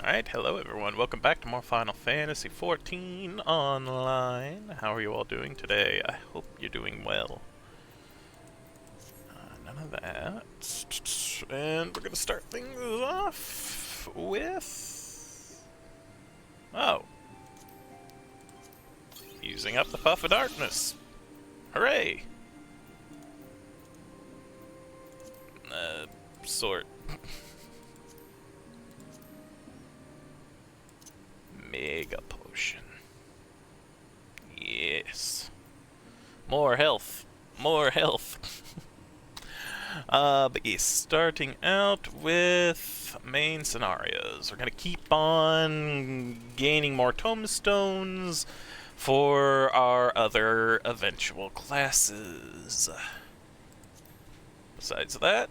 Alright, hello everyone. Welcome back to more Final Fantasy XIV Online. How are you all doing today? I hope you're doing well. None of that. And we're going to start things off with... Oh. Using up the Puff of Darkness. Hooray! Sort. Mega potion. Yes. More health. More health. But yes, starting out with main scenarios. We're gonna keep on gaining more tombstones for our other eventual classes. Besides that,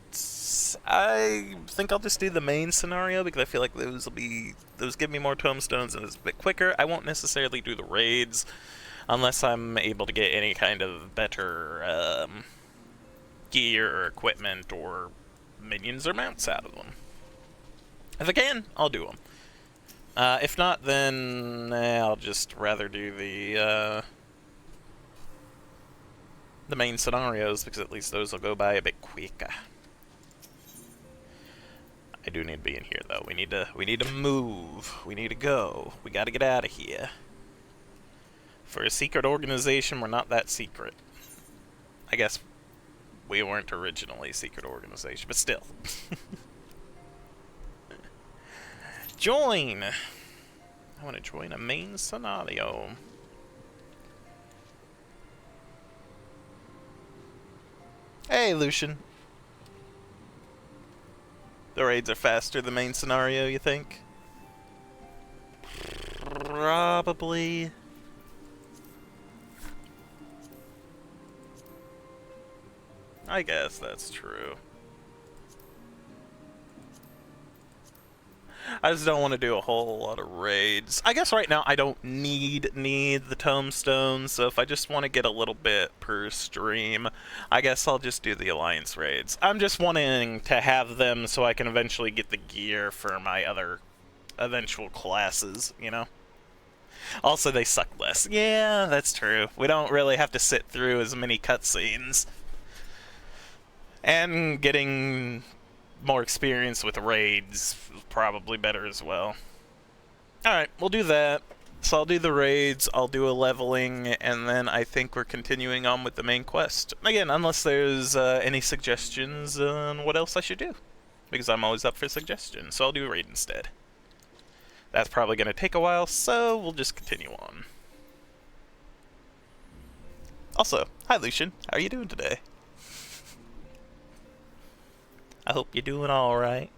I think I'll just do the main scenario because I feel like those give me more tombstones and it's a bit quicker. I won't necessarily do the raids unless I'm able to get any kind of better gear or equipment or minions or mounts out of them. If I can, I'll do them. If not, then I'll just rather do the main scenarios, because at least those will go by a bit quicker. I do need to be in here though. We need to move. We need to go. We gotta get out of here. For a secret organization, we're not that secret. I guess we weren't originally a secret organization, but still. Join! I want to join a main scenario. Hey, Lucian. The raids are faster than the main scenario, you think? Probably. I guess that's true. I just don't want to do a whole lot of raids. I guess right now I don't need the tombstones, so if I just want to get a little bit per stream, I guess I'll just do the Alliance raids. I'm just wanting to have them so I can eventually get the gear for my other eventual classes, you know? Also, they suck less. Yeah, that's true. We don't really have to sit through as many cutscenes. And getting more experience with raids is probably better as well. Alright, we'll do that. So I'll do the raids, I'll do a leveling, and then I think we're continuing on with the main quest. Again, unless there's any suggestions on what else I should do. Because I'm always up for suggestions, so I'll do a raid instead. That's probably going to take a while, so we'll just continue on. Also, hi Lucian, how are you doing today? I hope you're doing alright.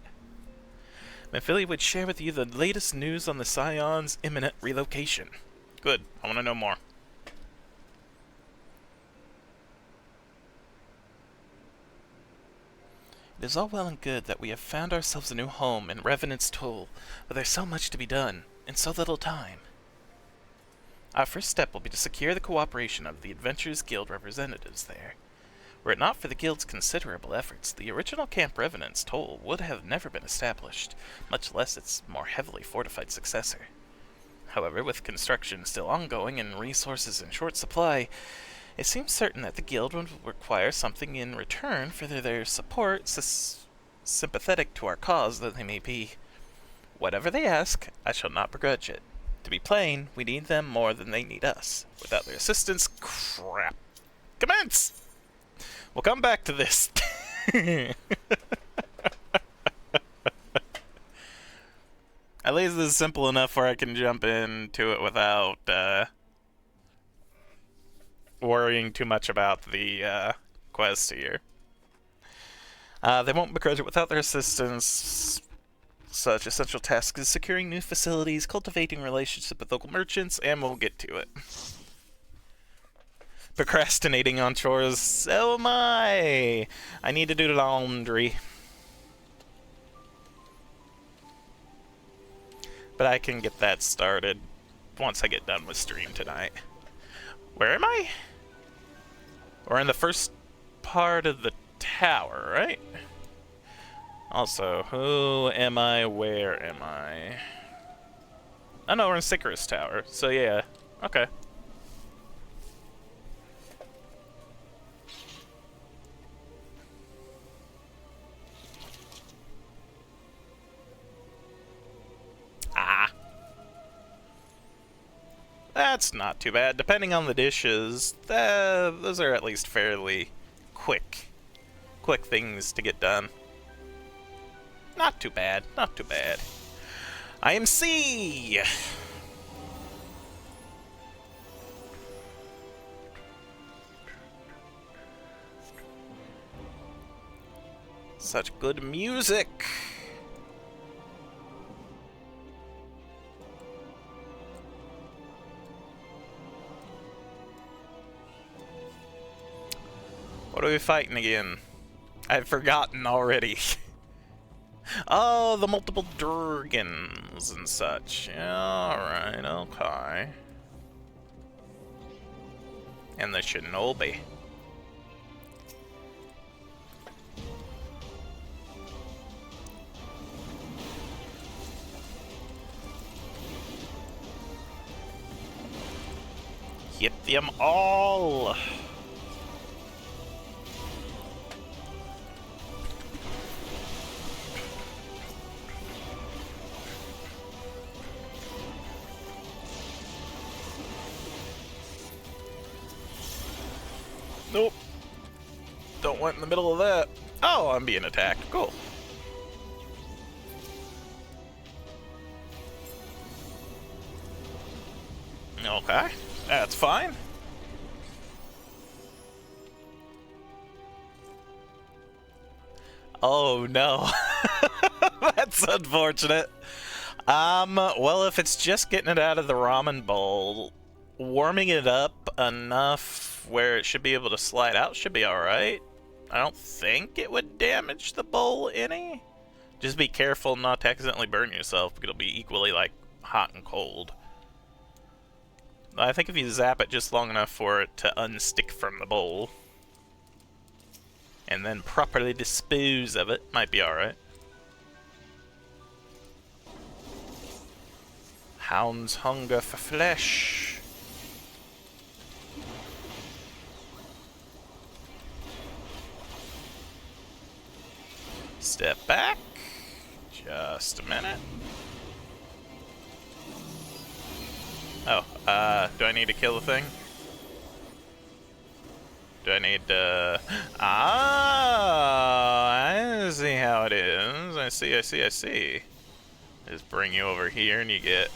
Mephilia would share with you the latest news on the Scion's imminent relocation. Good, I want to know more. It is all well and good that we have found ourselves a new home in Revenant's Toll, but there's so much to be done, in so little time. Our first step will be to secure the cooperation of the Adventurers Guild representatives there. Were it not for the Guild's considerable efforts, the original Camp Revenant's Toll would have never been established, much less its more heavily fortified successor. However, with construction still ongoing and resources in short supply, it seems certain that the Guild would require something in return for their support, sympathetic to our cause though they may be. Whatever they ask, I shall not begrudge it. To be plain, we need them more than they need us. Without their assistance, crap. Commence! We'll come back to this. At least this is simple enough where I can jump into it without worrying too much about the quest here. They won't begrudge it without their assistance. Such essential tasks as securing new facilities, cultivating relationships with local merchants, and we'll get to it. Procrastinating on chores. So am I. I need to do laundry. But I can get that started once I get done with stream tonight. Where am I? We're in the first part of the tower, right? Also, who am I? Where am I? Oh no, we're in Sycarus Tower. So yeah. Okay. Ah. That's not too bad. Depending on the dishes, those are at least fairly quick things to get done. Not too bad, not too bad. IMC! Such good music! What are we fighting again? I've forgotten already. Oh, the multiple Durgans and such. Alright, okay. And the Shinobi. Hit them all! Nope. Don't want in the middle of that. Oh, I'm being attacked. Cool. Okay. That's fine. Oh no. That's unfortunate. Well, if it's just getting it out of the ramen bowl, warming it up enough where it should be able to slide out should be alright. I don't think it would damage the bowl any. Just be careful not to accidentally burn yourself, because it'll be equally, like, hot and cold. I think if you zap it just long enough for it to unstick from the bowl, and then properly dispose of it, might be alright. Hound's hunger for flesh. Step back. Just a minute. Oh, do I need to kill the thing? Do I need to... Ah, I see how it is. I see. Just bring you over here and you get...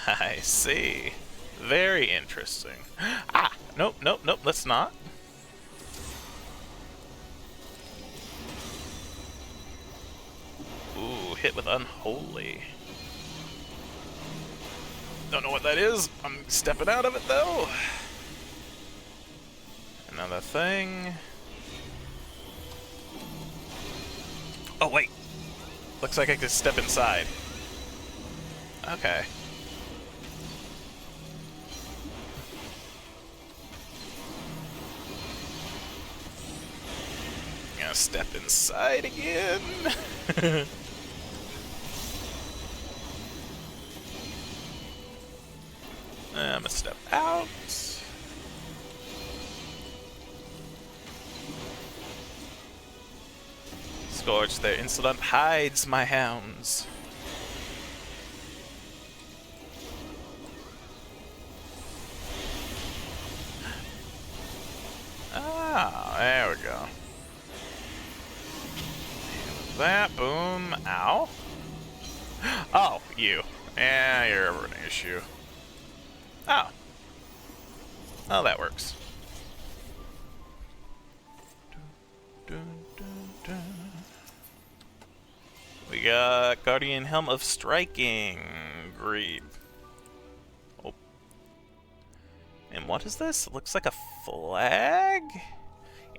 I see. Very interesting. Ah! Nope, let's not. Ooh, hit with Unholy. Don't know what that is. I'm stepping out of it, though. Another thing. Oh, wait. Looks like I could step inside. Okay. Gonna step inside again. I'm gonna step out. Scourge their insolent hides, my hounds. Ah, there we go. That, boom, ow. Oh, you. Yeah, you're an issue. Oh. Oh, that works. We got Guardian Helm of Striking. Greed. Oh. And what is this? It looks like a flag?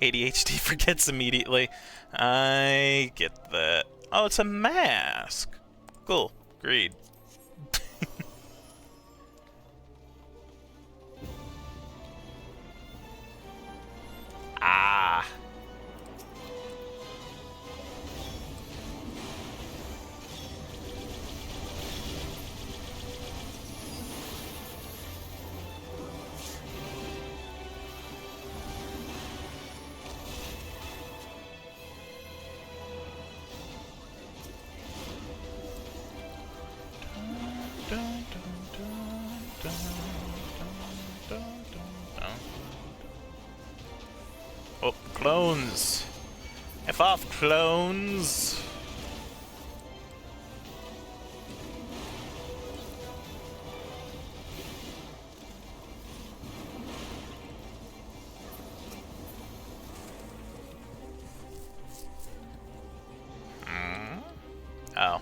ADHD forgets immediately. I get that. Oh, it's a mask. Cool. Greed. Ah. clones. F off, clones. Oh.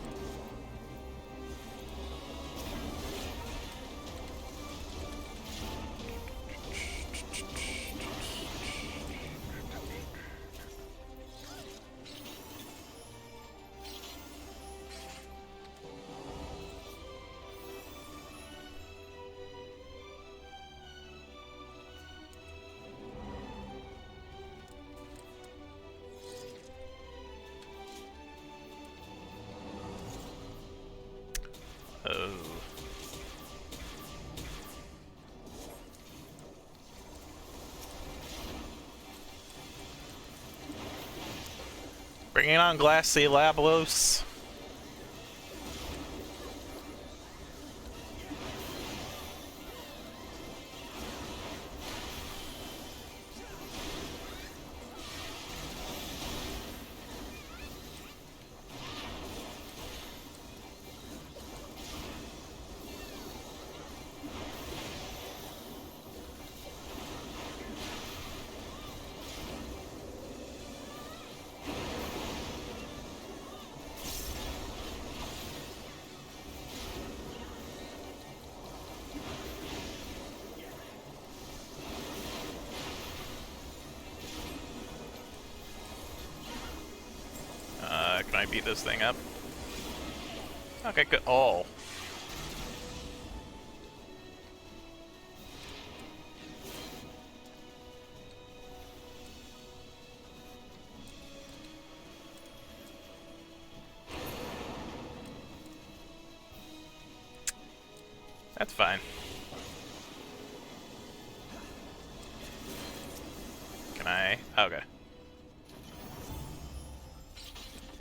Oh. Bring it on, Glassy Lablos. Can I beat this thing up? Okay, good. Oh. That's fine. Can I? Okay.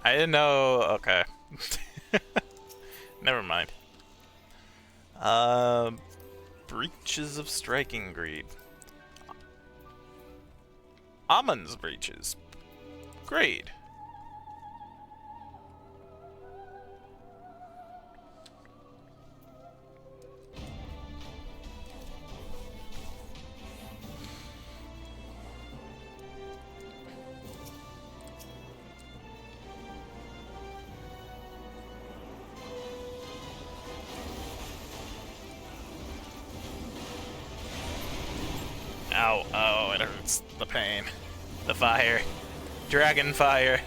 I didn't know. Okay. Never mind. Breaches of striking greed. Amon's breaches. Great. Ow, oh, it hurts. The pain. The fire. Dragon fire.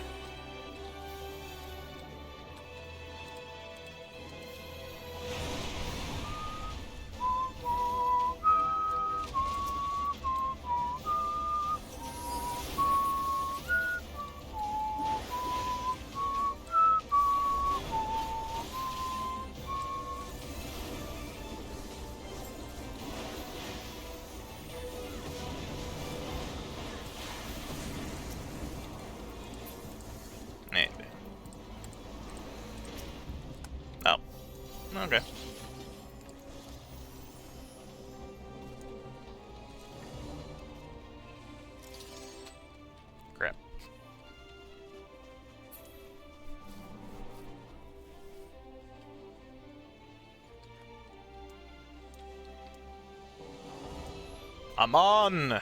Oh. Okay. Crap. I'm on!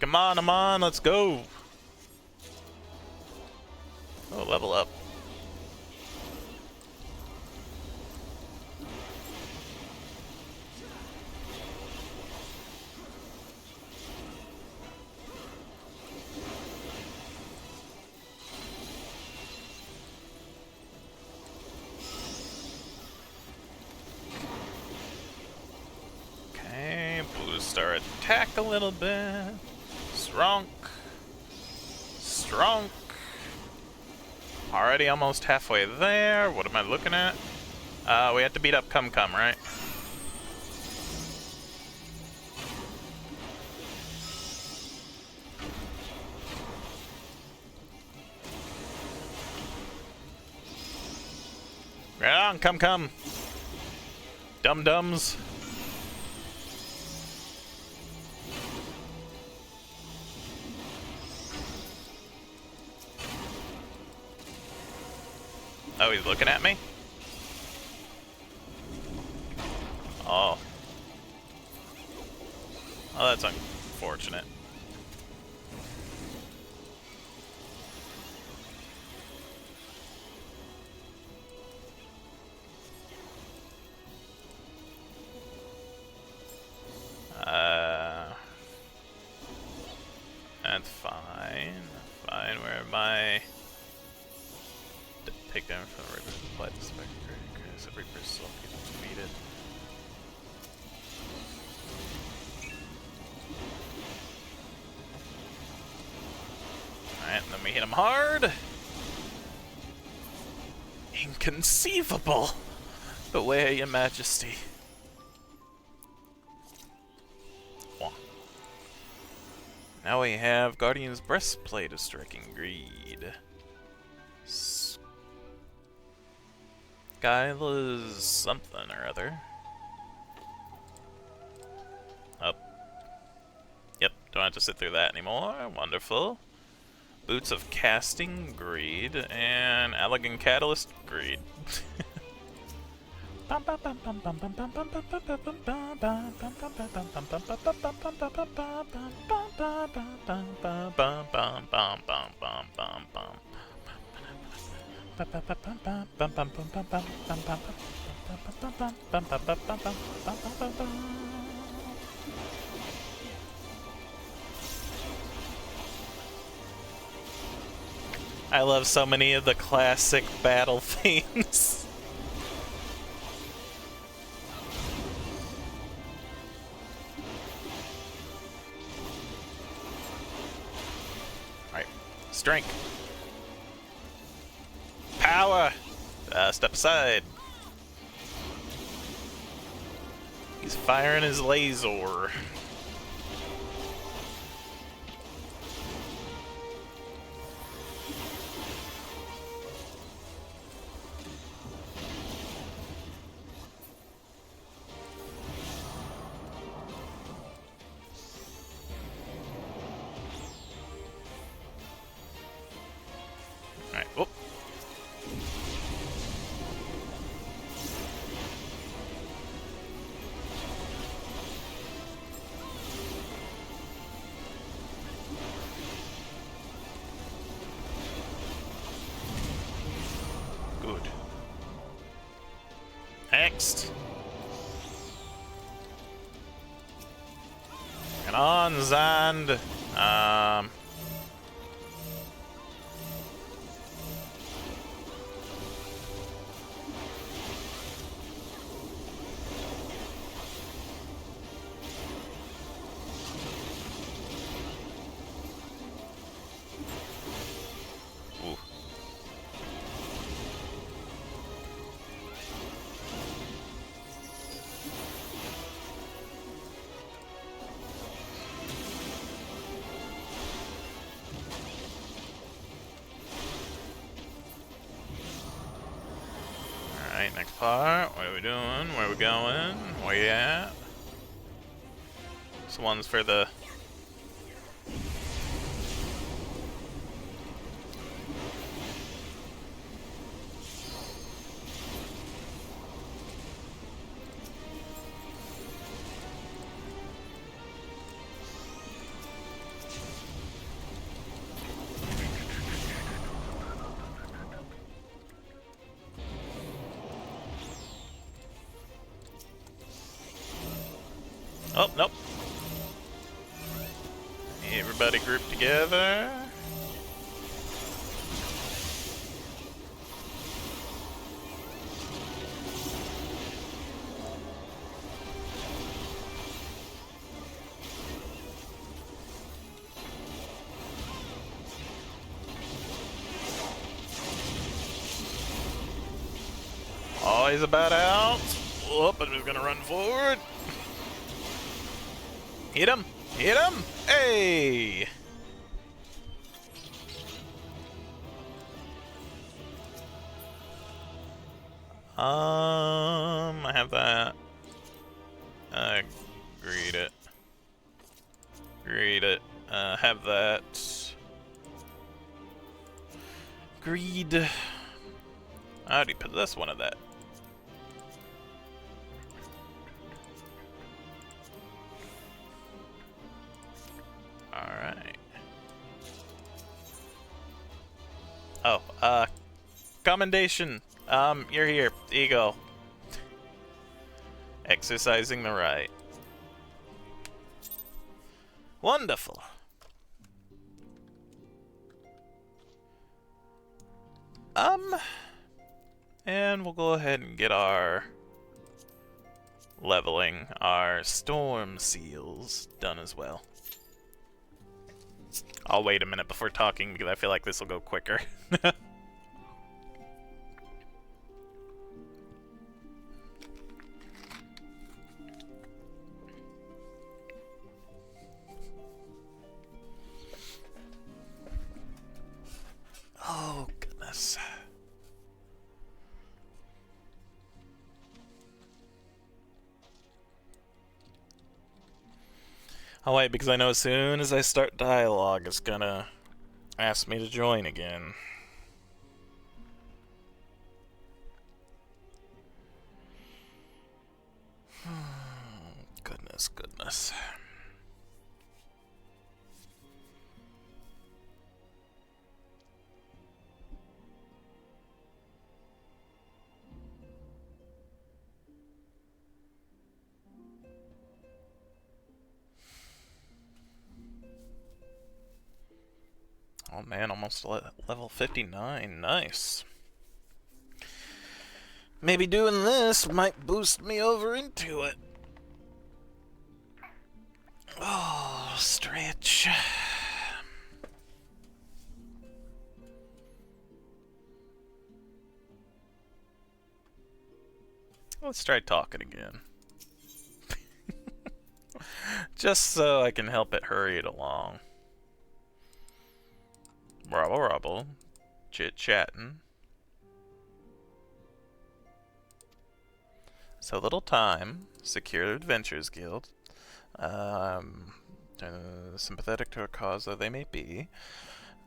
Come on, I'm on, let's go! Oh, level up. Okay, boost our attack a little bit. Stronk. Stronk. Already almost halfway there. What am I looking at? We have to beat up Cum Cum, right? Right on, Cum Cum. Dum-dums. Oh, he's looking at me? Oh. Oh, that's unfortunate. That's fine. Fine, where am I? Take damage from the Reaper. Apply the spectre. Increase the Reaper's soul. People defeated. Alright, then we hit him hard. Inconceivable! Beware, your majesty. Now we have Guardian's Breastplate of Striking Greed. Skyla's something or other. Up. Yep, don't have to sit through that anymore. Wonderful. Boots of Casting Greed and Elegant Catalyst Greed. I love so many of the classic battle themes. Alright. Strength. Power! Step aside. He's firing his laser. Alright, whoop. Good. Next. And on, Zand. Ooh. Alright, next part. What are we doing? Where are we going? Where you at? This one's for the... Oh, nope. Everybody group together. Oh, he's about out. Whoop, I'm just gonna run forward. Hit him! Hit him! Hey! I have that. Greed it. Greed it. Have that. Greed. I already possess one of that. Alright. Oh, commendation. You're here. Ego. Exercising the right. Wonderful. And we'll go ahead and get our leveling, our storm seals done as well. I'll wait a minute before talking because I feel like this will go quicker. Oh, goodness. I'll wait because I know as soon as I start dialogue, it's gonna ask me to join again. Goodness, goodness. Oh man, almost level 59. Nice. Maybe doing this might boost me over into it. Oh, stretch. Let's try talking again. Just so I can help it hurry it along. Robble, robble. Chit-chatting. So little time. Secure Adventures Guild. Sympathetic to a cause though they may be.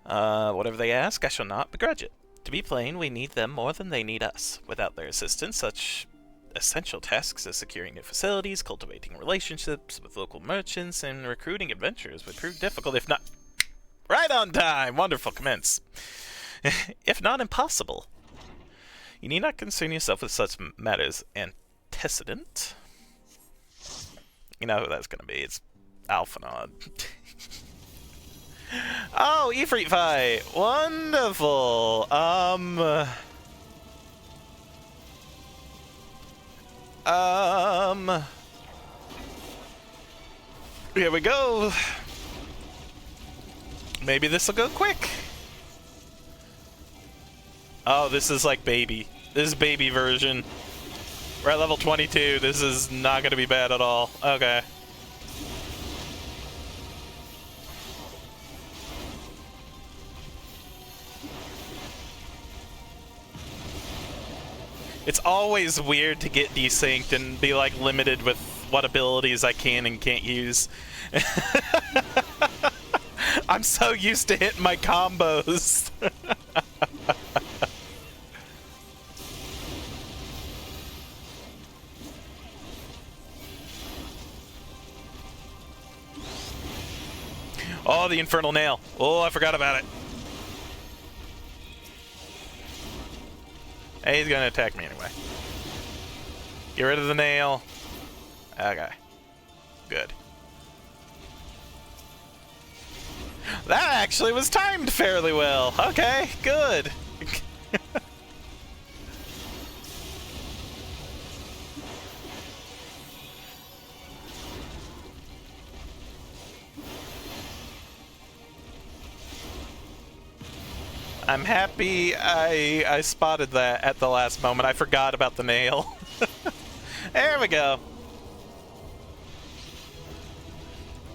Whatever they ask, I shall not begrudge it. To be plain, we need them more than they need us. Without their assistance, such essential tasks as securing new facilities, cultivating relationships with local merchants, and recruiting adventurers would prove difficult, if not... Right on time! Wonderful, commence. If not impossible. You need not concern yourself with such matters antecedent. You know who that's gonna be. It's Alphanod. Oh, Ifrit fight! Wonderful! Here we go! Maybe this'll go quick! Oh, this is like baby. This is baby version. We're at level 22. This is not gonna be bad at all. Okay. It's always weird to get desynced and be like limited with what abilities I can and can't use. I'm so used to hitting my combos. Oh, the Infernal Nail. Oh, I forgot about it. Hey, he's gonna attack me anyway. Get rid of the nail. Okay. Good. That actually was timed fairly well. Okay, good. I'm happy I spotted that at the last moment. I forgot about the nail. There we go.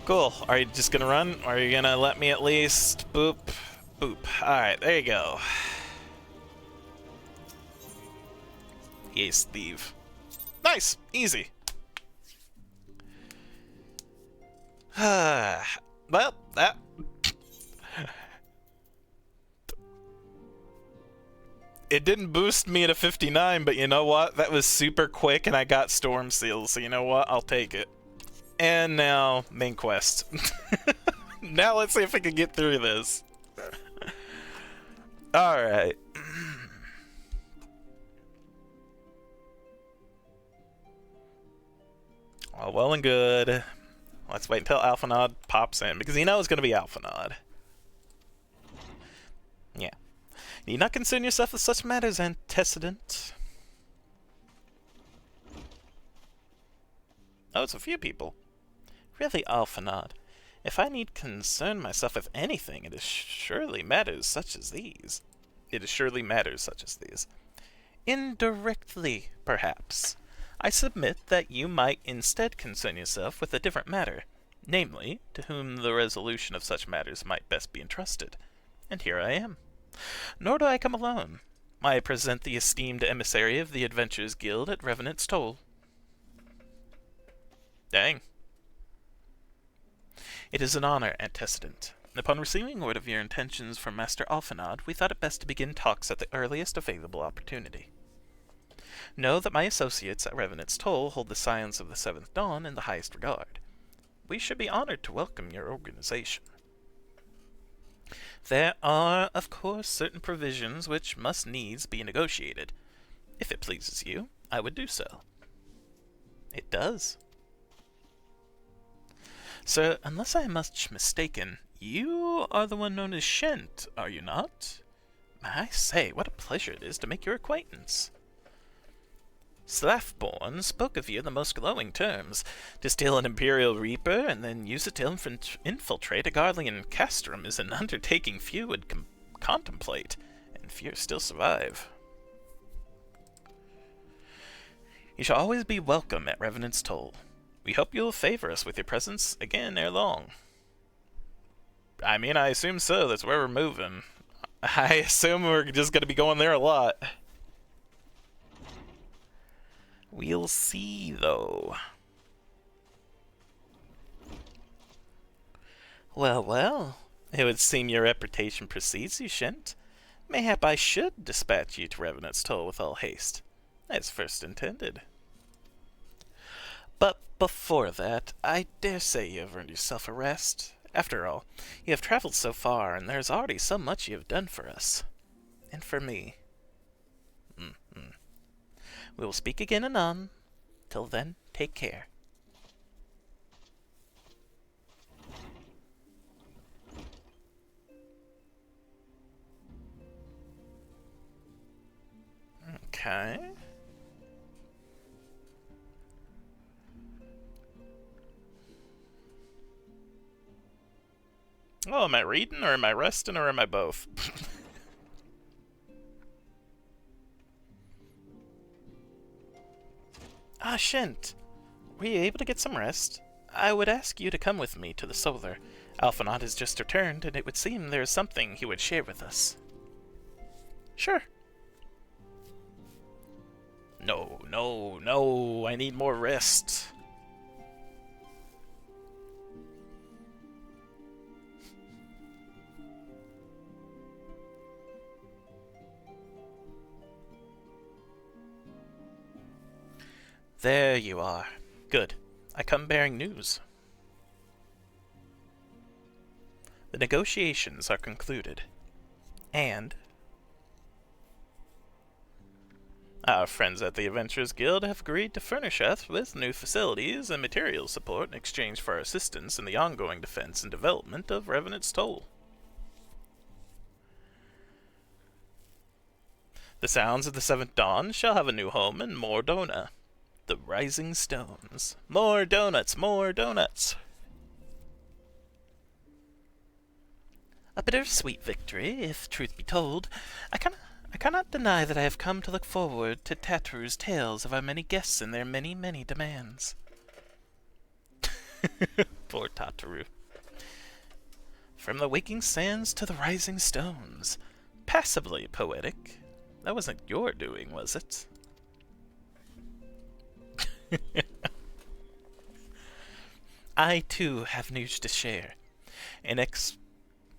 Cool. Are you just gonna run? Or are you gonna let me at least boop, boop? Alright, there you go. Yes, thief. Nice! Easy. Well, that... It didn't boost me to 59, but you know what? That was super quick and I got Storm Seals, so you know what? I'll take it. And now, main quest. Now let's see if we can get through this. Alright. Well and good. Let's wait until Alphanod pops in, because you know it's going to be Alphanod. Yeah. Need not concern yourself with such matters, antecedent. Oh, it's a few people. Really, Alphanod. If I need concern myself with anything, it is surely matters such as these. It is surely matters such as these. Indirectly, perhaps. I submit that you might instead concern yourself with a different matter, namely, to whom the resolution of such matters might best be entrusted. And here I am. Nor do I come alone. I present the esteemed emissary of the Adventurers Guild at Revenant's Toll. Dang. It is an honor, antecedent. Upon receiving word of your intentions from Master Alphanod, we thought it best to begin talks at the earliest available opportunity. Know that my associates at Revenant's Toll hold the Scions of the Seventh Dawn in the highest regard. We should be honored to welcome your organization. There are, of course, certain provisions which must needs be negotiated. If it pleases you, I would do so. It does. Sir, unless I am much mistaken, you are the one known as Shent, are you not? I say, what a pleasure it is to make your acquaintance. Slathborn spoke of you in the most glowing terms. To steal an Imperial Reaper and then use it to infiltrate a Garlean castrum is an undertaking few would contemplate, and few still survive. You shall always be welcome at Revenant's Toll. We hope you'll favor us with your presence again ere long. I mean, I assume so. That's where we're moving. I assume we're just going to be going there a lot. We'll see, though. Well, well. It would seem your reputation precedes you, Shent. Mayhap I should dispatch you to Revenant's Toll with all haste, as first intended. But before that, I dare say you have earned yourself a rest. After all, you have traveled so far, and there is already so much you have done for us. And for me. We will speak again anon. Till then, take care. Okay. Oh, am I reading, or am I resting, or am I both? Ah, Shent. Were you able to get some rest? I would ask you to come with me to the Solar. Alphanod has just returned, and it would seem there is something he would share with us. Sure. No, no, no. I need more rest. There you are. Good. I come bearing news. The negotiations are concluded, and our friends at the Adventurers Guild have agreed to furnish us with new facilities and material support in exchange for our assistance in the ongoing defense and development of Revenant's Toll. The Sounds of the Seventh Dawn shall have a new home in Mordona. The Rising Stones. More donuts, more donuts. A bittersweet victory, if truth be told. I cannot deny that I have come to look forward to Tattoo's tales of our many guests and their many, many demands. Poor Tataru. From the waking sands to the rising stones. Passably poetic. That wasn't your doing, was it? I, too, have news to share.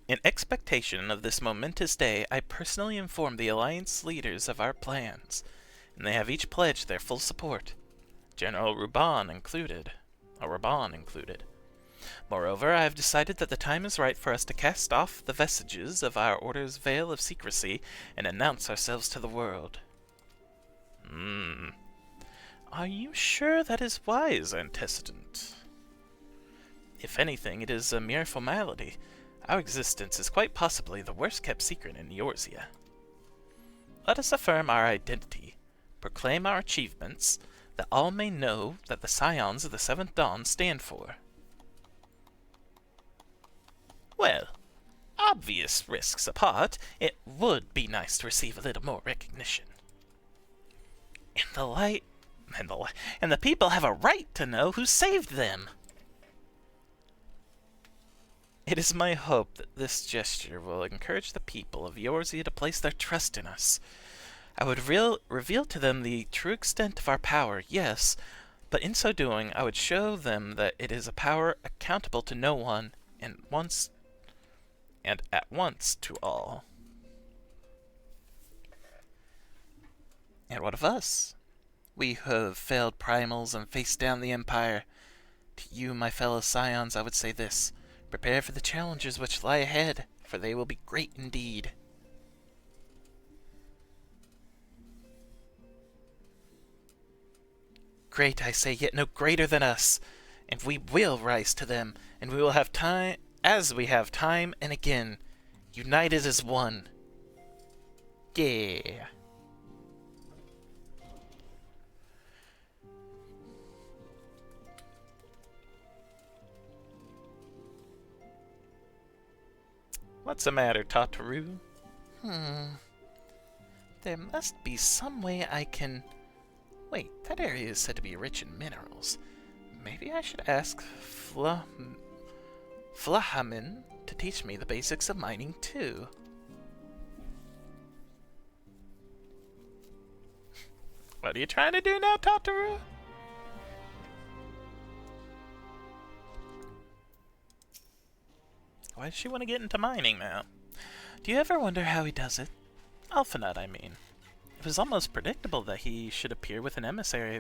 In expectation of this momentous day, I personally informed the Alliance leaders of our plans, and they have each pledged their full support, General Ruban included. Moreover, I have decided that the time is right for us to cast off the vestiges of our order's veil of secrecy and announce ourselves to the world. Are you sure that is wise, antecedent? If anything, it is a mere formality. Our existence is quite possibly the worst-kept secret in Eorzea. Let us affirm our identity, proclaim our achievements, that all may know that the Scions of the Seventh Dawn stand for. Well, obvious risks apart, it would be nice to receive a little more recognition. And the people have a right to know who saved them. It is my hope that this gesture will encourage the people of Eorzea to place their trust in us. I would reveal to them the true extent of our power, yes, but in so doing I would show them that it is a power accountable to no one, and at once to all. And what of us? We who have felled primals and faced down the Empire. To you, my fellow Scions, I would say this. Prepare for the challenges which lie ahead, for they will be great indeed. Great, I say, yet no greater than us. And we will rise to them, and we will have time, as we have time and again, united as one. Yeah. What's the matter, Tataru? There must be some way I can... Wait, that area is said to be rich in minerals. Maybe I should ask Flahamin to teach me the basics of mining, too. What are you trying to do now, Tataru? Why does she want to get into mining now? Do you ever wonder how he does it? Alphanut, I mean. It was almost predictable that he should appear with an emissary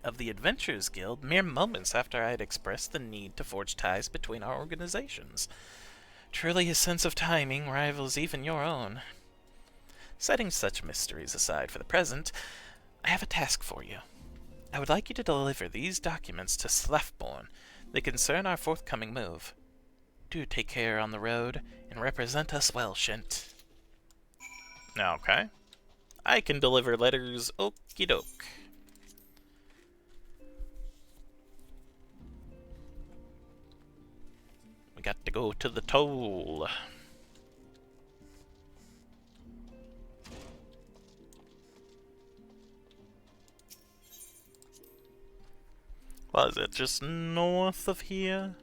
of the Adventurers Guild mere moments after I had expressed the need to forge ties between our organizations. Truly his sense of timing rivals even your own. Setting such mysteries aside for the present, I have a task for you. I would like you to deliver these documents to Slafborn. They concern our forthcoming move. Do take care on the road, and represent us well, Shent. Okay. I can deliver letters, okie doke. We got to go to the toll. What is it, just north of here?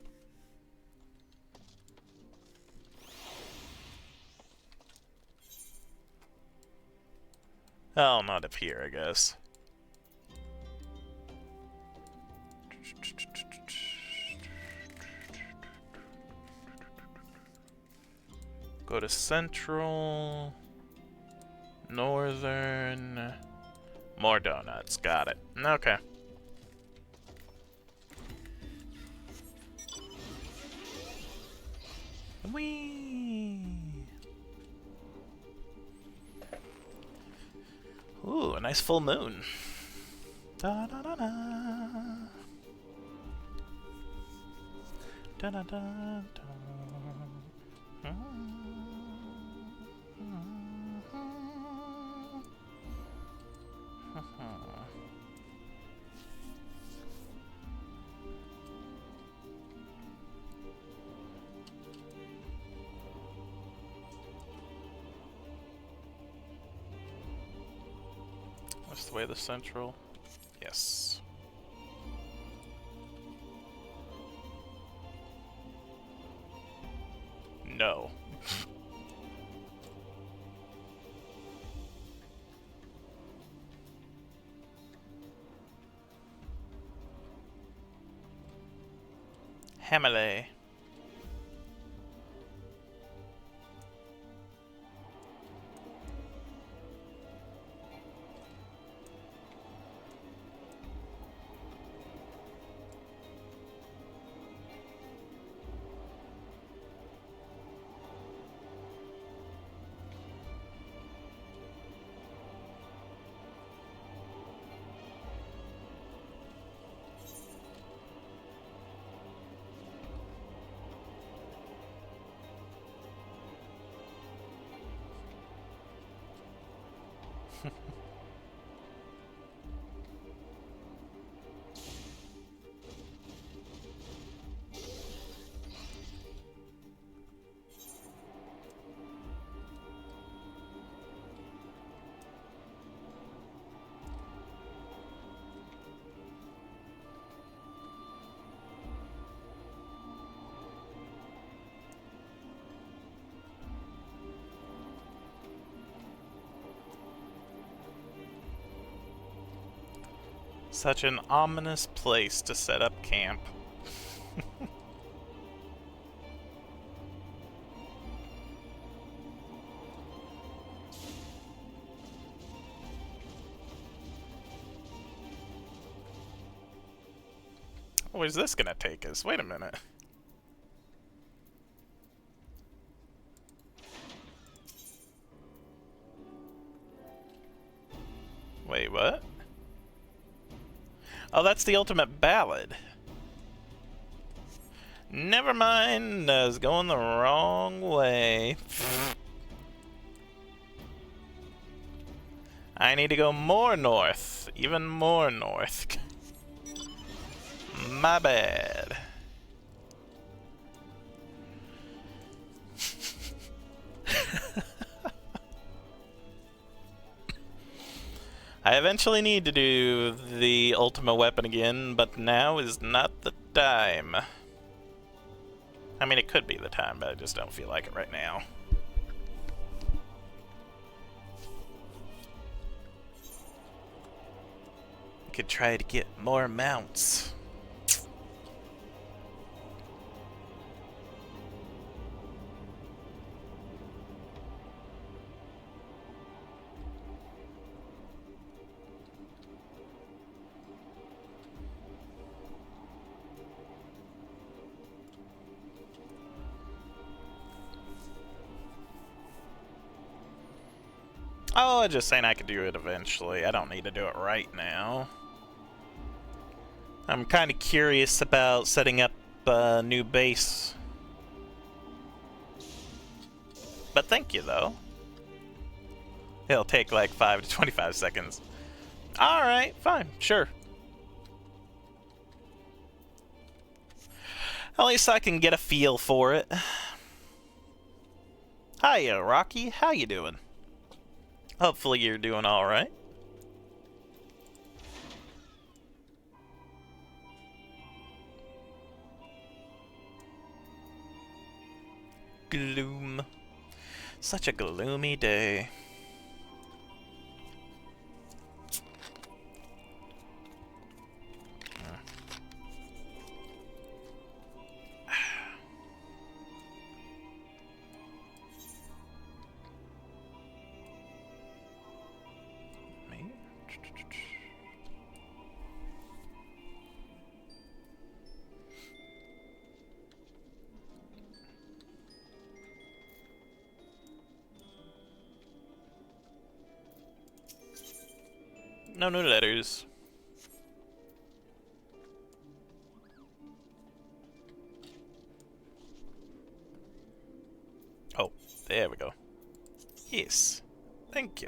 Oh, not up here, I guess. Go to Central, Northern, more donuts, got it. Okay. Whee! Ooh, a nice full moon. Da da da da. Da da da da. What's the way to Central? Yes. No. Hamile. Such an ominous place to set up camp. Where's this gonna take us? Wait a minute. Wait, what? Oh, that's the ultimate ballad. Never mind, I was going the wrong way. I need to go more north. Even more north. My bad. I eventually need to do the ultimate weapon again, but now is not the time. I mean, it could be the time, but I just don't feel like it right now. Could try to get more mounts. Oh, just saying I could do it eventually. I don't need to do it right now. I'm kind of curious about setting up a new base. But thank you, though. It'll take like 5 to 25 seconds. Alright, fine, sure. At least I can get a feel for it. Hiya, Rocky. How you doing? Hopefully you're doing alright. Gloom. Such a gloomy day. No new letters. Oh, there we go. Yes. Thank you.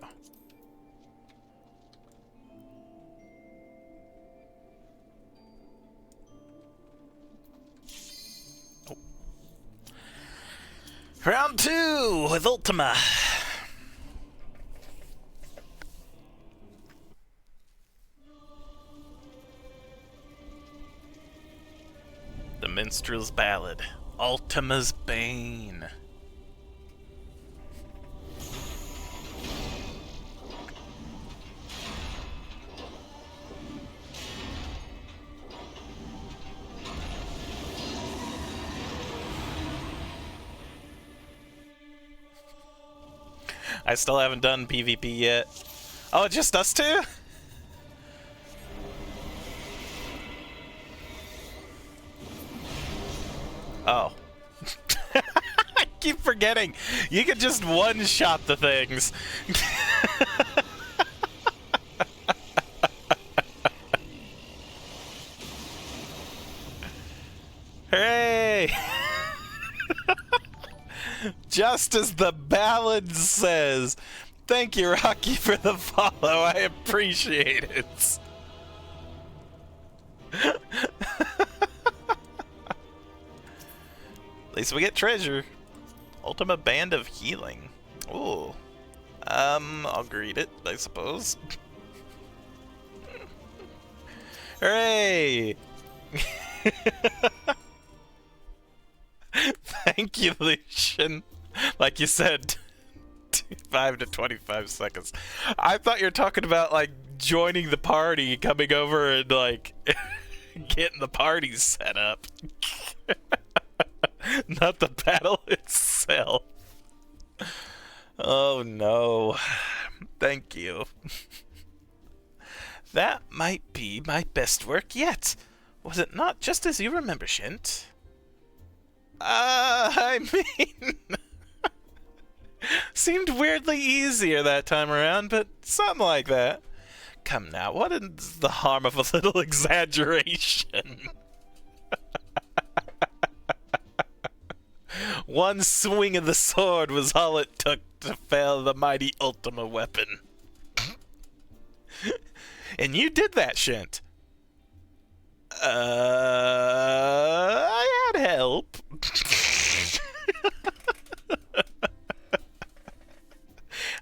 Oh. Round 2 with Ultima. The Minstrel's Ballad, Ultima's Bane. I still haven't done PvP yet. Oh, just us two? Oh. I keep forgetting. You can just one-shot the things. Hooray! Just as the ballad says, Thank you, Rocky, for the follow. I appreciate it. At least we get treasure. Ultimate Band of Healing. Ooh. I'll greet it, I suppose. Hooray! Thank you, Lucian. Like you said, 5 to 25 seconds. I thought you were talking about, like, joining the party, coming over and, like, getting the party set up. Not the battle itself. Oh, no. Thank you. That might be my best work yet. Was it not just as you remember, Shint? I mean... seemed weirdly easier that time around, but something like that. Come now, what is the harm of a little exaggeration? One swing of the sword was all it took to fell the mighty Ultima weapon. And you did that, Shint. I had help.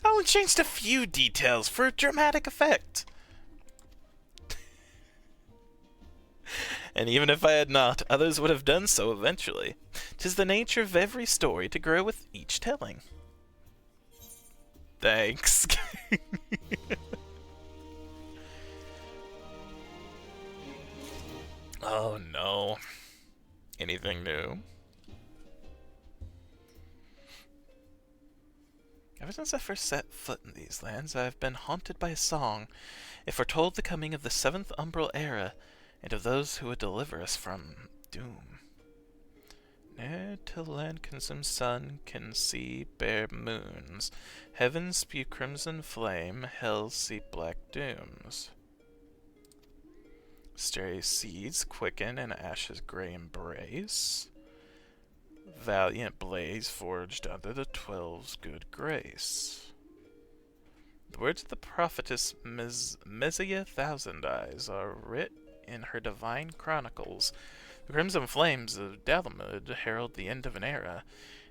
I only changed a few details for dramatic effect. And even if I had not, others would have done so eventually. 'Tis the nature of every story to grow with each telling. Thanks. Oh no. Anything new? Ever since I first set foot in these lands, I have been haunted by a song. It foretold the coming of the 7th Umbral Era, and of those who would deliver us from doom. Ne'er till land consumed sun can see bare moons, heaven spew crimson flame, hell see black dooms. Stray seeds quicken and ashes grey embrace, valiant blades forged under the 12's good grace. The words of the prophetess Messiah Thousand Eyes are writ in her divine chronicles. The crimson flames of Dalamud herald the end of an era,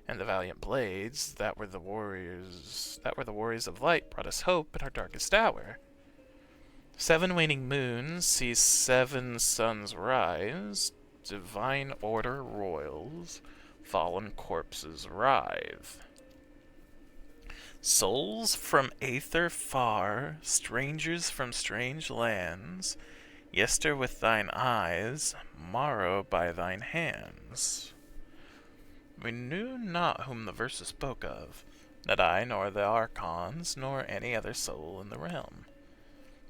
and the valiant blades that were the warriors of light brought us hope in our darkest hour. 7 waning moons see 7 suns rise, divine order roils, fallen corpses writhe. Souls from aether far, strangers from strange lands, yester with thine eyes, morrow by thine hands. We knew not whom the verses spoke of, not I nor the archons, nor any other soul in the realm.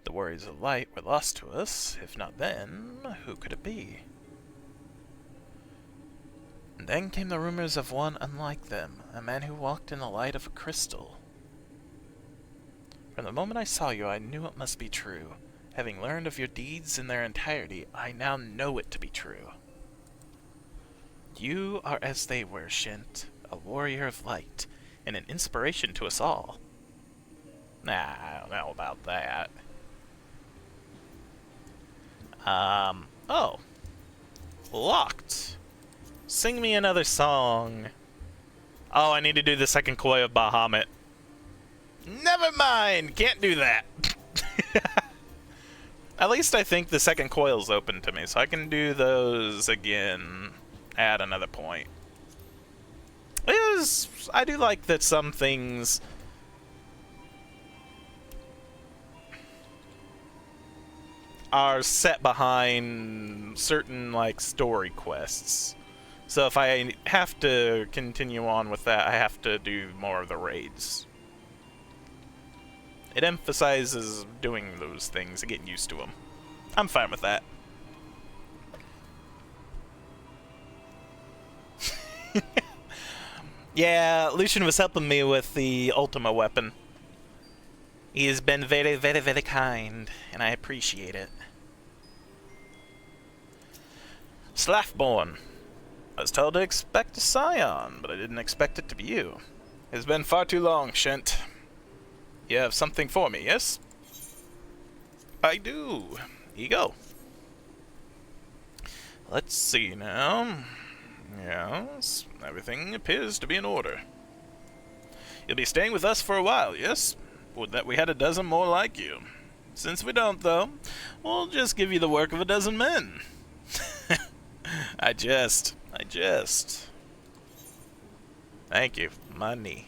The warriors of light were lost to us, if not then, who could it be? And then came the rumors of one unlike them, a man who walked in the light of a crystal. From the moment I saw you, I knew it must be true. Having learned of your deeds in their entirety, I now know it to be true. You are as they were, Shint, a warrior of light, and an inspiration to us all. Nah, I don't know about that. Oh. Locked. Sing me another song. Oh, I need to do the second koi of Bahamut. Never mind! Can't do that. At least I think the second coil's open to me, so I can do those again at another point. I do like that some things are set behind certain, like, story quests. So if I have to continue on with that, I have to do more of the raids. It emphasizes doing those things and getting used to them. I'm fine with that. Yeah, Lucian was helping me with the Ultima weapon. He has been very, very, very kind, and I appreciate it. Slaffborn. I was told to expect a scion, but I didn't expect it to be you. It's been far too long, Shint. You have something for me, yes? I do. Here you go. Let's see now. Yes, everything appears to be in order. You'll be staying with us for a while, yes? Would that we had a dozen more like you. Since we don't, though, we'll just give you the work of a dozen men. I jest. Thank you. Money.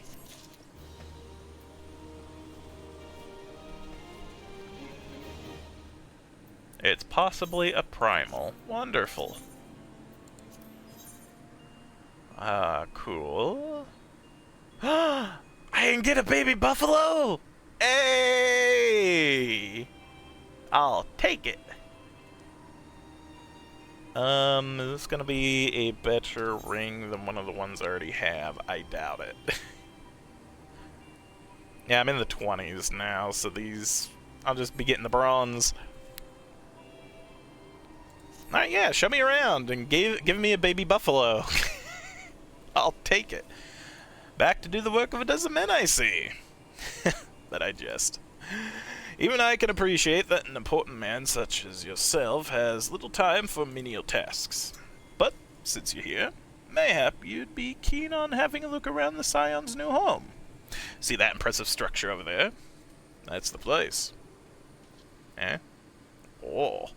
It's possibly a primal. Wonderful. Cool. I can get a baby buffalo! Hey! I'll take it. Is this gonna be a better ring than one of the ones I already have? I doubt it. Yeah, I'm in the 20s now, so these... I'll just be getting the bronze. Alright, yeah, show me around and give me a baby buffalo. I'll take it. Back to do the work of a dozen men, I see. But I jest. Even I can appreciate that an important man such as yourself has little time for menial tasks. But, since you're here, mayhap you'd be keen on having a look around the Scion's new home. See that impressive structure over there? That's the place. Eh? Oh.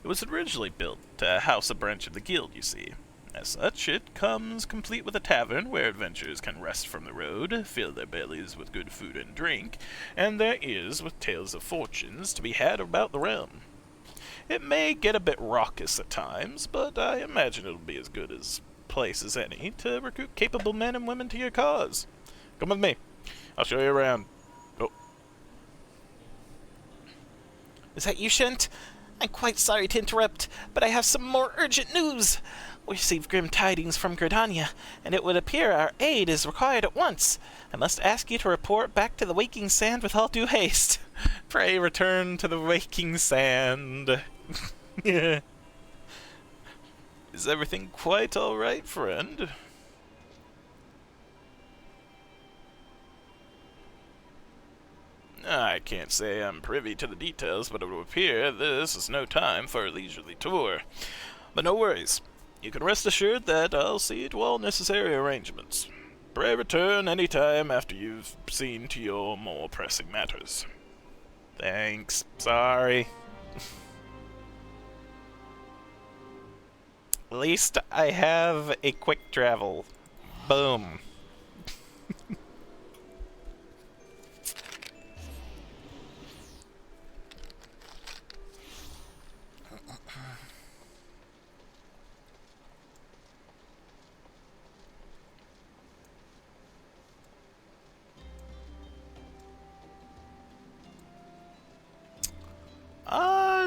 It was originally built to house a branch of the guild, you see. As such, it comes complete with a tavern where adventurers can rest from the road, fill their bellies with good food and drink, and there is with tales of fortunes to be had about the realm. It may get a bit raucous at times, but I imagine it'll be as good a place as any to recruit capable men and women to your cause. Come with me. I'll show you around. Oh. Is that you, Shent? I'm quite sorry to interrupt, but I have some more urgent news. We received grim tidings from Gridania, and it would appear our aid is required at once. I must ask you to report back to the Waking Sand with all due haste. Pray return to the Waking Sand. Is everything quite all right, friend? I can't say I'm privy to the details, but it would appear this is no time for a leisurely tour. But no worries. You can rest assured that I'll see to all necessary arrangements. Pray return any time after you've seen to your more pressing matters. Thanks. Sorry. At least I have a quick travel. Boom.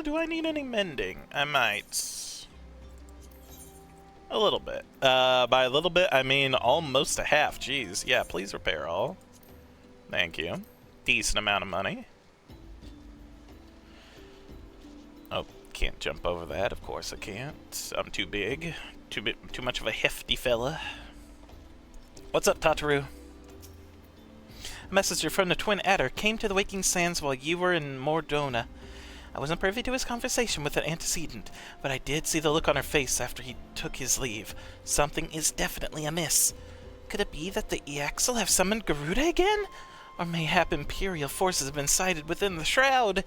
Do I need any mending? I might. A little bit. By a little bit, I mean almost a half. Jeez. Yeah, please repair all. Thank you. Decent amount of money. Oh, can't jump over that. Of course I can't. I'm too big. Too much of a hefty fella. What's up, Tataru? A messenger from the Twin Adder came to the Waking Sands while you were in Mordona. I wasn't privy to his conversation with the antecedent, but I did see the look on her face after he took his leave. Something is definitely amiss. Could it be that the Eaxil have summoned Garuda again? Or mayhap Imperial forces have been sighted within the Shroud?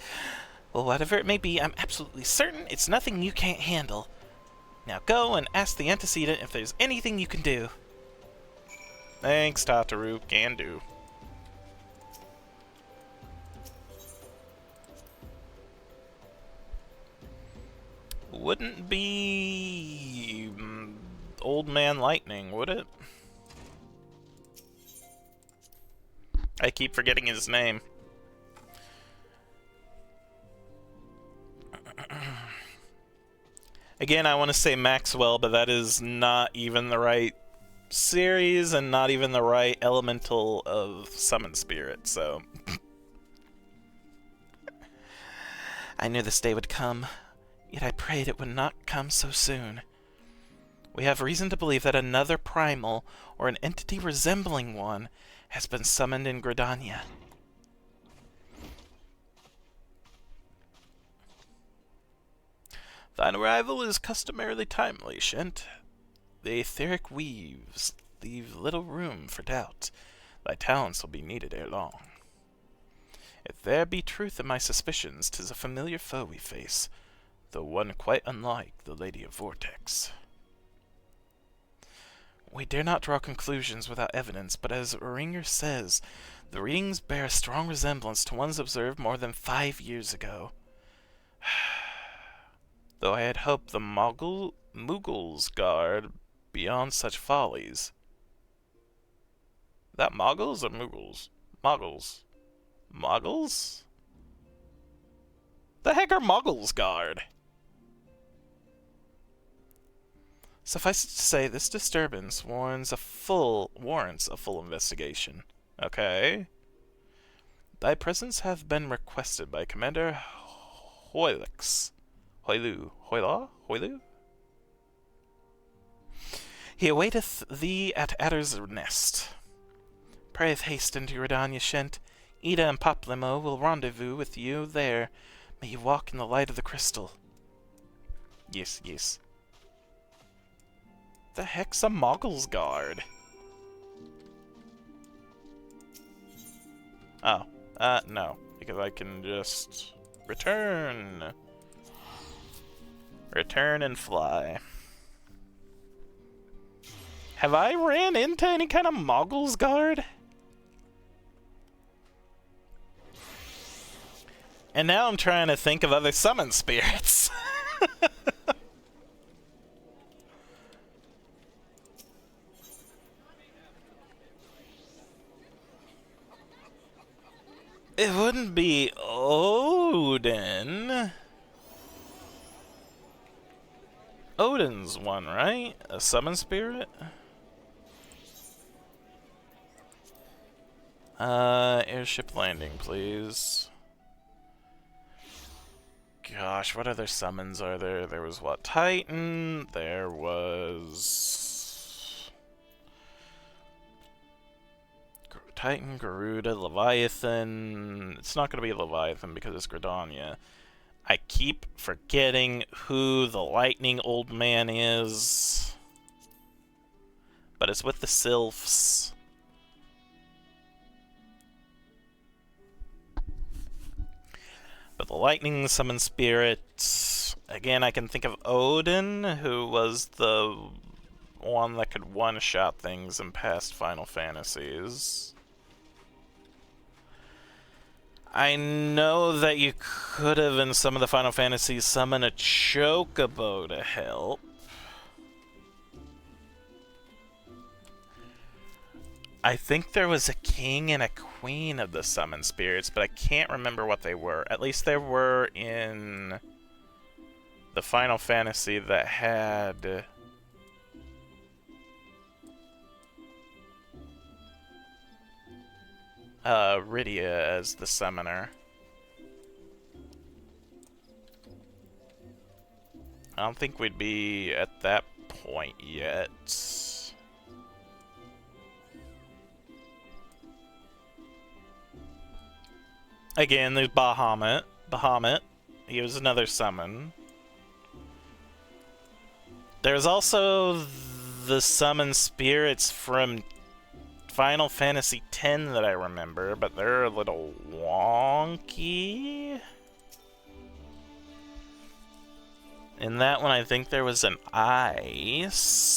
Well, whatever it may be, I'm absolutely certain it's nothing you can't handle. Now go and ask the antecedent if there's anything you can do. Thanks, Tataru. Can do. Wouldn't be Old Man Lightning, would it? I keep forgetting his name. Again, I want to say Maxwell, but that is not even the right series and not even the right elemental of Summon Spirit, so... I knew this day would come. Yet I prayed it would not come so soon. We have reason to believe that another primal, or an entity resembling one, has been summoned in Gridania. Thine arrival is customarily timely, Shent. The etheric weaves leave little room for doubt. Thy talents will be needed ere long. If there be truth in my suspicions, 'tis a familiar foe we face, though one quite unlike the Lady of Vortex. We dare not draw conclusions without evidence, but as Ringer says, the readings bear a strong resemblance to ones observed more than 5 years ago. Though I had hoped the Muggles guard beyond such follies. That Muggles or Muggles? Muggles. Muggles? The heck are Muggles guard? Suffice it to say, this disturbance warrants a full investigation. Okay. Thy presence hath been requested by Commander Hoylix. Hoylu? He awaiteth thee at Adder's Nest. Pray haste into Redania, Shent. Ida and Poplimo will rendezvous with you there. May you walk in the light of the crystal. Yes, yes. The heck's a Muggles guard? Oh, no. Because I can just return. Return and fly. Have I ran into any kind of Muggles guard? And now I'm trying to think of other summon spirits. It wouldn't be Odin. Odin's one, right? A summon spirit? Airship landing, please. Gosh, what other summons are there? There was what? Titan. There was Titan, Garuda, Leviathan. It's not going to be Leviathan because it's Gridania. I keep forgetting who the lightning old man is. But it's with the sylphs. But the lightning summon spirits. Again, I can think of Odin, who was the one that could one-shot things in past Final Fantasies. I know that you could have, in some of the Final Fantasies, summon a Chocobo to help. I think there was a king and a queen of the summon spirits, but I can't remember what they were. At least there were in the Final Fantasy that had Rydia as the summoner. I don't think we'd be at that point yet. Again, there's Bahamut. He was another summon. There's also the summon spirits from Final Fantasy X that I remember, but they're a little wonky. In that one, I think there was an ice.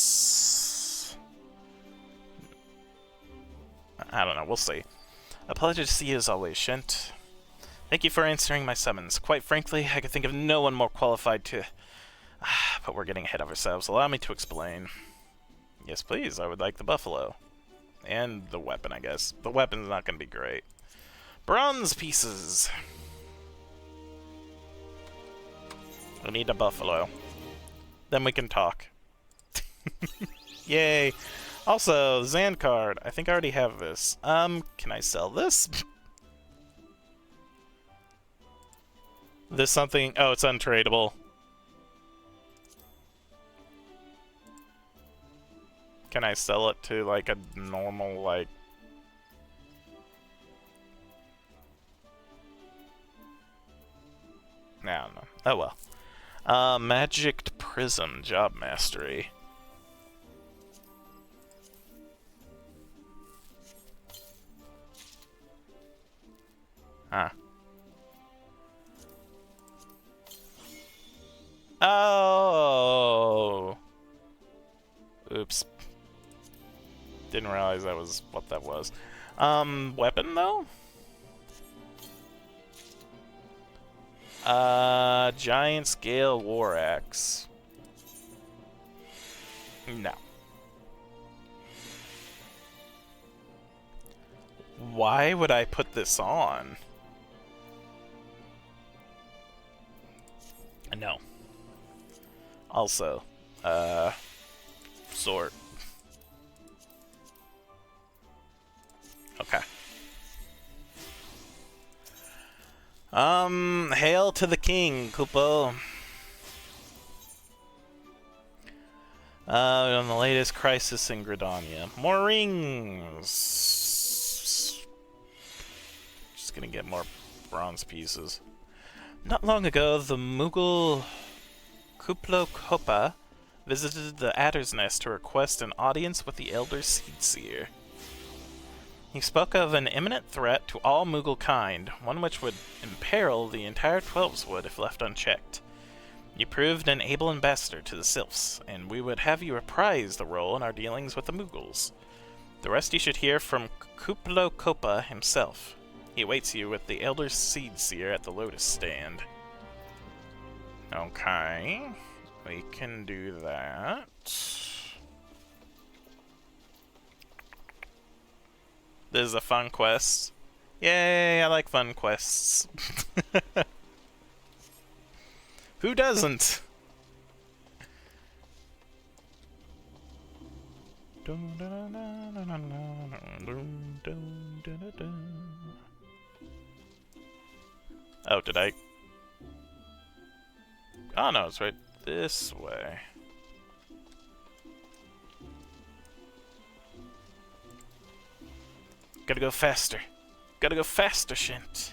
I don't know, we'll see. A pleasure to see you as always, Shent. Thank you for answering my summons. Quite frankly, I could think of no one more qualified to... But we're getting ahead of ourselves. Allow me to explain. Yes, please. I would like the buffalo. And the weapon, I guess. The weapon's not going to be great. Bronze pieces. We need a buffalo. Then we can talk. Yay. Also, Zan card. I think I already have this. Can I sell this? There's something... Oh, it's untradeable. Can I sell it to, like, a normal, like... No, no. Oh, well. Magicked Prism, Job Mastery. Huh. Oh! Oops. Didn't realize that was what that was. Weapon, though? Giant Scale War Axe. No. Why would I put this on? No. Also, sword. Okay. Hail to the king, Kupo. On the latest crisis in Gridania. More rings! Just gonna get more bronze pieces. Not long ago, the Mughal Kuplo visited the Adder's Nest to request an audience with the Elder Seedseer. He spoke of an imminent threat to all Mughal kind, one which would imperil the entire Twelveswood if left unchecked. You proved an able ambassador to the Sylphs, and we would have you reprise the role in our dealings with the Mughals. The rest you should hear from Kuplo himself. He awaits you with the Elder Seedseer at the Lotus Stand. Okay, we can do that. This is a fun quest. Yay, I like fun quests. Who doesn't? Oh, did I? Oh no, it's right this way. Gotta go faster. Gotta go faster, Shint.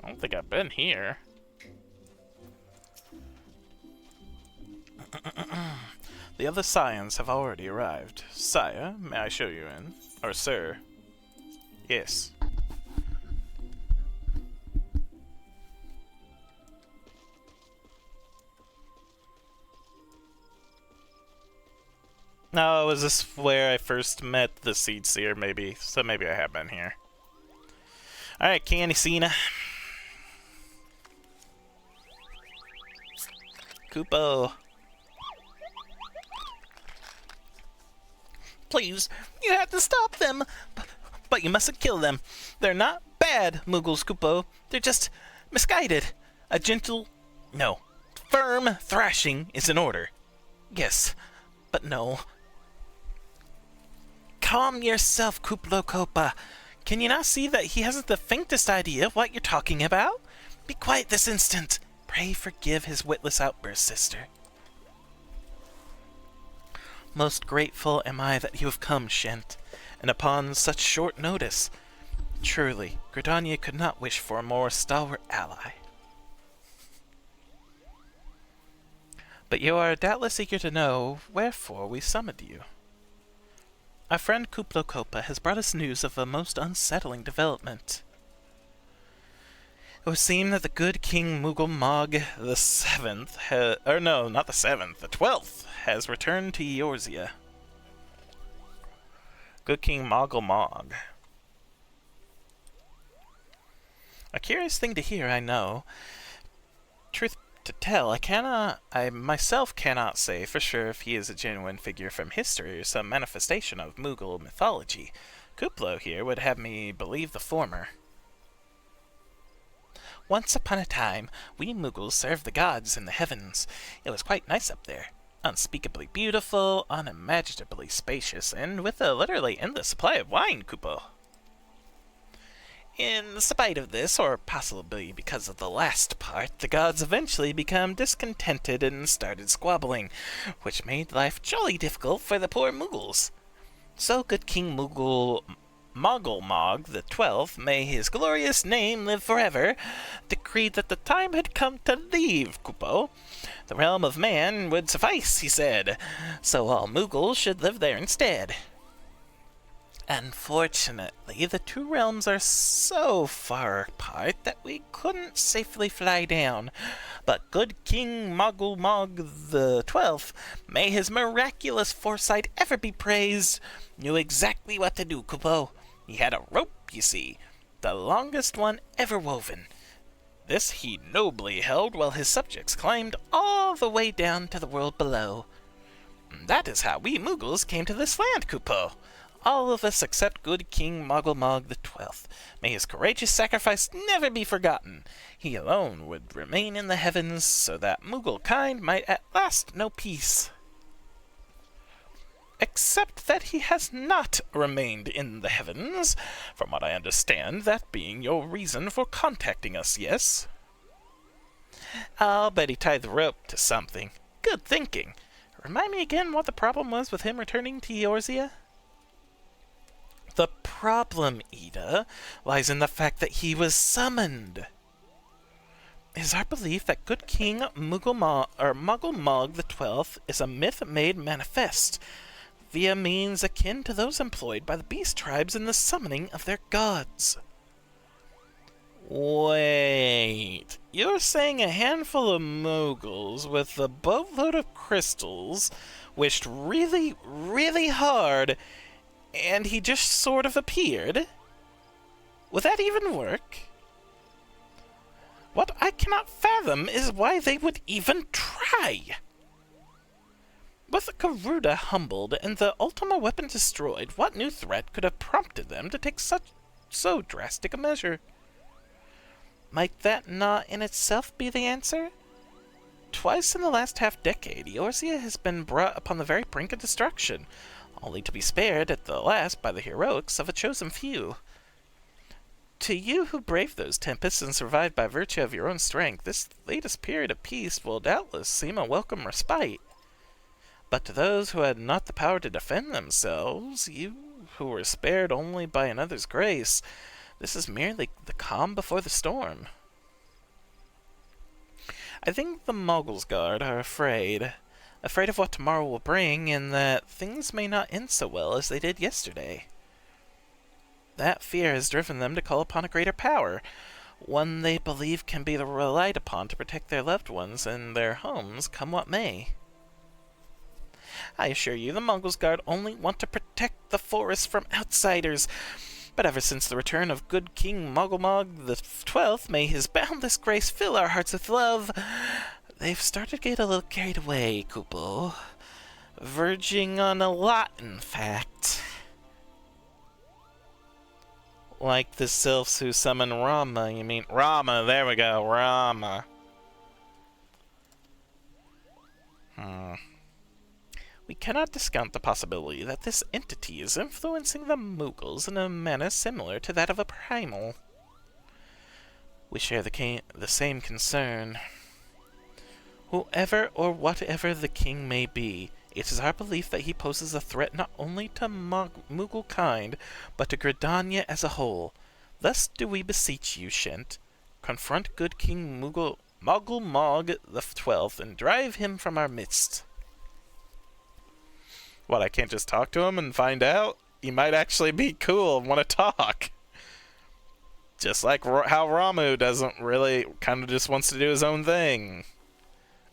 I don't think I've been here. The other scions have already arrived. Sire, may I show you in? Or sir? Yes. No, was this where I first met the Seedseer, maybe? So maybe I have been here. Alright, Candy Cena. Kupo. Please, you have to stop them. But you mustn't kill them. They're not bad, Mughals, Kupo. They're just misguided. A gentle, no, firm thrashing is in order. Yes, but no. Calm yourself, Kuplo. Can you not see that he hasn't the faintest idea of what you're talking about? Be quiet this instant. Pray forgive his witless outburst, sister. Most grateful am I that you have come, Shent, and upon such short notice. Truly, Gridania could not wish for a more stalwart ally. But you are doubtless eager to know wherefore we summoned you. Our friend Kuplo has brought us news of a most unsettling development. It would seem that the good King Mughal Mog the 7th, not the 7th, the 12th, has returned to Eorzea. Good King Moggle Mog. A curious thing to hear, I know. Truth to tell, I myself cannot say for sure if he is a genuine figure from history or some manifestation of Mughal mythology. Kuplo here would have me believe the former. Once upon a time, we Mughals served the gods in the heavens. It was quite nice up there. Unspeakably beautiful, unimaginably spacious, and with a literally endless supply of wine, Kupo. In spite of this, or possibly because of the last part, the gods eventually became discontented and started squabbling, which made life jolly difficult for the poor Mughals. So good King Mogulmog the 12th, may his glorious name live forever, decreed that the time had come to leave Kupo. The realm of man would suffice, he said, so all Mughals should live there instead. Unfortunately, the two realms are so far apart that we couldn't safely fly down. But good King Mogulmog the 12th, may his miraculous foresight ever be praised, knew exactly what to do, Kupo. He had a rope, you see, the longest one ever woven. This he nobly held while his subjects climbed all the way down to the world below. That is how we Mughals came to this land, Kupo. All of us except good King Mogulmog the 12th. May his courageous sacrifice never be forgotten. He alone would remain in the heavens, so that Mughal kind might at last know peace. Except that he has not remained in the heavens, from what I understand, that being your reason for contacting us, yes? I'll bet he tied the rope to something. Good thinking. Remind me again what the problem was with him returning to Eorzea? The problem, Ida, lies in the fact that he was summoned. It is our belief that good King Mogulmog the 12th is a myth made manifest, via means akin to those employed by the beast tribes in the summoning of their gods. Wait, you're saying a handful of Mughals with a boatload of crystals wished really, really hard, and he just sort of appeared? Would that even work? What I cannot fathom is why they would even try. With Garuda humbled and the Ultima weapon destroyed, what new threat could have prompted them to take so drastic a measure? Might that not in itself be the answer? Twice in the last half-decade, Eorzea has been brought upon the very brink of destruction, only to be spared at the last by the heroics of a chosen few. To you who braved those tempests and survived by virtue of your own strength, this latest period of peace will doubtless seem a welcome respite. But to those who had not the power to defend themselves, you who were spared only by another's grace, this is merely the calm before the storm. I think the Mogulsguard are afraid of what tomorrow will bring, and that things may not end so well as they did yesterday. That fear has driven them to call upon a greater power, one they believe can be relied upon to protect their loved ones and their homes, come what may. I assure you, the Mogulsguard only want to protect the forest from outsiders, but ever since the return of good King Mogulmog the 12th, may his boundless grace fill our hearts with love, they've started to get a little carried away, Kupo. Verging on a lot, in fact. Like the sylphs who summon Rama, you mean? Rama, there we go, Rama. We cannot discount the possibility that this entity is influencing the Mughals in a manner similar to that of a primal. We share the same concern. Whoever or whatever the king may be, it is our belief that he poses a threat not only to Mughal kind, but to Gridania as a whole. Thus do we beseech you, Shent, confront good King Mogulmog the 12th and drive him from our midst. What, I can't just talk to him and find out? He might actually be cool and want to talk. Just like how Ramu doesn't really, kind of just wants to do his own thing.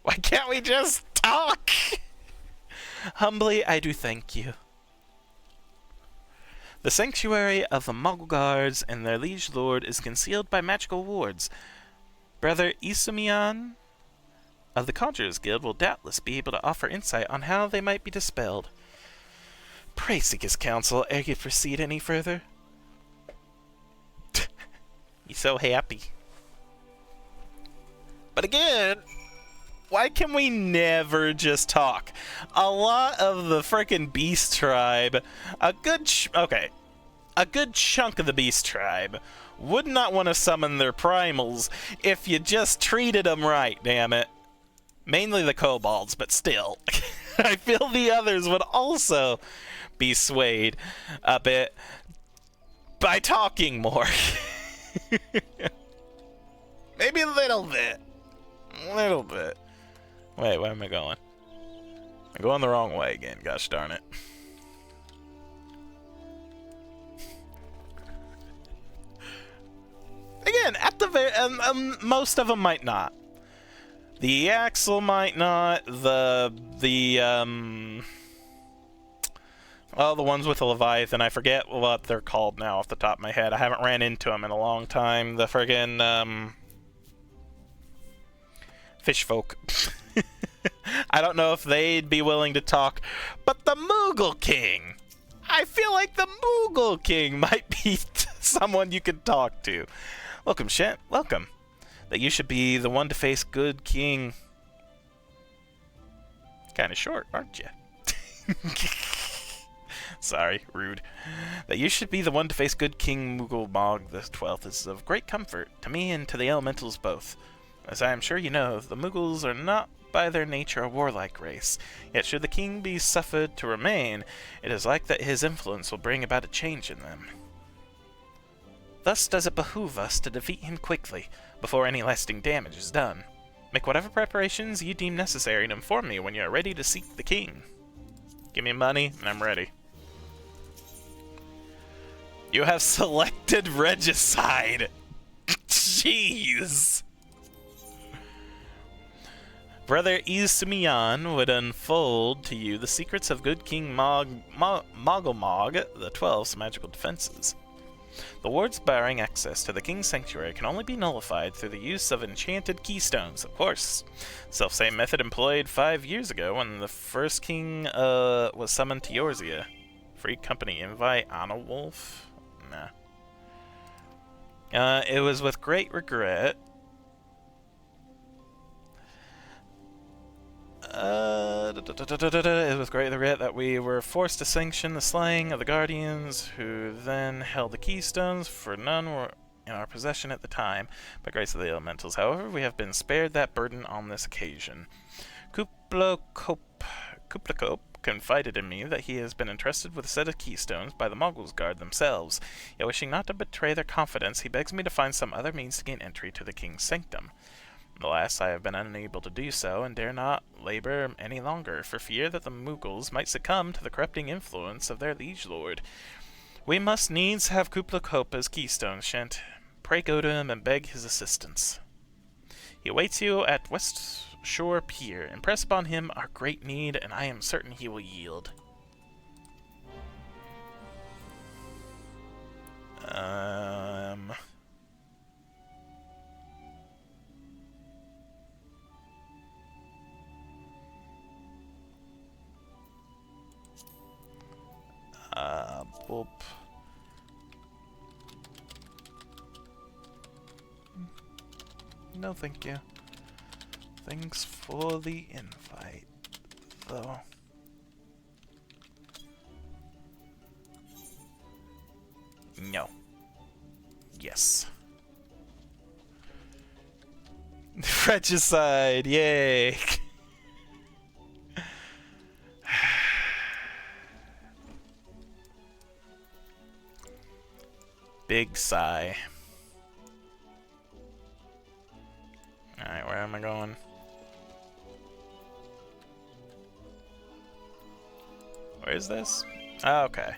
Why can't we just talk? Humbly, I do thank you. The sanctuary of the Mogul Guards and their liege lord is concealed by magical wards. Brother Isumian of the Conjurers Guild will doubtless be able to offer insight on how they might be dispelled. Pray seek his counsel ere you proceed any further. He's so happy. But again, why can we never just talk? A lot of the frickin' beast tribe, a good chunk of the beast tribe would not want to summon their primals if you just treated them right, damn it. Mainly the kobolds, but still. I feel the others would also be swayed a bit by talking more. Maybe a little bit. A little bit. Wait, where am I going? I'm going the wrong way again, gosh darn it. Again, at the very... most of them might not. The Axel might not. Well, the ones with the Leviathan, I forget what they're called now off the top of my head. I haven't ran into them in a long time. The friggin', fish folk. I don't know if they'd be willing to talk, but the Moogle King! I feel like the Moogle King might be someone you could talk to. Welcome, Shent. Welcome. That you should be the one to face good king. Kinda short, aren't you? Sorry, rude. That you should be the one to face good King Moogle Mog the 12th is of great comfort to me and to the elementals both. As I am sure you know, the Moogles are not by their nature a warlike race, yet should the king be suffered to remain, it is like that his influence will bring about a change in them. Thus does it behoove us to defeat him quickly, before any lasting damage is done. Make whatever preparations you deem necessary and inform me when you are ready to seek the king. Give me money, and I'm ready. You have selected regicide! Jeez! Brother Isimian would unfold to you the secrets of good King Mogglmog the 12's magical defenses. The wards barring access to the King's Sanctuary can only be nullified through the use of enchanted keystones, of course. Self-same method employed 5 years ago when the first king was summoned to Eorzea. Free company invite Anna Wolf? Nah. It was with great regret. It was with great regret that we were forced to sanction the slaying of the Guardians, who then held the keystones, for none were in our possession at the time, by grace of the elementals. However, we have been spared that burden on this occasion. Kuplacope confided in me that he has been entrusted with a set of keystones by the Moggles Guard themselves, yet wishing not to betray their confidence, he begs me to find some other means to gain entry to the King's Sanctum. Alas, I have been unable to do so, and dare not labor any longer, for fear that the Moogles might succumb to the corrupting influence of their liege lord. We must needs have Kuplacope as keystone, Shent. Pray go to him and beg his assistance. He awaits you at West Shore Pier. Impress upon him our great need, and I am certain he will yield. Boop. No, thank you. Thanks for the invite, though. No. Yes. Regicide, yay! Big sigh. Alright, where am I going? Where is this? Oh, okay.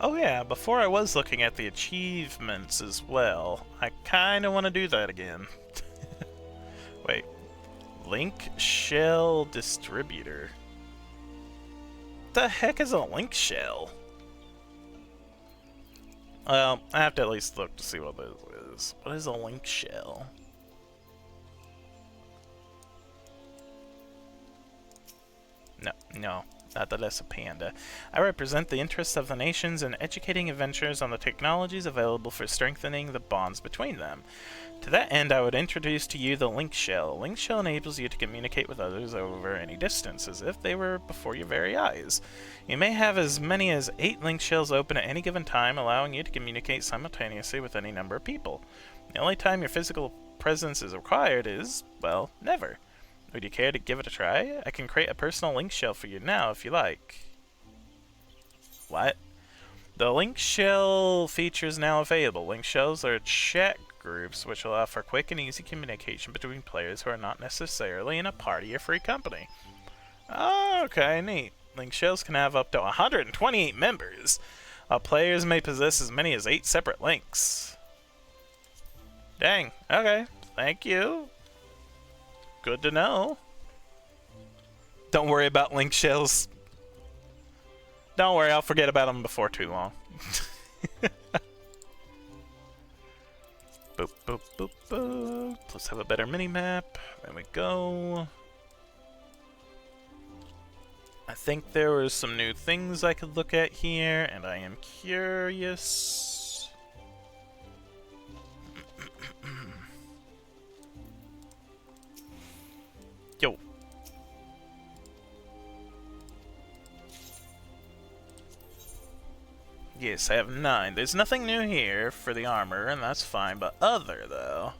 Oh yeah, before I was looking at the achievements as well. I kinda wanna do that again. Wait. Link Shell Distributor. What the heck is a link shell? Well, I have to at least look to see what this is. What is a link shell? No, not that it's a panda. I represent the interests of the nations in educating adventurers on the technologies available for strengthening the bonds between them. To that end, I would introduce to you the link shell. Link shell enables you to communicate with others over any distance, as if they were before your very eyes. You may have as many as 8 link shells open at any given time, allowing you to communicate simultaneously with any number of people. The only time your physical presence is required is, well, never. Would you care to give it a try? I can create a personal link shell for you now if you like. What? The link shell feature is now available. Link shells are chat groups which allow for quick and easy communication between players who are not necessarily in a party or free company. Oh, okay, neat. Link shells can have up to 128 members, while players may possess as many as 8 separate links. Dang, okay, thank you. Good to know. Don't worry about link shells. Don't worry, I'll forget about them before too long. Boop, boop, boop, boop. Let's have a better mini-map. There we go. I think there were some new things I could look at here, and I am curious. Yo. Yes, I have 9. There's nothing new here for the armor, and that's fine, but other, though.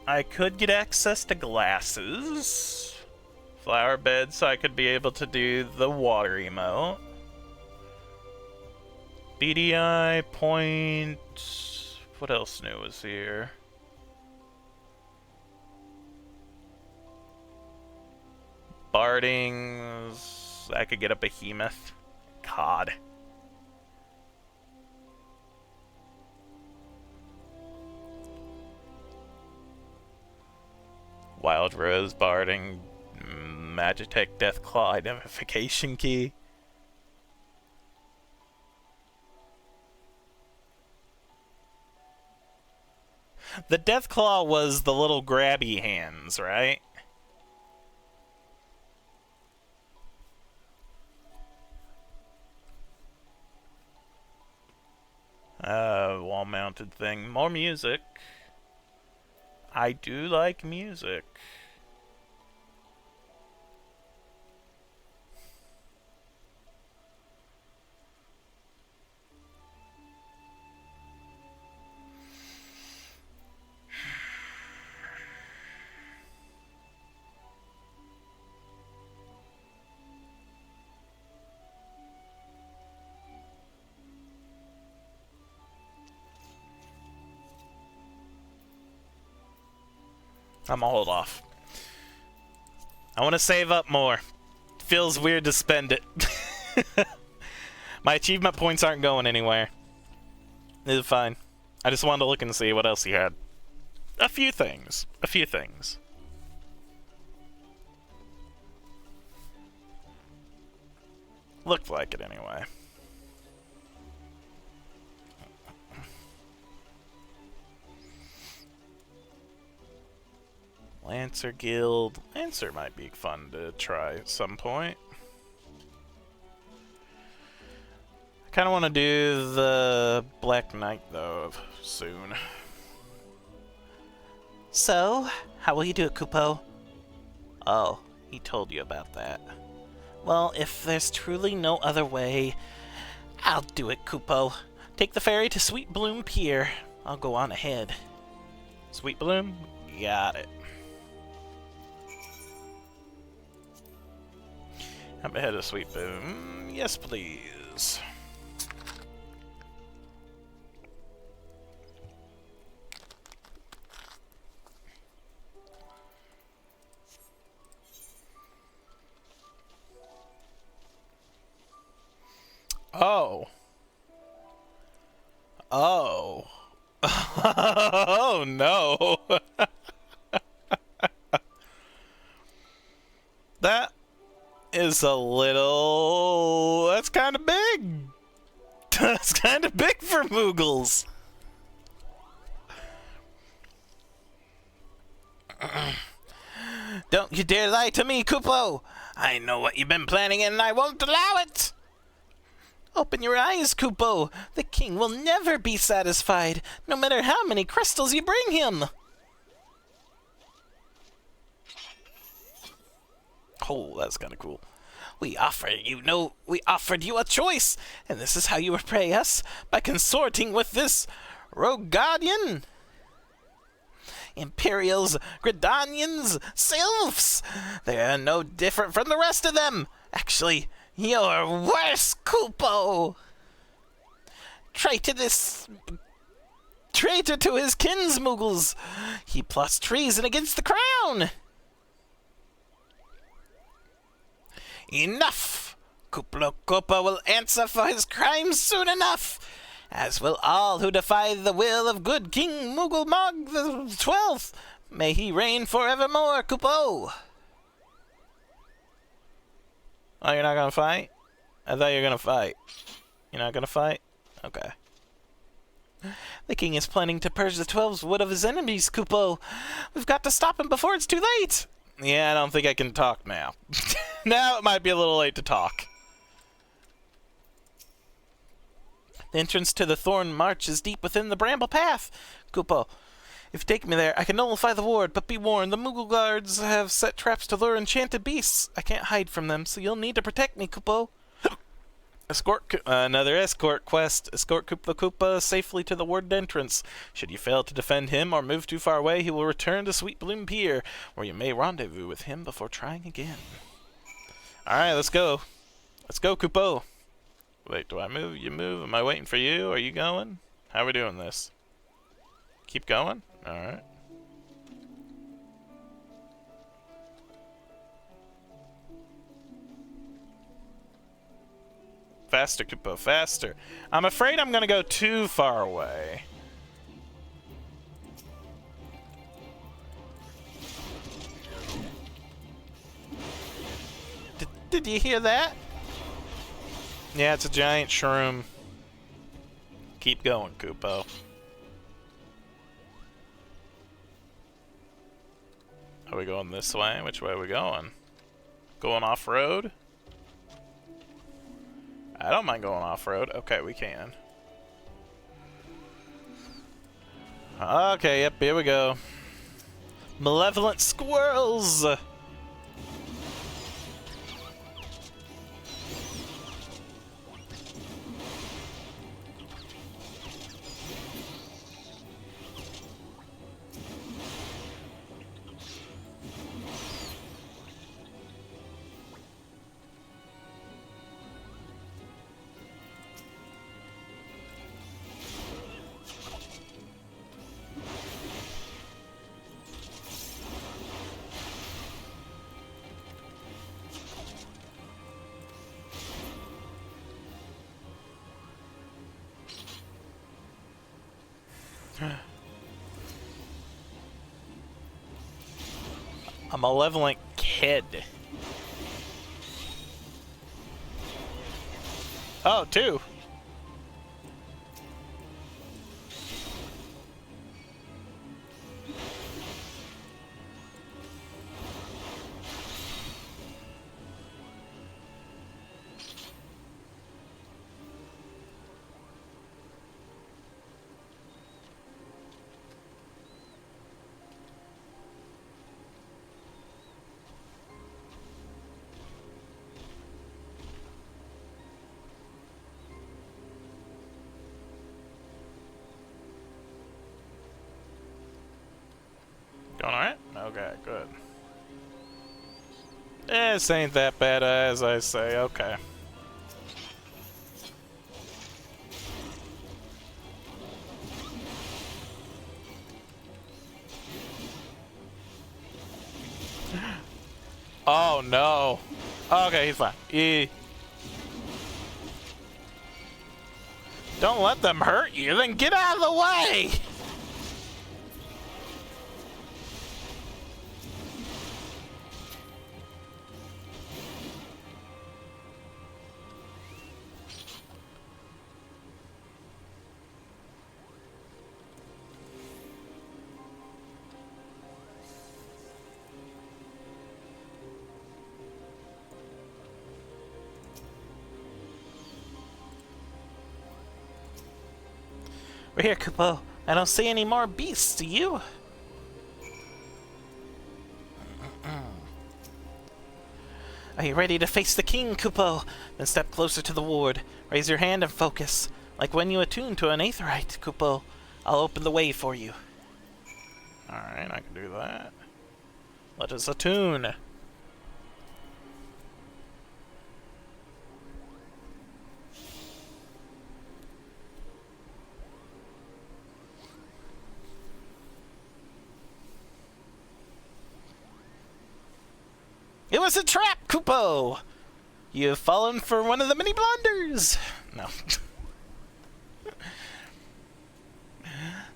I could get access to glasses. Flower bed, so I could be able to do the water emote. BDI, point... What else new was here? Bardings... I could get a behemoth. God. Wild Rose Barding, Magitech Deathclaw Identification Key. The Deathclaw was the little grabby hands, right? Wall-mounted thing. More music. I do like music. I'm gonna hold off. I want to save up more. Feels weird to spend it. My achievement points aren't going anywhere. It's fine. I just wanted to look and see what else he had. A few things. A few things. Looked like it anyway. Lancer Guild. Lancer might be fun to try at some point. I kind of want to do the Black Knight, though, soon. So, how will you do it, Kupo? Oh, he told you about that. Well, if there's truly no other way, I'll do it, Kupo. Take the ferry to Sweet Bloom Pier. I'll go on ahead. Sweet Bloom? Got it. I'm ahead of Sweet Bloom. Yes, please. Oh. Oh. Oh no. That is a little... That's kind of big. That's kind of big for Moogles. Don't you dare lie to me, Kupo! I know what you've been planning and I won't allow it! Open your eyes, Kupo! The king will never be satisfied, no matter how many crystals you bring him! Oh, that's kind of cool. We offered you a choice, and this is how you repay us, by consorting with this Rogadian. Imperials, Gridanians, Sylphs! They are no different from the rest of them! Actually, you're worse, Kupo! Traitor to his kinsmoogles! He plots treason against the crown! Enough! Kuplo Kopa will answer for his crimes soon enough, as will all who defy the will of good King Moogle the 12th. May he reign forevermore, Kupo! Oh, you're not gonna fight? I thought you were gonna fight. You're not gonna fight? Okay. The king is planning to purge the 12's wood of his enemies, Kupo. We've got to stop him before it's too late! Yeah, I don't think I can talk now. Now it might be a little late to talk. The entrance to the Thorn March is deep within the Bramble Path. Kupo, if you take me there, I can nullify the ward, but be warned, the Moogle guards have set traps to lure enchanted beasts. I can't hide from them, so you'll need to protect me, Kupo. Another escort quest. Escort Koopa Koopa safely to the ward entrance. Should you fail to defend him or move too far away, he will return to Sweet Bloom Pier, where you may rendezvous with him before trying again. Alright, let's go. Let's go, Kupo. Wait, do I move? You move? Am I waiting for you? Are you going? How are we doing this? Keep going? Alright. Faster, Kupo, faster. I'm afraid I'm gonna go too far away. Did you hear that? Yeah, it's a giant shroom. Keep going, Kupo. Are we going this way? Which way are we going? Going off-road? I don't mind going off-road. Okay, we can. Okay, yep, here we go. Malevolent squirrels! A malevolent kid. Oh, two. Going alright? Okay, good. This ain't that bad as I say, okay. Oh no. Okay, he's fine. Don't let them hurt you, then get out of the way! We're here, Kupo. I don't see any more beasts, do you? Are you ready to face the king, Kupo? Then step closer to the ward. Raise your hand and focus. Like when you attune to an aetheryte, Kupo. I'll open the way for you. Alright, I can do that. Let us attune. It was a trap, Kupo! You have fallen for one of the many blunders! No.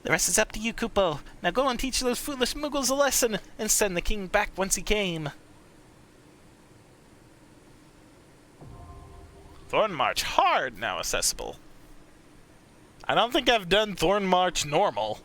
The rest is up to you, Kupo. Now go and teach those foolish Muggles a lesson, and send the king back whence he came. Thorn March hard now accessible. I don't think I've done Thorn March normal.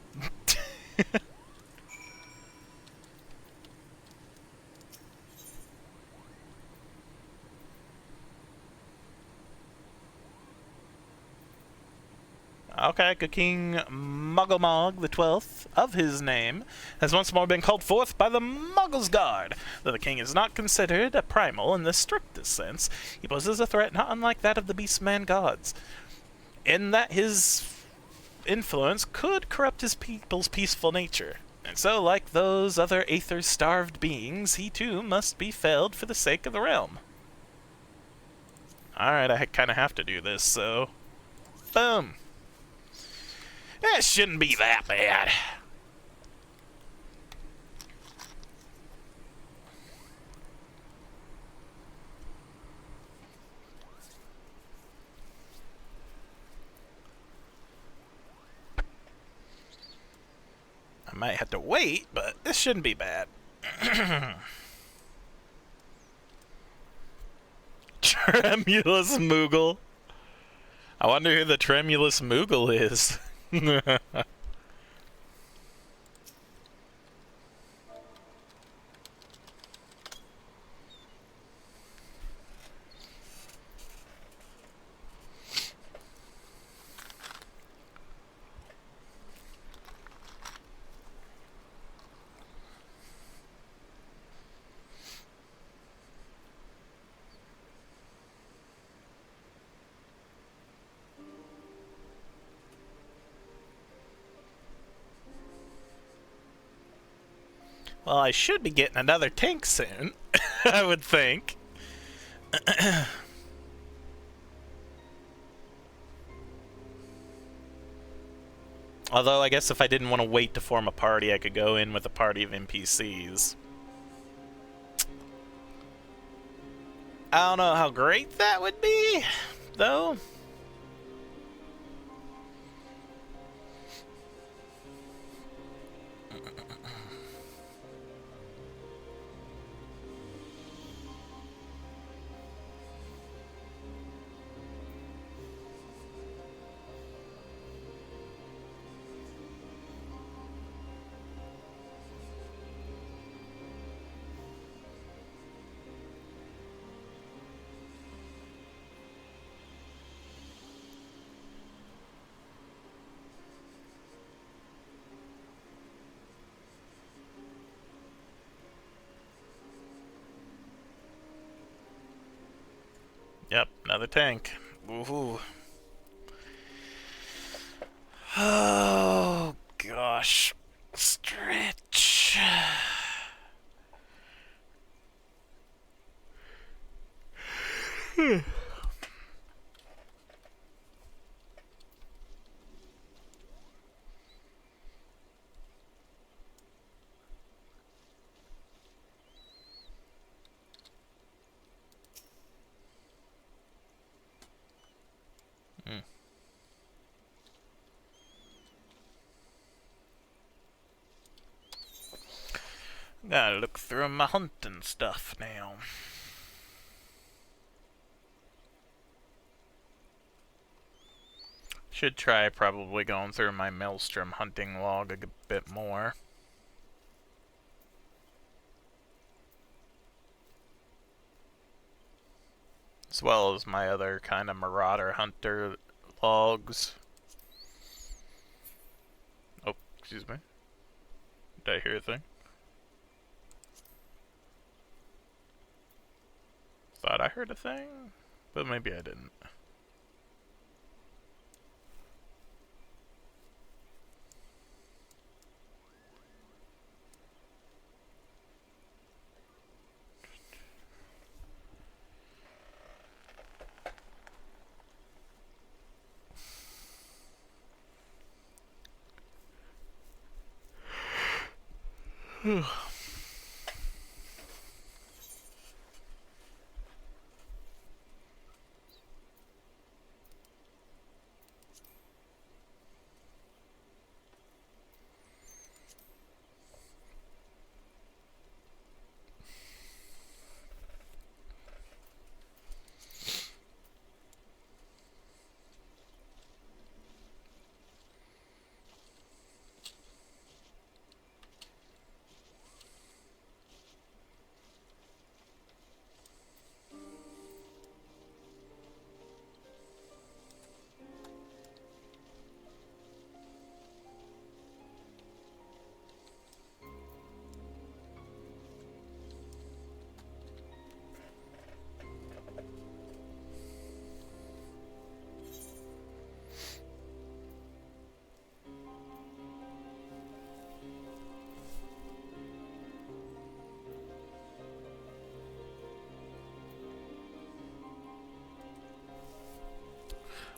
Okay, good King Mugglemog the 12th, of his name, has once more been called forth by the Muggles Guard. Though the king is not considered a primal in the strictest sense, he poses a threat not unlike that of the Beastman gods, in that his influence could corrupt his people's peaceful nature. And so, like those other aether-starved beings, he too must be felled for the sake of the realm. Alright, I kind of have to do this, so... Boom! It shouldn't be that bad. I might have to wait, but this shouldn't be bad. Tremulous Moogle. I wonder who the Tremulous Moogle is. Well, I should be getting another tank soon, I would think. Although, I guess if I didn't want to wait to form a party, I could go in with a party of NPCs. I don't know how great that would be, though. Yep, another tank. Woohoo. Oh, gosh. Stretch. Gotta look through my hunting stuff now. Should try probably going through my Maelstrom hunting log a bit more. As well as my other kind of Marauder Hunter logs. Excuse me. Did I hear a thing? Thought I heard a thing, but maybe I didn't.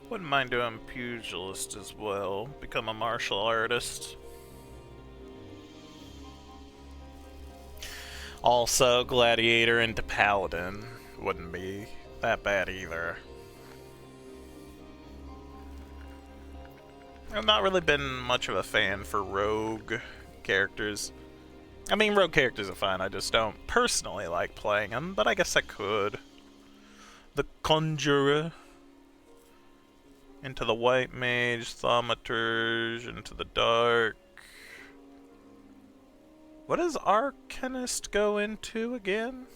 Wouldn't mind doing pugilist as well. Become a martial artist. Also, gladiator into paladin. Wouldn't be that bad either. I've not really been much of a fan for rogue characters. I mean, rogue characters are fine, I just don't personally like playing them, but I guess I could. The Conjurer. Into the White Mage, Thaumaturge, into the Dark. What does Arcanist go into again?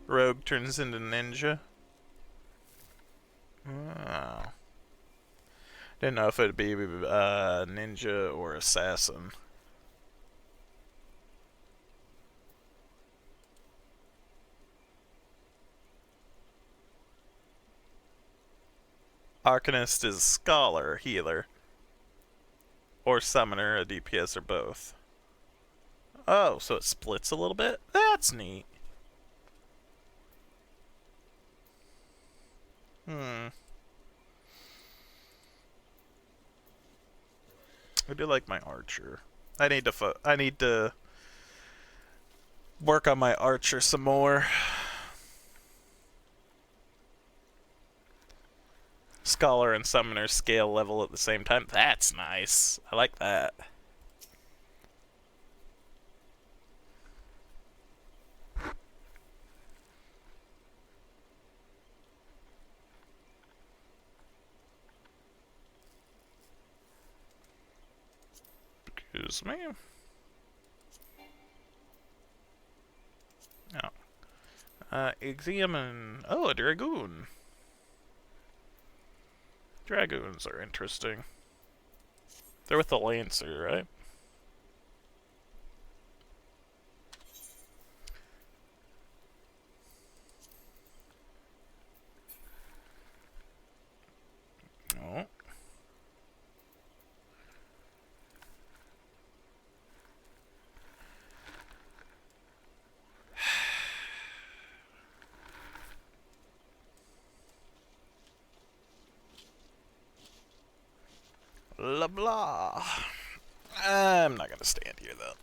Rogue turns into Ninja. Oh. Didn't know if it'd be Ninja or Assassin. Arcanist is Scholar, Healer. Or Summoner, a DPS, or both. Oh, so it splits a little bit? That's neat. I do like my Archer. I need to work on my Archer some more. Scholar and Summoner scale level at the same time. That's nice. I like that. Excuse me. Oh. Examine. Oh, a Dragoon. Dragoons are interesting. They're with the Lancer, right? Oh. Blah blah. I'm not gonna stand here though.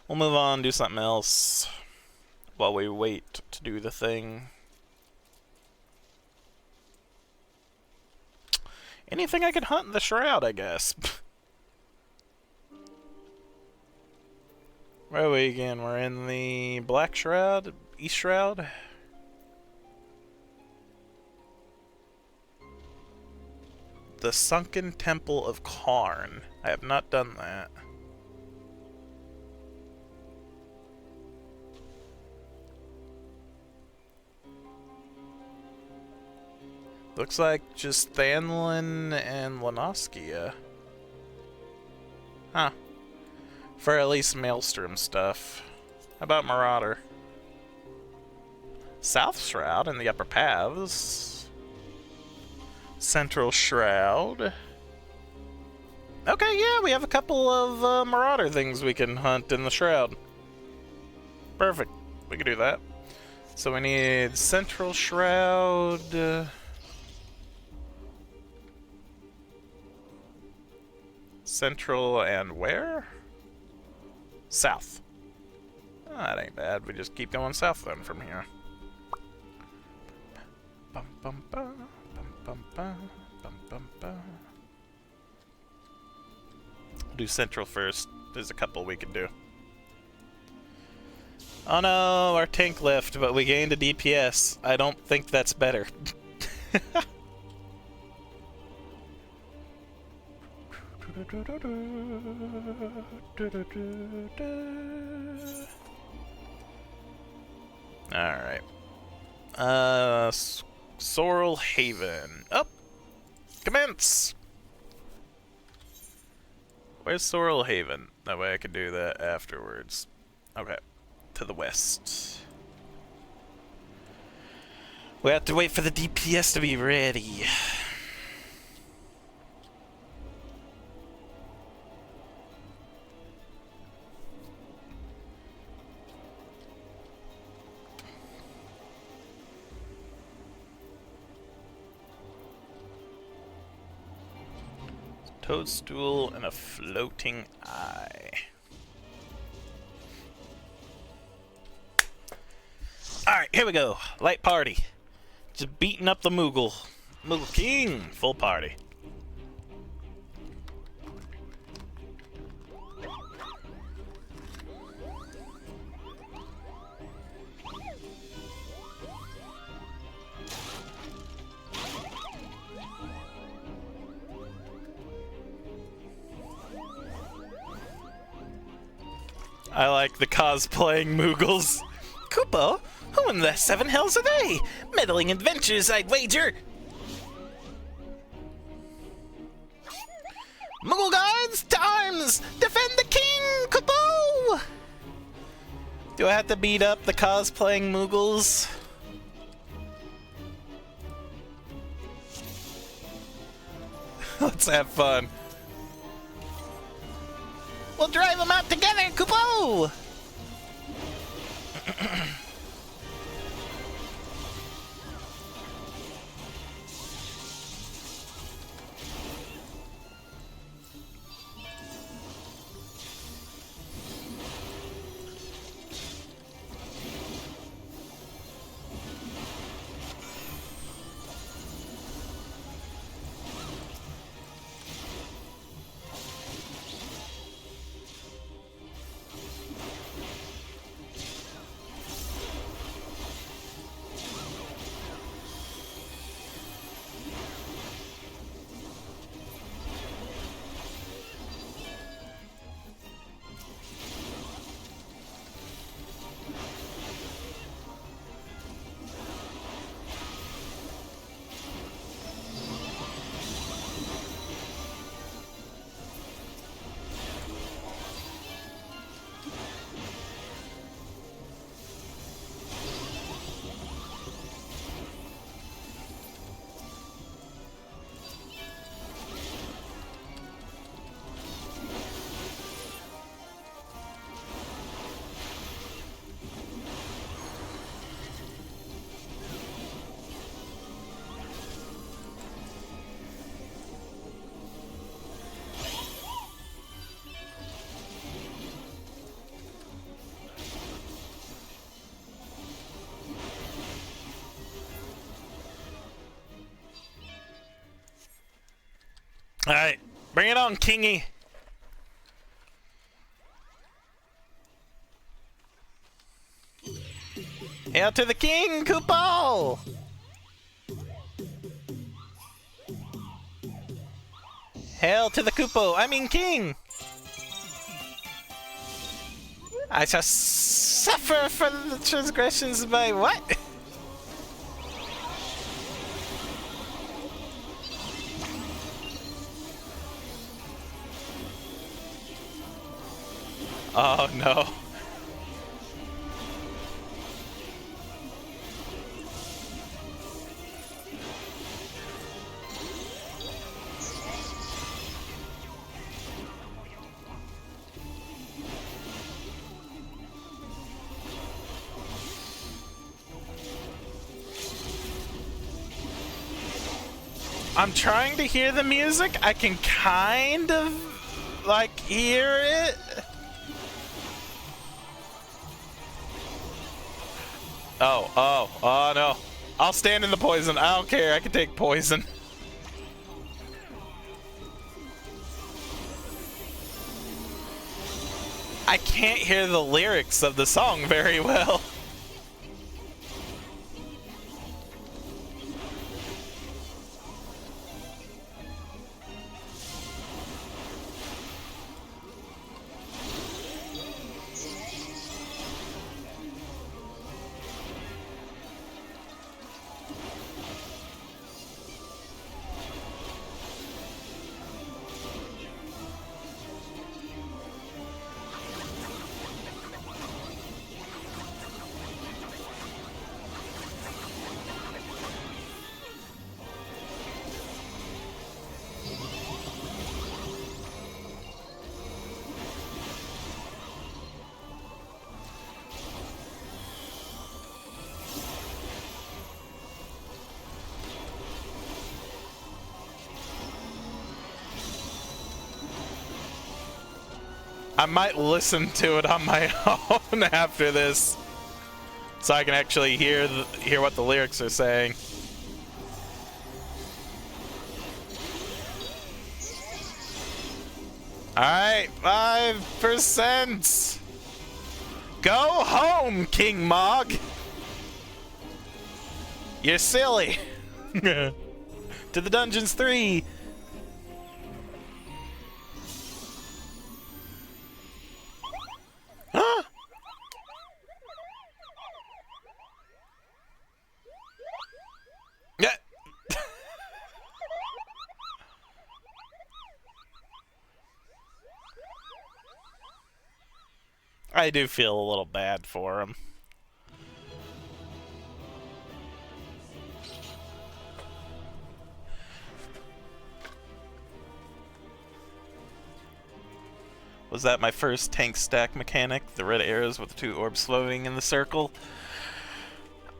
We'll move on, do something else while we wait to do the thing. Anything I can hunt in the Shroud, I guess. Where are we again? We're in the Black Shroud? East Shroud? The Sunken Temple of Karn. I have not done that. Looks like just Thanlin and Lenoskia. Huh. For at least Maelstrom stuff. How about Marauder? South Shroud in the upper paths. Central Shroud. Okay, yeah, we have a couple of Marauder things we can hunt in the Shroud. Perfect. We can do that. So we need Central Shroud. Central and where? South. Oh, that ain't bad. We just keep going south then from here. Bum, bum, bum, bum, bum, bum, bum, bum, bum. Do Central first. There's a couple we can do. Oh no, our tank left, but we gained a DPS. I don't think that's better. Alright. Sorrel Haven. Up! Commence! Where's Sorrel Haven? That way I can do that afterwards. Okay. To the west. We have to wait for the DPS to be ready. Toadstool and a floating eye. Alright, here we go. Light party. Just beating up the Moogle. Moogle King! Full party. I like the cosplaying Moogles. Kupo? Who in the seven hells are they? Meddling adventures, I'd wager! Moogle guards, to arms! Defend the king, Kupo! Do I have to beat up the cosplaying Moogles? Let's have fun. We'll drive them out together, Kupo! Alright, bring it on, Kingy. Hail to the king, Kupo! Hail to the Kupo, I mean king! I shall suffer for the transgressions of my what? Oh no. I'm trying to hear the music. I can kind of, like, hear it. Oh no. I'll stand in the poison. I don't care. I can take poison. I can't hear the lyrics of the song very well. I might listen to it on my own after this, so I can actually hear what the lyrics are saying. Alright, 5%! Go home, King Mog! You're silly! To the Dungeons 3! Huh? Yeah. I do feel a little bad for him. Was that my first tank stack mechanic? The red arrows with the 2 orbs floating in the circle?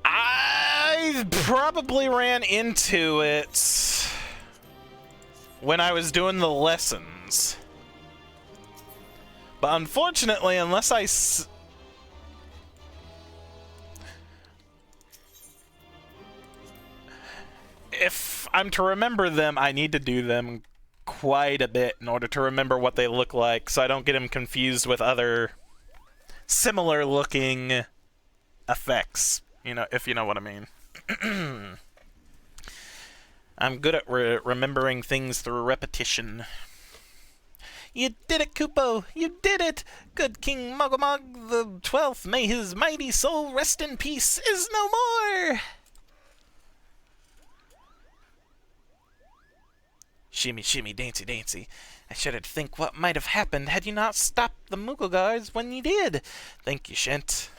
I probably ran into it when I was doing the lessons. But unfortunately, unless if I'm to remember them, I need to do them quite a bit in order to remember what they look like, so I don't get them confused with other similar looking effects, you know, if you know what I mean. I'm good at remembering things through repetition. You did it, Kupo! You did it! Good King Mogomog the 12th, may his mighty soul rest in peace, is no more! Shimmy, shimmy, dancy, dancy. I shudder to think what might have happened had you not stopped the Moogle guards when you did. Thank you, Shent.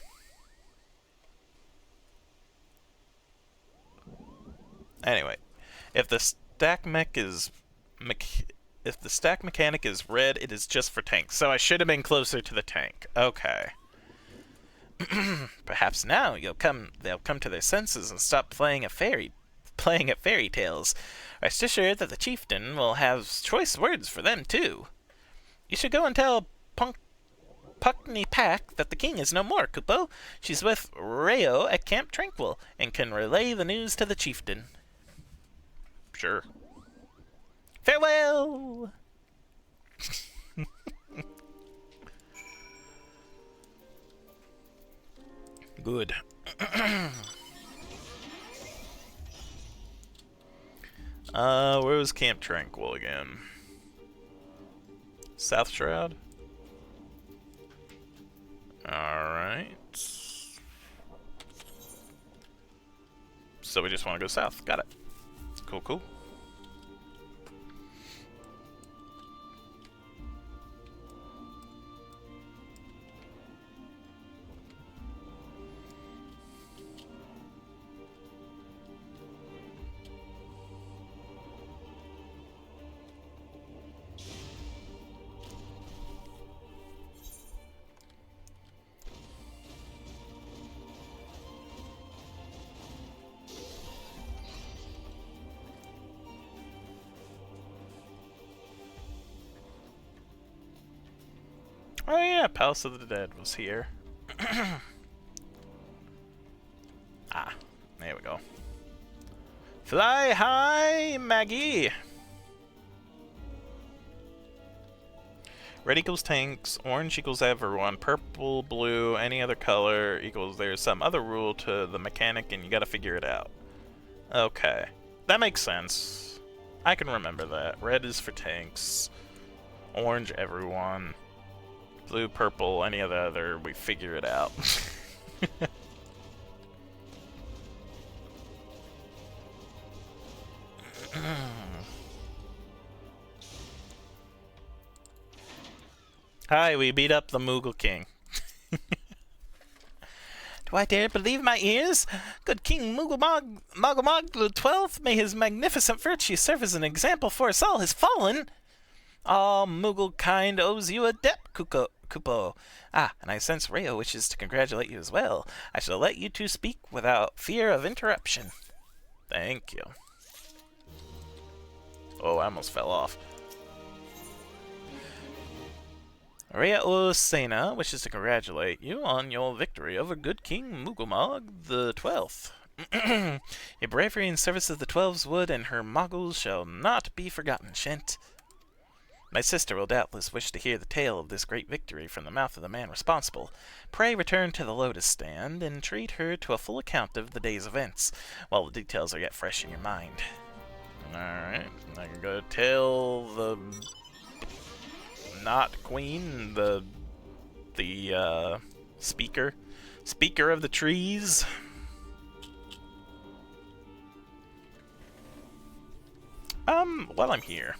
Anyway, if the stack mech is if the stack mechanic is red, it is just for tanks. So I should have been closer to the tank. Okay. Perhaps now they'll come to their senses and stop playing at fairy tales. Rest assured that the chieftain will have choice words for them too. You should go and tell Puckney Pack that the king is no more, Kupo. She's with Rayo at Camp Tranquil and can relay the news to the chieftain. Sure. Farewell! Good. Where was Camp Tranquil again? South Shroud? Alright. So we just want to go south. Got it. Cool, cool. Oh yeah, Palace of the Dead was here. Ah, there we go. Fly high, Maggie! Red equals tanks, orange equals everyone, purple, blue, any other color equals there's some other rule to the mechanic and you gotta figure it out. Okay. That makes sense. I can remember that. Red is for tanks. Orange, everyone. Blue, purple, any other, we figure it out. Hi, we beat up the Moogle King. Do I dare believe my ears? Good King Mogulmog the 12th, may his magnificent virtue serve as an example for us all, has fallen. All Moogle kind owes you a debt, Kupo. Ah, and I sense Rhea wishes to congratulate you as well. I shall let you two speak without fear of interruption. Thank you. Oh, I almost fell off. Rhea Sena wishes to congratulate you on your victory over good King Mogulmog the 12th. Your bravery in service of the Twelves Wood and her Moguls shall not be forgotten, Shent. My sister will doubtless wish to hear the tale of this great victory from the mouth of the man responsible. Pray return to the Lotus Stand and treat her to a full account of the day's events, while the details are yet fresh in your mind. Alright, I can go tell the... not queen, the speaker of the trees. While I'm here.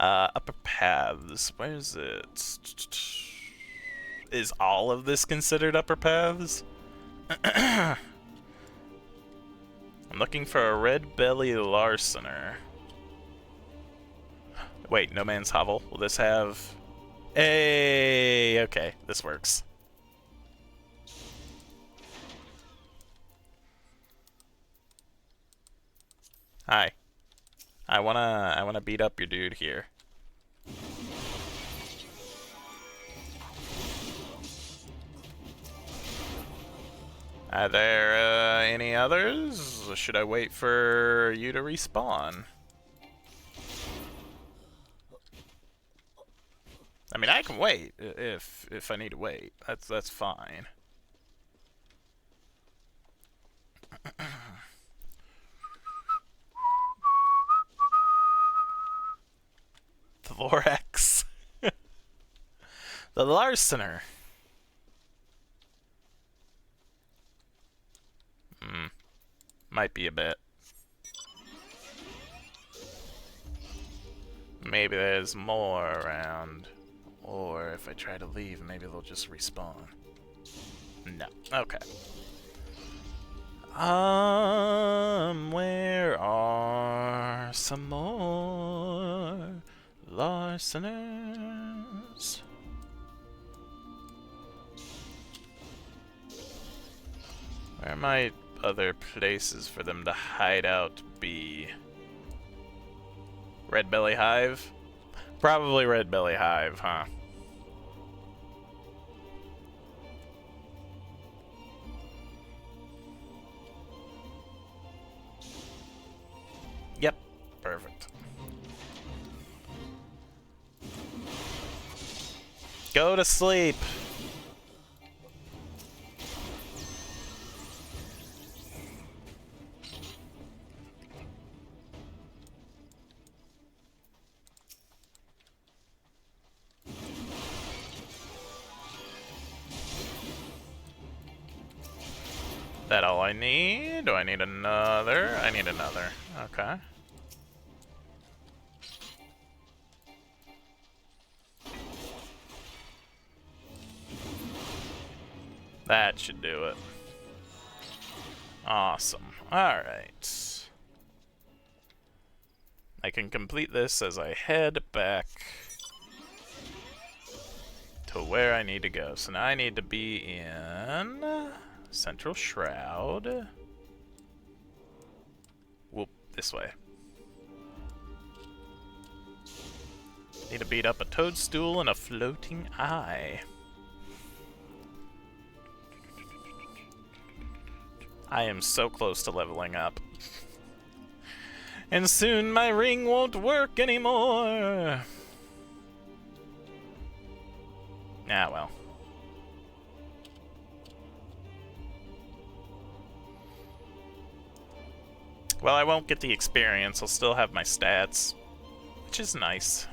Upper paths, where is it? Is all of this considered upper paths? I'm looking for a red belly larcener. Wait, no man's hovel. Will this have... Hey, okay, this works. Hi. I wanna beat up your dude here. Are there any others? Or should I wait for you to respawn? I mean, I can wait if I need to wait. That's fine. The Lorax. The Larcener. Might be a bit. Maybe there's more around. Or if I try to leave, maybe they'll just respawn. No. Okay. Where are some more larceners? Where might other places for them to hide out be? Red Belly Hive? Probably Red Belly Hive, huh? Yep, perfect. Go to sleep. That all I need? Do I need another? I need another. Okay. That should do it. Awesome. Alright. I can complete this as I head back to where I need to go. So now I need to be in Central Shroud. Whoop, this way. Need to beat up a toadstool and a floating eye. I am so close to leveling up. And soon my ring won't work anymore. Ah, well. Well, I won't get the experience. I'll still have my stats, which is nice.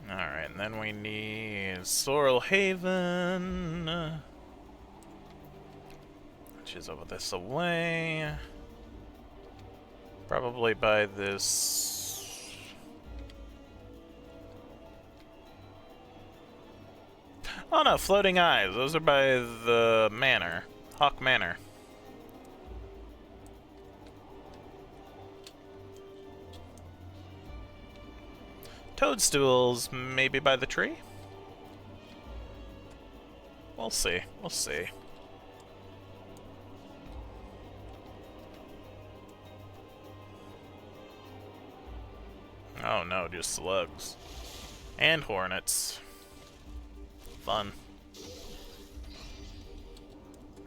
Alright, and then we need Sorrel Haven, which is over this away. Probably by this... Oh no, Floating Eyes. Those are by the manor. Hawk Manor. Toadstools, maybe by the tree? We'll see. We'll see. Oh no, just slugs. And hornets. Fun.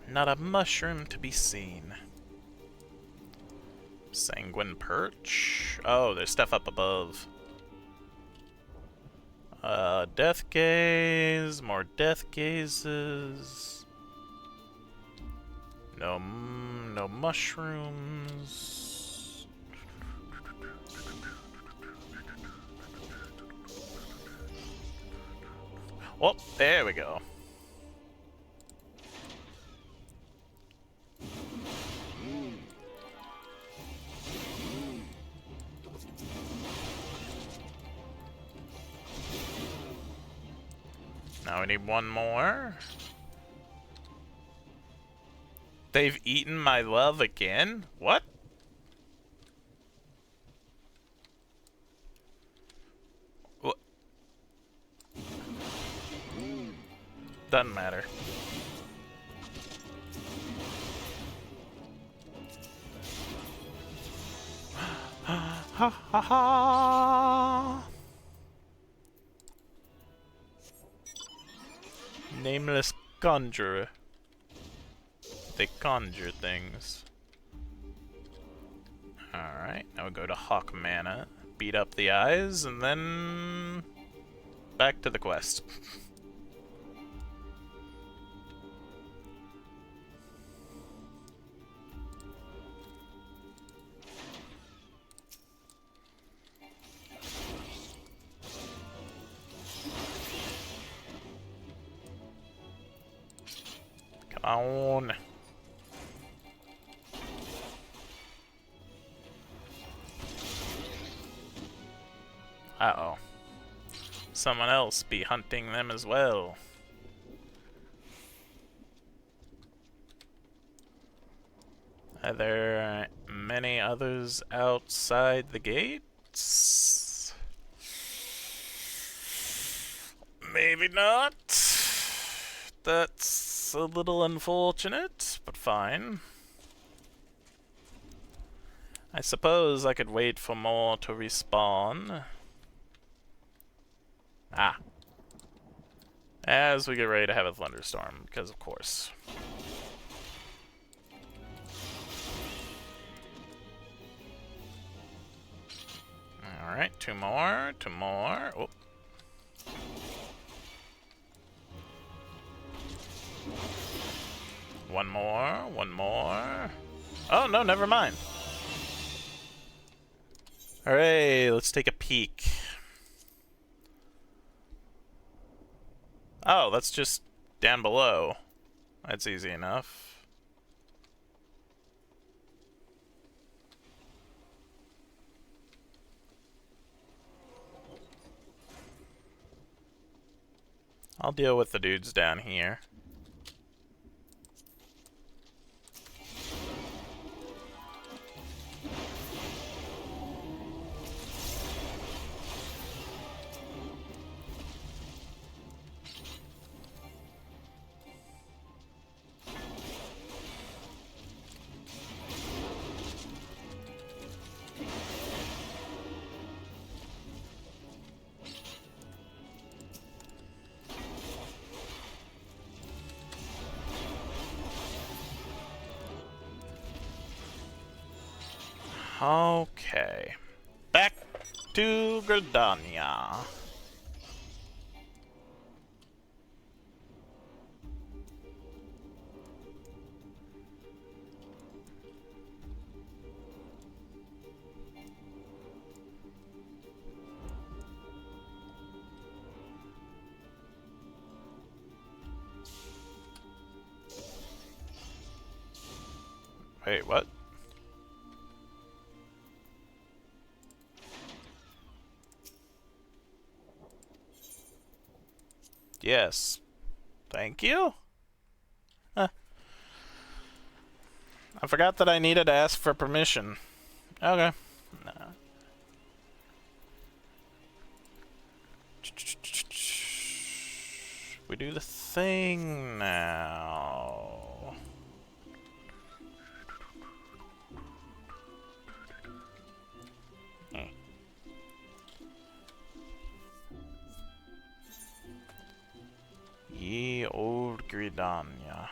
Not a mushroom to be seen. Sanguine perch. Oh, there's stuff up above. Death gaze, more death gazes. No mushrooms. Oh, there we go. Now we need one more. They've eaten my love again? What? What? Doesn't matter. Ha ha ha! Nameless conjurer. They conjure things. Alright, now we go to Hawk Mana, beat up the eyes, and then back to the quest. Come on. Uh-oh. Someone else be hunting them as well. Are there many others outside the gates? Maybe not. That's a little unfortunate, but fine. I suppose I could wait for more to respawn. Ah. As we get ready to have a thunderstorm, because of course. Alright, two more. Oh. One more. Oh, no, never mind. Hooray, let's take a peek. Oh, that's just down below. That's easy enough. I'll deal with the dudes down here. Okay. Back to Gridania. Wait, what? Yes. Thank you? Huh. I forgot that I needed to ask for permission. Okay. No. We do the thing now. Ye old Gridania.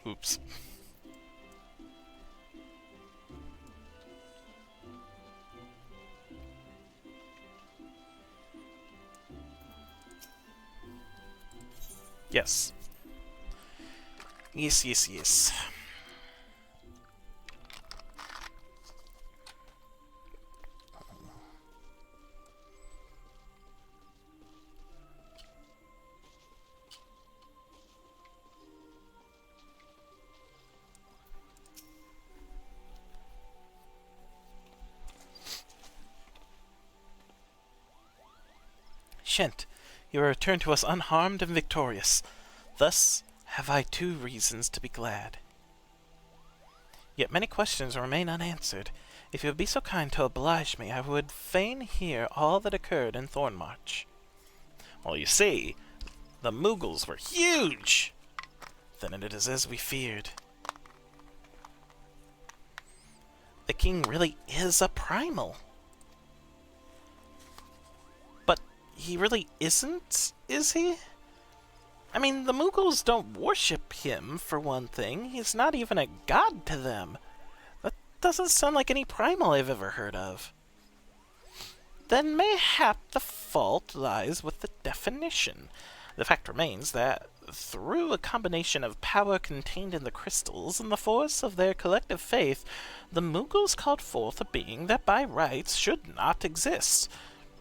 Oops. Yes. Yes, yes, yes. Shent, you are returned to us unharmed and victorious. Thus have I 2 reasons to be glad. Yet many questions remain unanswered. If you would be so kind to oblige me, I would fain hear all that occurred in Thornmarch. Well, you see, the Moogles were huge! Then it is as we feared. The king really is a primal. But he really isn't, is he? I mean, the Moogles don't worship him, for one thing. He's not even a god to them. That doesn't sound like any primal I've ever heard of. Then mayhap the fault lies with the definition. The fact remains that, through a combination of power contained in the crystals and the force of their collective faith, the Moogles called forth a being that by rights should not exist.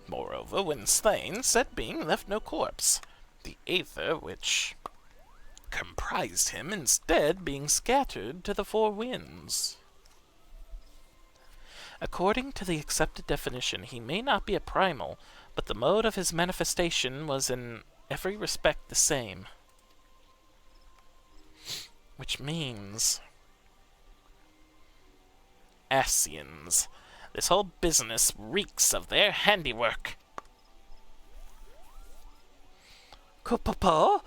Moreover, when slain, said being left no corpse. The aether which comprised him instead being scattered to the 4 winds. According to the accepted definition, he may not be a primal, but the mode of his manifestation was in every respect the same. Which means Ascians. This whole business reeks of their handiwork. Papa,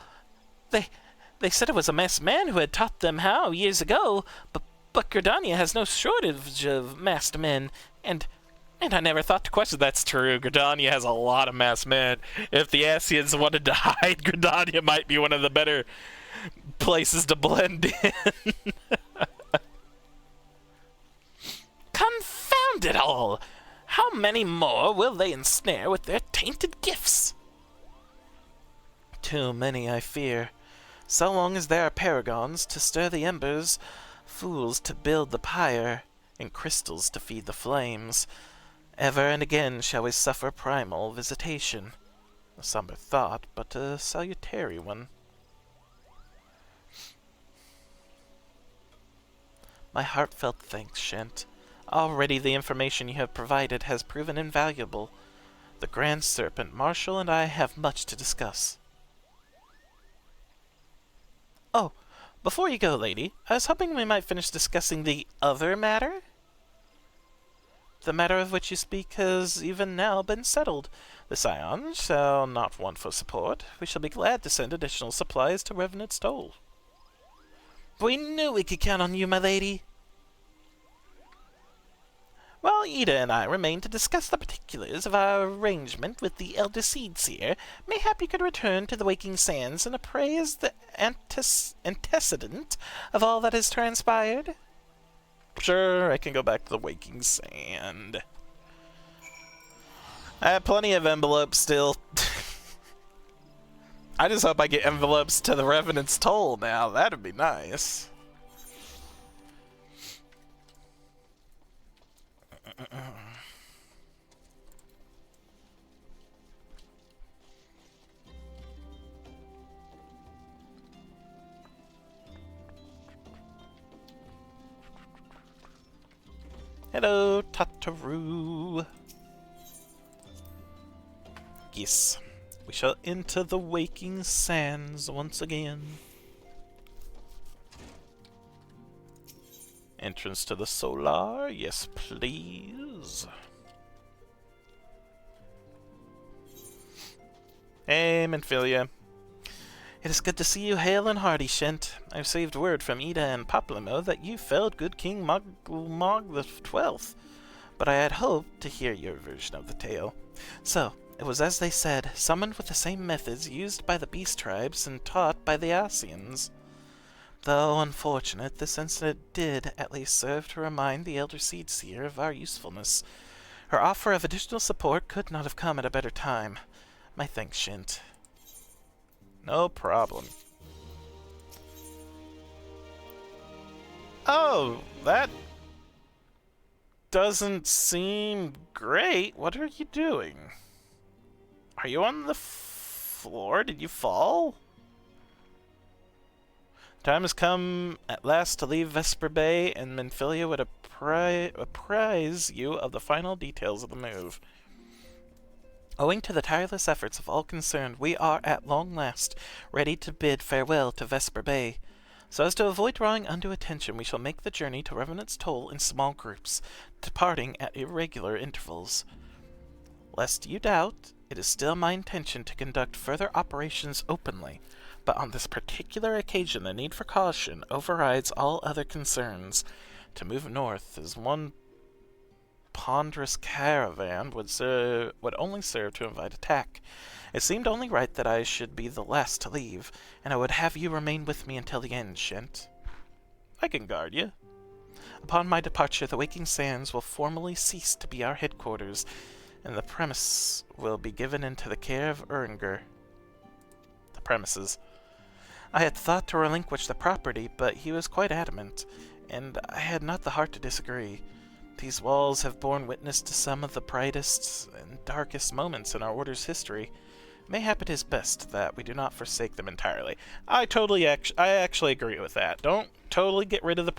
they said it was a masked man who had taught them how years ago, but Gridania has no shortage of masked men, and I never thought to question. That's true. Gridania has a lot of masked men. If the Ascians wanted to hide, Gridania might be one of the better places to blend in. Confound it all! How many more will they ensnare with their tainted gifts? Too many, I fear. So long as there are paragons to stir the embers, fools to build the pyre, and crystals to feed the flames, ever and again shall we suffer primal visitation. A somber thought, but a salutary one. My heartfelt thanks, Shent. Already the information you have provided has proven invaluable. The Grand Serpent Marshal and I have much to discuss. Oh, before you go, lady, I was hoping we might finish discussing the other matter? The matter of which you speak has even now been settled. The Scions shall not want for support. We shall be glad to send additional supplies to Revenant Stoll. We knew we could count on you, my lady. While Ida and I remain to discuss the particulars of our arrangement with the elder seed seer, mayhap you could return to the waking sands and appraise the antecedent of all that has transpired? Sure, I can go back to the waking sand. I have plenty of envelopes still. I just hope I get envelopes to the Revenant's Toll now. That'd be nice. Hello, Tataru. Yes. We shall enter the waking sands once again. Entrance to the solar, yes please. Hey, Menphilia. It is good to see you hale and hearty, Shent. I received word from Ida and Poplimo that you felled good King Mog the 12th, but I had hoped to hear your version of the tale. So, it was as they said, summoned with the same methods used by the beast tribes and taught by the Asians. Though unfortunate, this incident did at least serve to remind the Elder Seed Seer of our usefulness. Her offer of additional support could not have come at a better time. My thanks, Shint. No problem. Oh, that doesn't seem great. What are you doing? Are you on the floor? Did you fall? Time has come at last to leave Vesper Bay, and Menphilia would apprise you of the final details of the move. Owing to the tireless efforts of all concerned, we are at long last ready to bid farewell to Vesper Bay. So as to avoid drawing undue attention, we shall make the journey to Revenant's Toll in small groups, departing at irregular intervals. Lest you doubt, it is still my intention to conduct further operations openly, but on this particular occasion the need for caution overrides all other concerns. To move north as one ponderous caravan would only serve to invite attack. It seemed only right that I should be the last to leave, and I would have you remain with me until the end, Shent. I can guard you. Upon my departure, the Waking Sands will formally cease to be our headquarters, and the premise will be given into the care of Uringer. The premises. I had thought to relinquish the property, but he was quite adamant, and I had not the heart to disagree. These walls have borne witness to some of the brightest and darkest moments in our Order's history. Mayhap it is best that we do not forsake them entirely. I actually agree with that. Don't totally get rid of the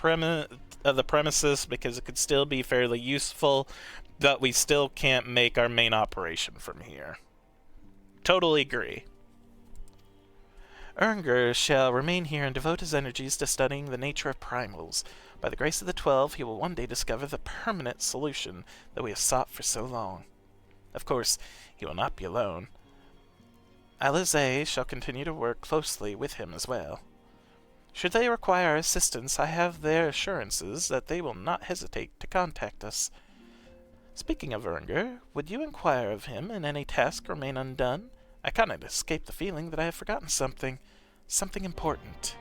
premises, because it could still be fairly useful, but we still can't make our main operation from here. Totally agree. Uringer shall remain here and devote his energies to studying the nature of primals. By the grace of the 12, he will one day discover the permanent solution that we have sought for so long. Of course, he will not be alone. Alizé shall continue to work closely with him as well. Should they require our assistance, I have their assurances that they will not hesitate to contact us. Speaking of Uringer, would you inquire of him, and any task remain undone? I cannot escape the feeling that I have forgotten something important.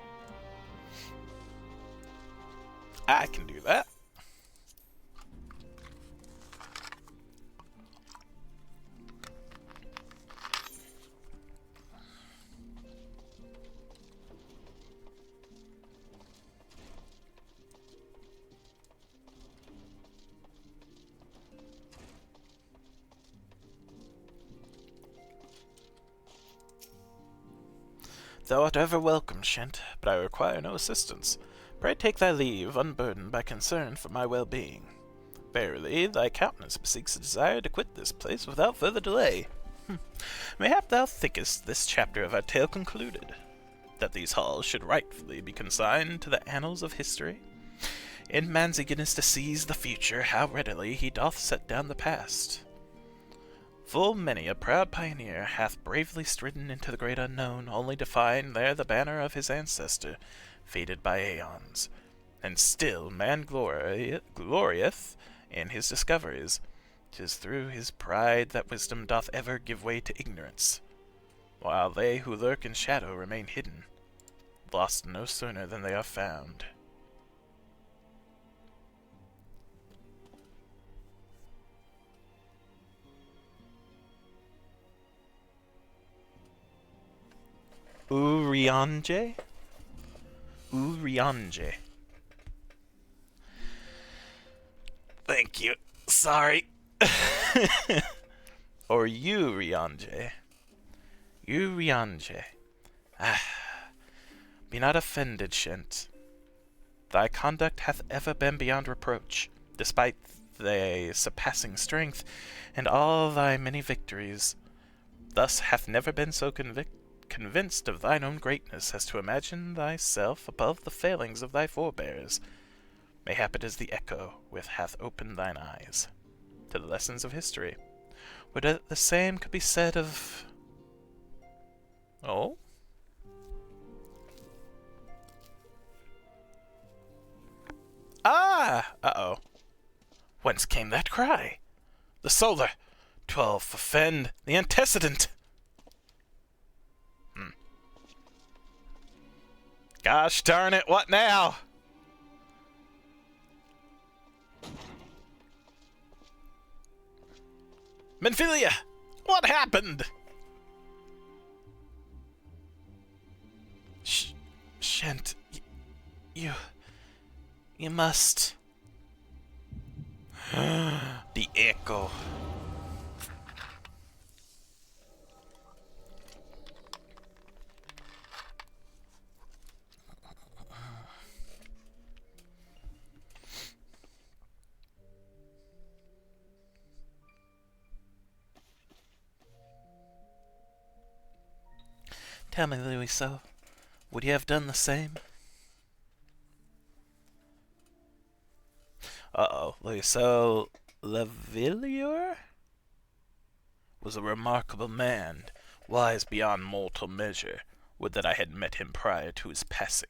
I can do that. Thou art ever welcome, Shent, but I require no assistance. Pray take thy leave, unburdened by concern for my well-being. Verily, thy countenance bespeaks a desire to quit this place without further delay. Mayhap thou thinkest this chapter of our tale concluded, that these halls should rightfully be consigned to the annals of history? In man's eagerness to seize the future, how readily he doth set down the past. Full many a proud pioneer hath bravely stridden into the great unknown, only to find there the banner of his ancestor, faded by aeons. And still man glorieth in his discoveries. 'Tis through his pride that wisdom doth ever give way to ignorance, while they who lurk in shadow remain hidden, lost no sooner than they are found. Urianger? Urianger. Thank you. Sorry. Or Urianger. Urianger. Be not offended, Shent. Thy conduct hath ever been beyond reproach, despite thy surpassing strength, and all thy many victories. Thus hath never been so convinced of thine own greatness as to imagine thyself above the failings of thy forebears. Mayhap it is the echo which hath opened thine eyes to the lessons of history. Would that the same could be said of... Oh? Ah! Uh-oh. Whence came that cry? The solar! 12 forfend the antecedent! Gosh darn it, what now? Menphilia! What happened? Shent, you must... The echo. Tell me, Louiso, would you have done the same? Uh-oh, Louiso Levillier was a remarkable man, wise beyond mortal measure. Would that I had met him prior to his passing.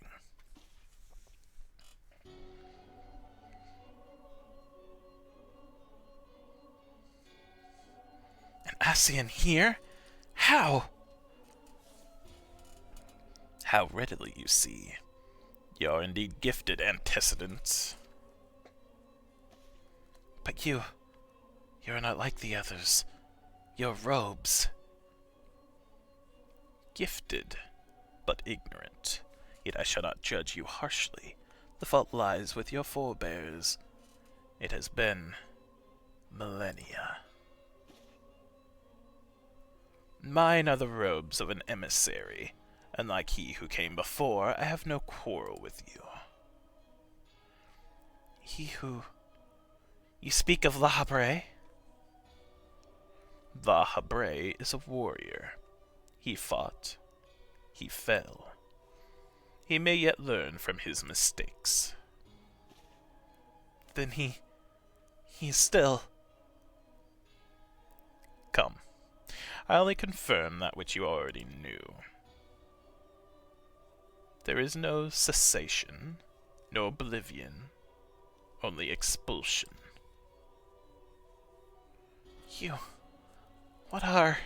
An Ascian here? How? How readily you see. You are indeed gifted, antecedents. But you're not like the others. Your robes. Gifted, but ignorant. Yet I shall not judge you harshly. The fault lies with your forebears. It has been millennia. Mine are the robes of an emissary. Unlike he who came before, I have no quarrel with you. He who... You speak of La Habre? La Habre is a warrior. He fought. He fell. He may yet learn from his mistakes. Then he's still... Come. I only confirm that which you already knew. There is no cessation, no oblivion, only expulsion. You... What are...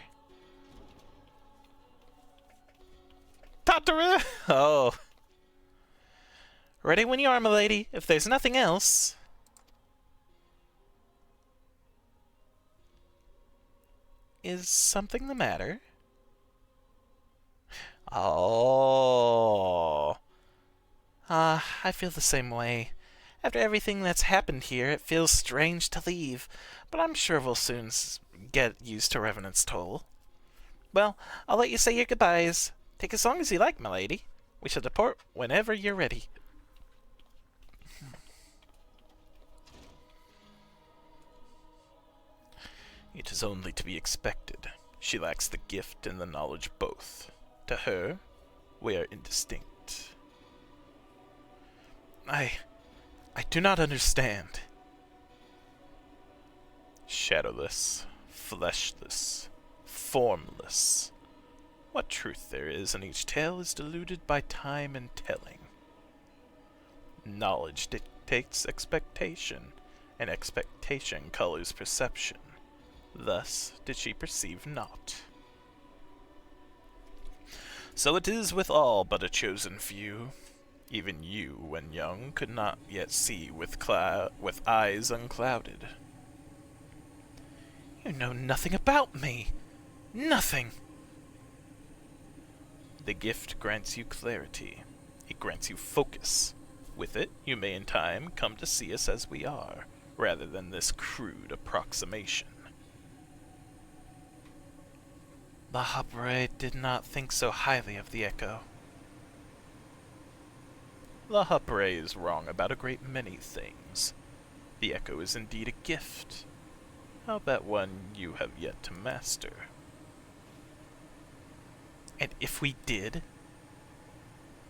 Tatara! Oh. Ready when you are, milady, if there's nothing else. Is something the matter? Oh. I feel the same way. After everything that's happened here, it feels strange to leave, but I'm sure we'll soon get used to Revenant's toll. Well, I'll let you say your goodbyes. Take as long as you like, milady. We shall depart whenever you're ready. It is only to be expected. She lacks the gift and the knowledge both. To her, we are indistinct. I do not understand. Shadowless, fleshless, formless. What truth there is in each tale is diluted by time and telling. Knowledge dictates expectation, and expectation colors perception. Thus did she perceive naught. So it is with all but a chosen few. Even you, when young, could not yet see with eyes unclouded. You know nothing about me. Nothing. The gift grants you clarity. It grants you focus. With it, you may in time come to see us as we are, rather than this crude approximation. La Habrea did not think so highly of the echo. La Habrea is wrong about a great many things. The echo is indeed a gift. I'll bet one you have yet to master. And if we did?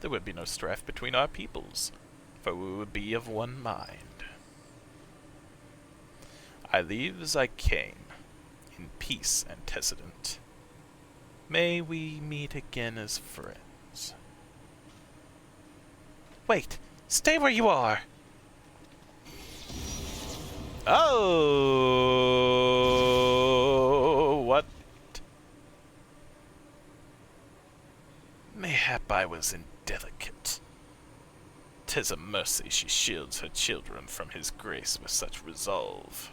There would be no strife between our peoples, for we would be of one mind. I leave as I came, in peace antecedent. May we meet again as friends. Wait! Stay where you are! Oh, what? Mayhap I was indelicate. 'Tis a mercy she shields her children from his grace with such resolve.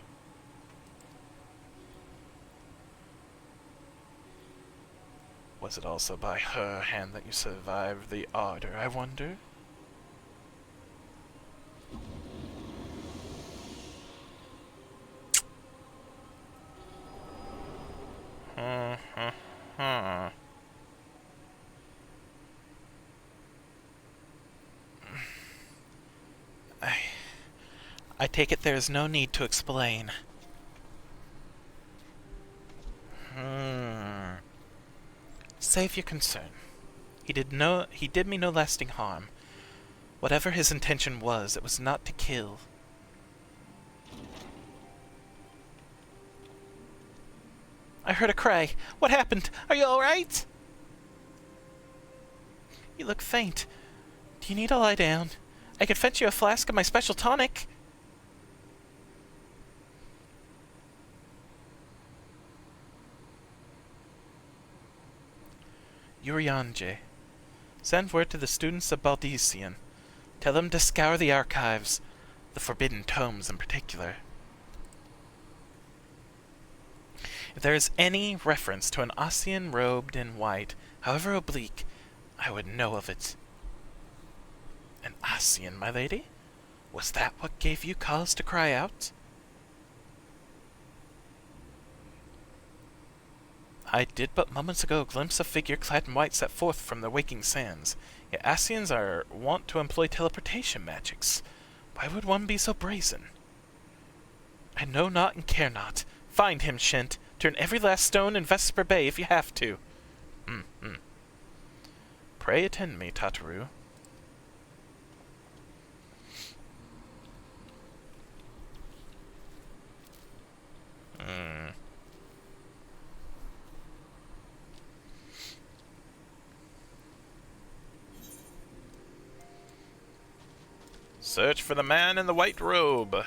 Was it also by her hand that you survived the ardor, I wonder? I take it there is no need to explain. Save your concern. He did me no lasting harm. Whatever his intention was, it was not to kill. I heard a cry. What happened? Are you all right? You look faint. Do you need to lie down? I could fetch you a flask of my special tonic. Urianje, send word to the students of Baldician. Tell them to scour the archives, the forbidden tomes in particular. If there is any reference to an Ossian robed in white, however oblique, I would know of it. An Ossian, my lady? Was that what gave you cause to cry out? I did but moments ago glimpse a figure clad in white set forth from the waking sands. Yet Ossians are wont to employ teleportation magics. Why would one be so brazen? I know not and care not. Find him, Shint. Turn every last stone in Vesper Bay if you have to. Pray attend me, Tataru. Search for the man in the white robe.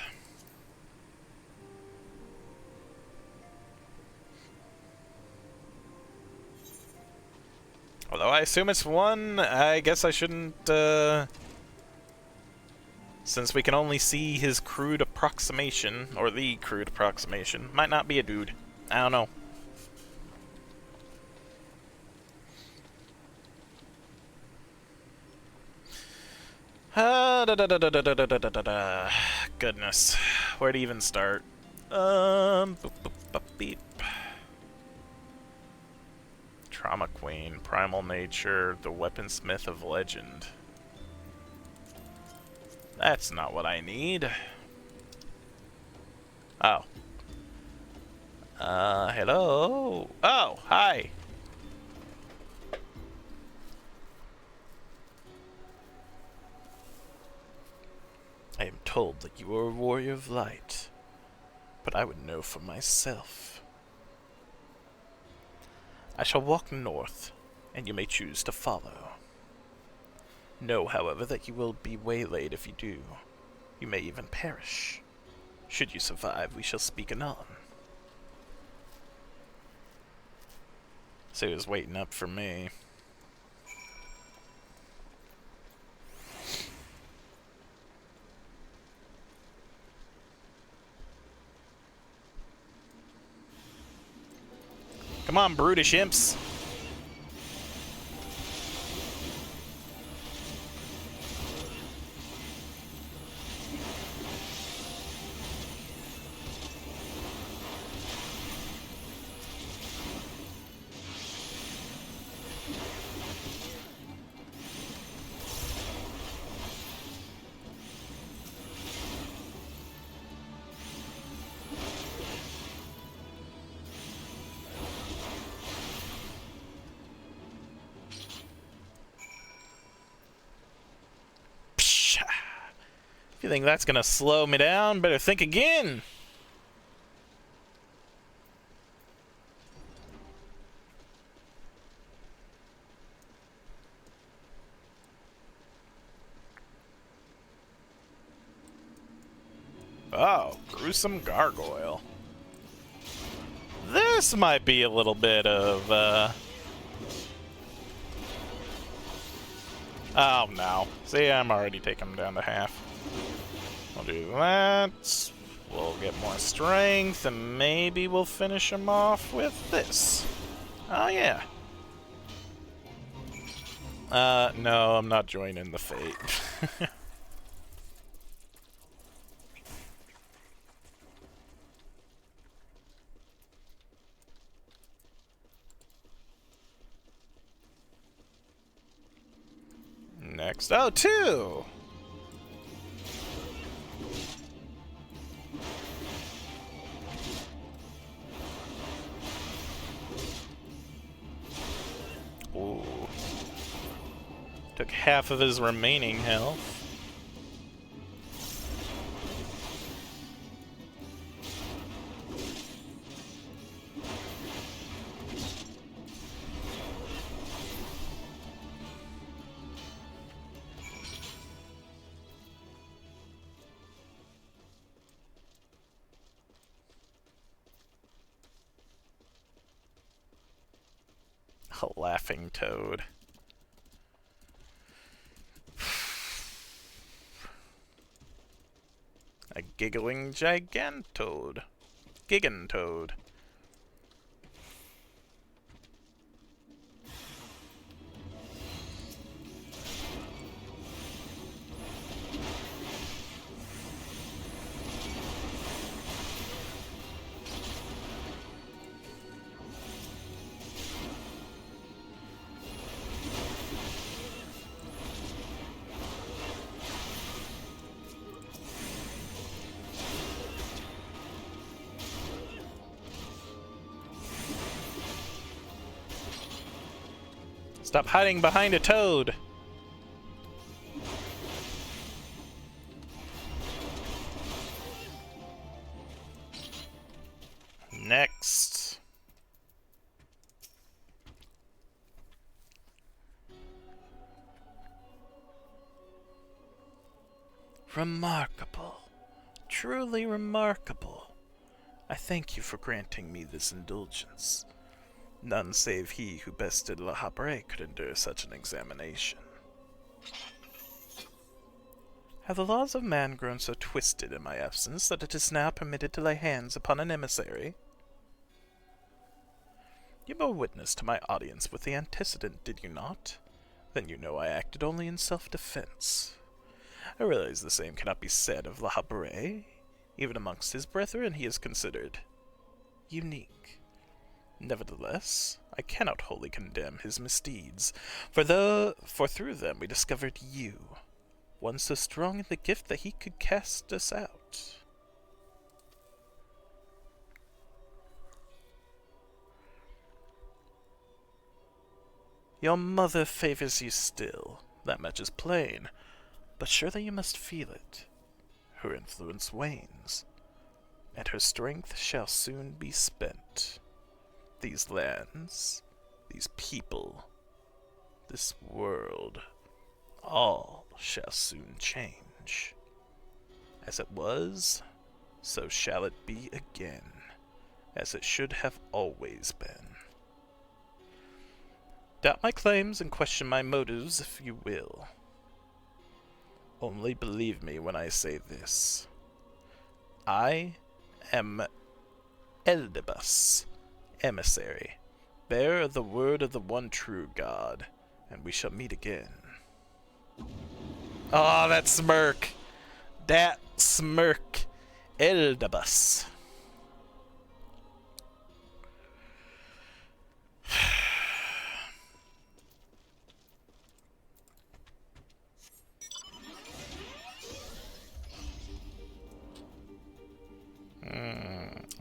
Although I assume it's one, I guess I shouldn't, since we can only see his crude approximation, or the crude approximation. Might not be a dude. I don't know. Goodness. Where to even start? Boop, boop, boop, beep. Trauma Queen, Primal Nature, the Weaponsmith of Legend. That's not what I need. Oh. Hello? Oh, hi! I am told that you are a warrior of light, but I would know for myself. I shall walk north, and you may choose to follow. Know, however, that you will be waylaid if you do. You may even perish. Should you survive, we shall speak anon. So he was waiting up for me. Come on, brutish imps. If you think that's gonna slow me down, better think again. Oh, gruesome gargoyle. This might be a little bit of, oh, no. See, I'm already taking him down to half. We'll do that. We'll get more strength, and maybe we'll finish him off with this. Oh, yeah. No, I'm not joining the fate. Next. Oh, 2! Ooh. Took half of his remaining health. A laughing toad. A giggling gigantoad. Gigantoad. Stop hiding behind a toad. Next. Remarkable. Truly remarkable. I thank you for granting me this indulgence. None save he who bested La Habre could endure such an examination. Have the laws of man grown so twisted in my absence that it is now permitted to lay hands upon an emissary? You bore witness to my audience with the antecedent, did you not? Then you know I acted only in self-defense. I realize the same cannot be said of La Habre. Even amongst his brethren he is considered unique. Nevertheless, I cannot wholly condemn his misdeeds, for through them we discovered you, one so strong in the gift that he could cast us out. Your mother favors you still, that much is plain, but surely you must feel it. Her influence wanes, and her strength shall soon be spent. These lands, these people, this world, all shall soon change. As it was, so shall it be again, as it should have always been. Doubt my claims and question my motives if you will. Only believe me when I say this. I am Eldebus, emissary, bearer of the word of the one true God, and we shall meet again. Oh, that smirk! That smirk! Eldebus.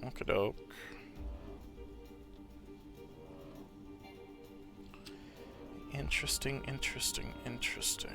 Okey-doke. Interesting, interesting, interesting.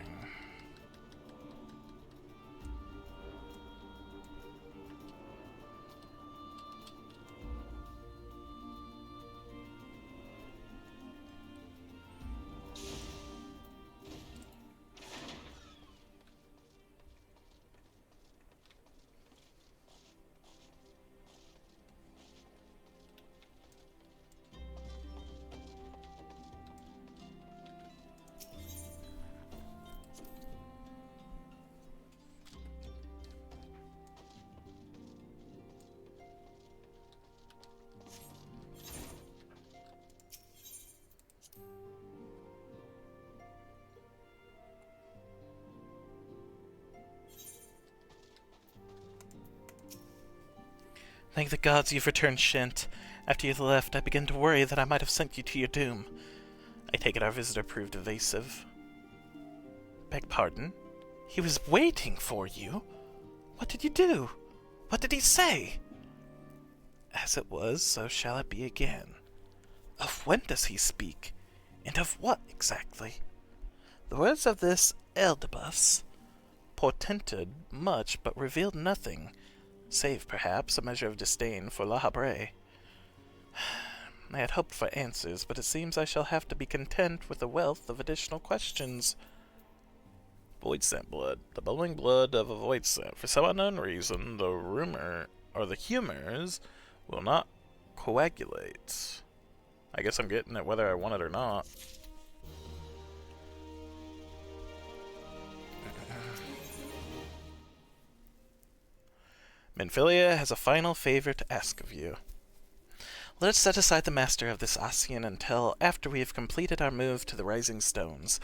Thank the gods you've returned, Shint. After you left, I began to worry that I might have sent you to your doom. I take it our visitor proved evasive. Beg pardon? He was waiting for you? What did you do? What did he say? As it was, so shall it be again. Of when does he speak? And of what exactly? The words of this Eldebus portended much, but revealed nothing, save, perhaps, a measure of disdain for La Habre. I had hoped for answers, but it seems I shall have to be content with a wealth of additional questions. Void scent blood. The bubbling blood of a void scent. For some unknown reason, the humors will not coagulate. I guess I'm getting it whether I want it or not. Minfilia has a final favor to ask of you. Let us set aside the master of this Ossian until after we have completed our move to the Rising Stones.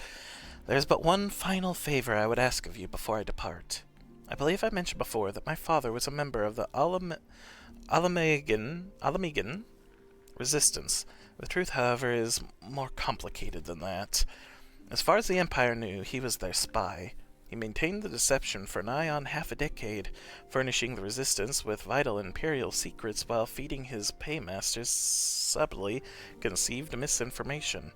There is but one final favor I would ask of you before I depart. I believe I mentioned before that my father was a member of the Alamegan resistance. The truth, however, is more complicated than that. As far as the Empire knew, he was their spy. He maintained the deception for nigh on half a decade, furnishing the resistance with vital imperial secrets while feeding his paymasters subtly conceived misinformation.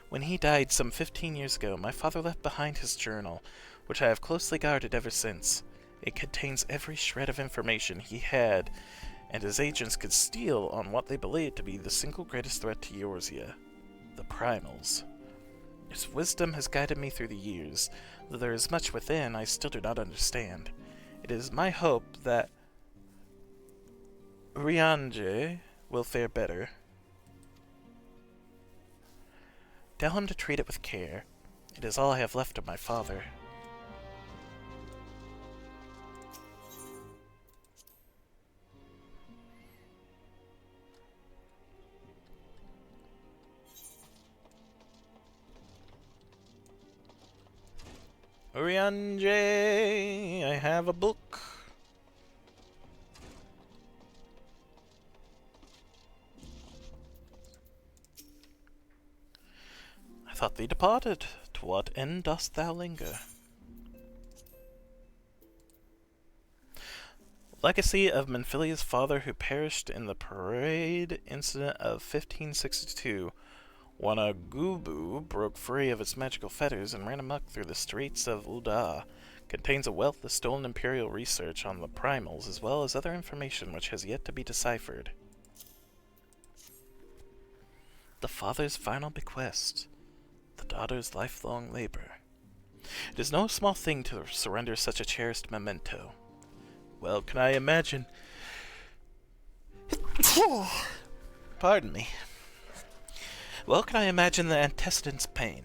When he died some 15 years ago, my father left behind his journal, which I have closely guarded ever since. It contains every shred of information he had and his agents could steal on what they believed to be the single greatest threat to Eorzea, the Primals. Its wisdom has guided me through the years, though there is much within I still do not understand. It is my hope that Urianger will fare better. Tell him to treat it with care. It is all I have left of my father. Urianger, I have a book. I thought thee departed. To what end dost thou linger? Legacy of Minfilia's father who perished in the parade incident of 1562. Wanagubu broke free of its magical fetters and ran amok through the streets of Ul'dah. Contains a wealth of stolen imperial research on the primals, as well as other information which has yet to be deciphered. The father's final bequest. The daughter's lifelong labor. It is no small thing to surrender such a cherished memento. Well, can I imagine? Pardon me. Well, can I imagine the antecedent's pain?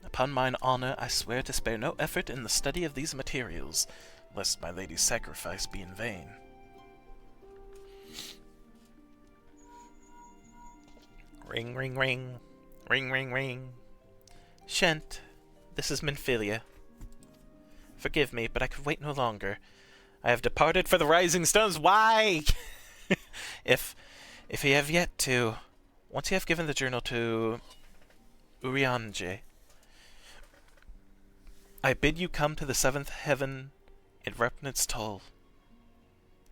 Upon mine honor, I swear to spare no effort in the study of these materials, lest my lady's sacrifice be in vain. Ring, ring, ring. Ring, ring, ring. Shent, this is Minfilia. Forgive me, but I could wait no longer. I have departed for the Rising Stones. Why? If you have yet to, once you have given the journal to Urianger, I bid you come to the seventh heaven in Revenant's Toll.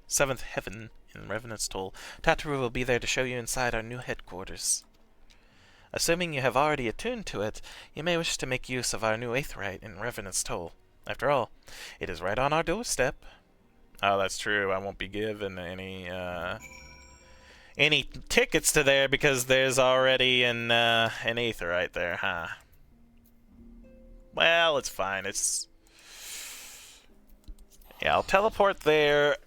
Seventh heaven in Revenant's Toll. Tataru will be there to show you inside our new headquarters. Assuming you have already attuned to it, you may wish to make use of our new Aetheryte in Revenant's Toll. After all, it is right on our doorstep. Oh, that's true. I won't be given any tickets to there because there's already an Aetheryte there, huh? Well, it's fine. Yeah, I'll teleport there.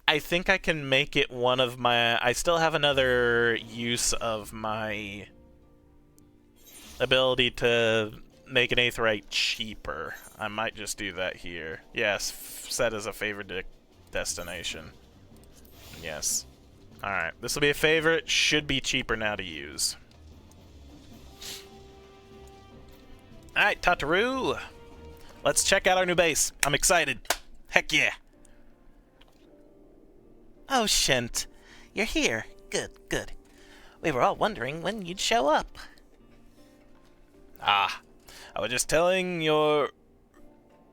I think I can make it one of my... I still have another use of my ability to make an Aetheryte cheaper. I might just do that here. Yes, set as a favorite destination. Yes. Alright, this will be a favorite. Should be cheaper now to use. Alright, Tataru. Let's check out our new base. I'm excited. Heck yeah. Oh, Shent. You're here. Good, good. We were all wondering when you'd show up. Ah, I was just telling your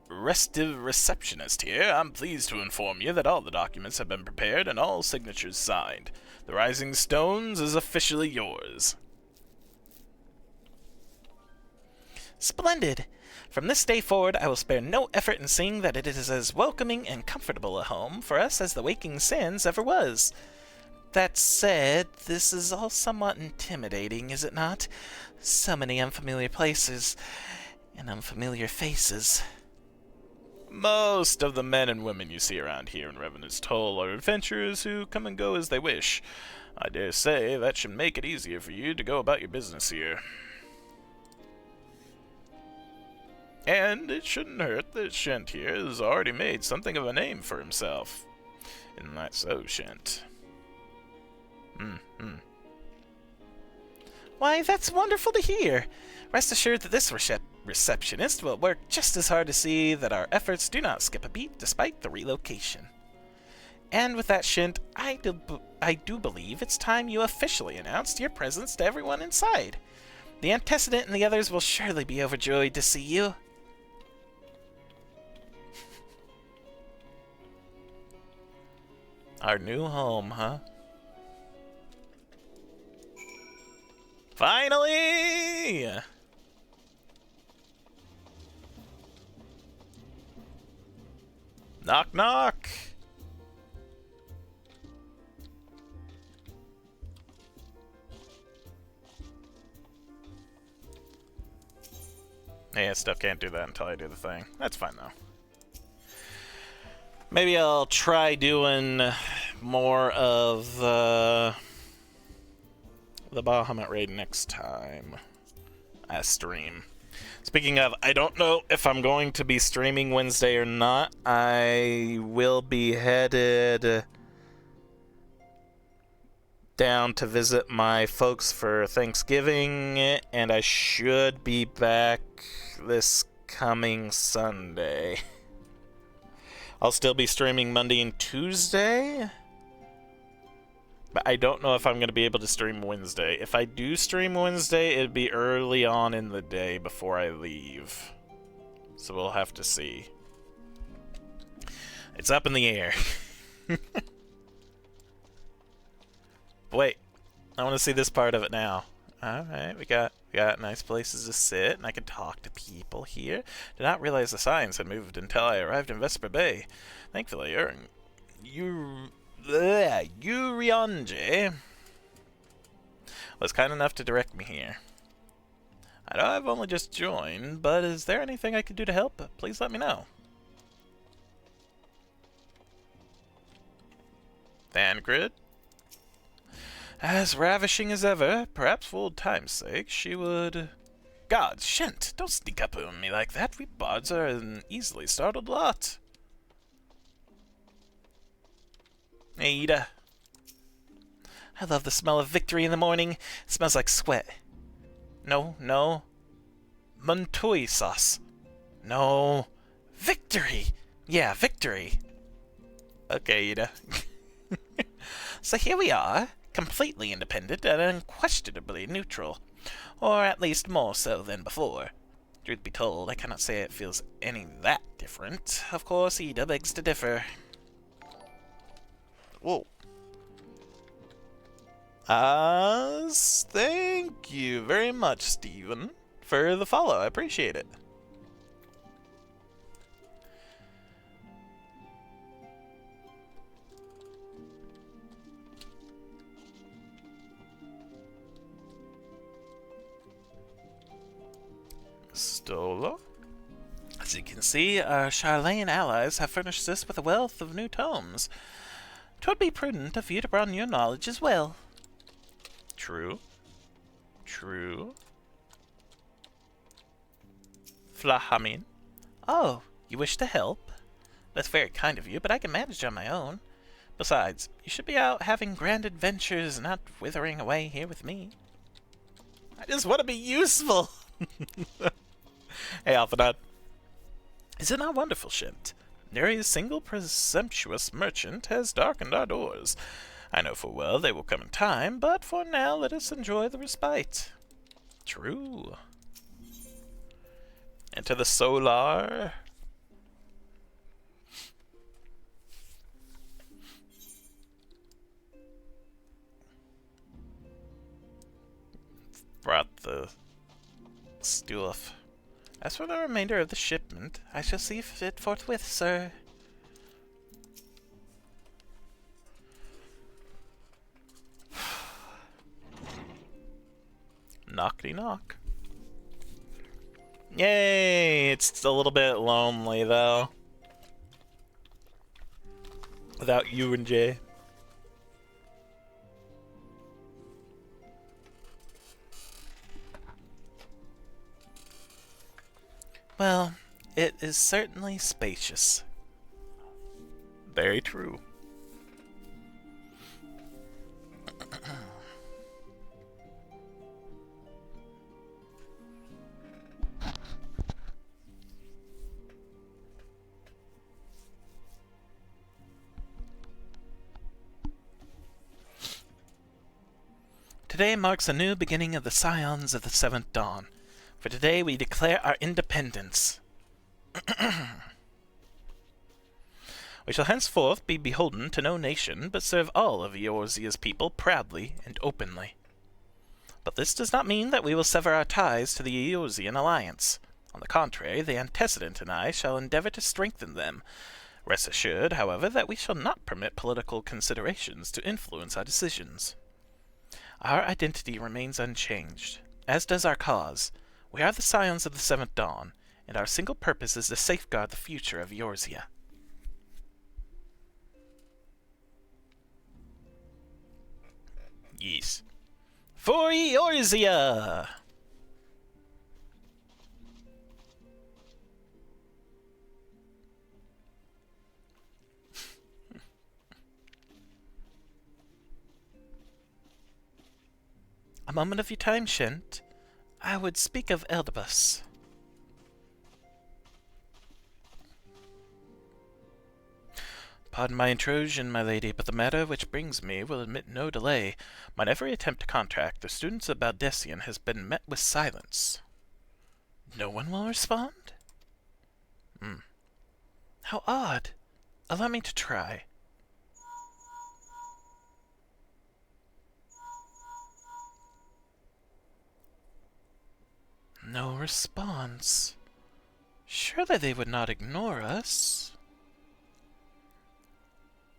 restive receptionist here. I'm pleased to inform you that all the documents have been prepared and all signatures signed. The Rising Stones is officially yours. Splendid. From this day forward, I will spare no effort in seeing that it is as welcoming and comfortable a home for us as the Waking Sands ever was. That said, this is all somewhat intimidating, is it not? So many unfamiliar places and unfamiliar faces. Most of the men and women you see around here in Revenant's Toll are adventurers who come and go as they wish. I dare say that should make it easier for you to go about your business here. And it shouldn't hurt that Shent here has already made something of a name for himself. Isn't that so, Shent? Why, that's wonderful to hear. Rest assured that this receptionist will work just as hard to see that our efforts do not skip a beat despite the relocation. And with that, Shent, I do believe it's time you officially announced your presence to everyone inside. The antecedent and the others will surely be overjoyed to see you. Our new home, huh? Finally! Knock, knock! Yeah, still can't do that until I do the thing. That's fine, though. Maybe I'll try doing more of the Bahamut raid next time I stream. Speaking of, I don't know if I'm going to be streaming Wednesday or not. I will be headed down to visit my folks for Thanksgiving, and I should be back this coming Sunday. I'll still be streaming Monday and Tuesday, but I don't know if I'm going to be able to stream Wednesday. If I do stream Wednesday, it'd be early on in the day before I leave. So we'll have to see. It's up in the air. Wait, I want to see this part of it now. Alright, we got nice places to sit, and I can talk to people here. Did not realize the signs had moved until I arrived in Vesper Bay. Thankfully, Urianger was kind enough to direct me here. I know I've only just joined, but is there anything I could do to help? Please let me know. Thancred? As ravishing as ever, perhaps for old time's sake, she would... God, Shent, don't sneak up on me like that. We bards are an easily startled lot. Ada. I love the smell of victory in the morning. It smells like sweat. No. Montoy sauce. No. Victory! Yeah, victory. Okay, Ada. So here we are, completely independent and unquestionably neutral. Or at least more so than before. Truth be told, I cannot say it feels any that different. Of course, Ida begs to differ. Whoa. Thank you very much, Stephen, for the follow. I appreciate it. Stola? As you can see, our Charlene allies have furnished us with a wealth of new tomes. 'Twould be prudent of you to broaden your knowledge as well. True. Flahamin. Oh, you wish to help? That's very kind of you, but I can manage on my own. Besides, you should be out having grand adventures, not withering away here with me. I just want to be useful. Hey, Alphanot. Is it not wonderful, Shint? Nary a single presumptuous merchant has darkened our doors. I know full well they will come in time, but for now let us enjoy the respite. True. Enter the Solar. Brought the stuff. As for the remainder of the shipment, I shall see fit forthwith, sir. Knockety knock. Yay! It's a little bit lonely, though. Without you and Jay. Well, it is certainly spacious. Very true. Today marks a new beginning of the Scions of the Seventh Dawn. For today we declare our independence. We shall henceforth be beholden to no nation, but serve all of Eorzea's people proudly and openly. But this does not mean that we will sever our ties to the Eorzean alliance. On the contrary, the antecedent and I shall endeavor to strengthen them. Rest assured, however, that we shall not permit political considerations to influence our decisions. Our identity remains unchanged, as does our cause. We are the Scions of the Seventh Dawn, and our single purpose is to safeguard the future of Eorzea. Yes. For Eorzea! A moment of your time, Shent. I would speak of Eldebus. Pardon my intrusion, my lady, but the matter which brings me will admit no delay. My every attempt to contact the students of Baldessian has been met with silence. No one will respond? How odd. Allow me to try. No response. Surely they would not ignore us.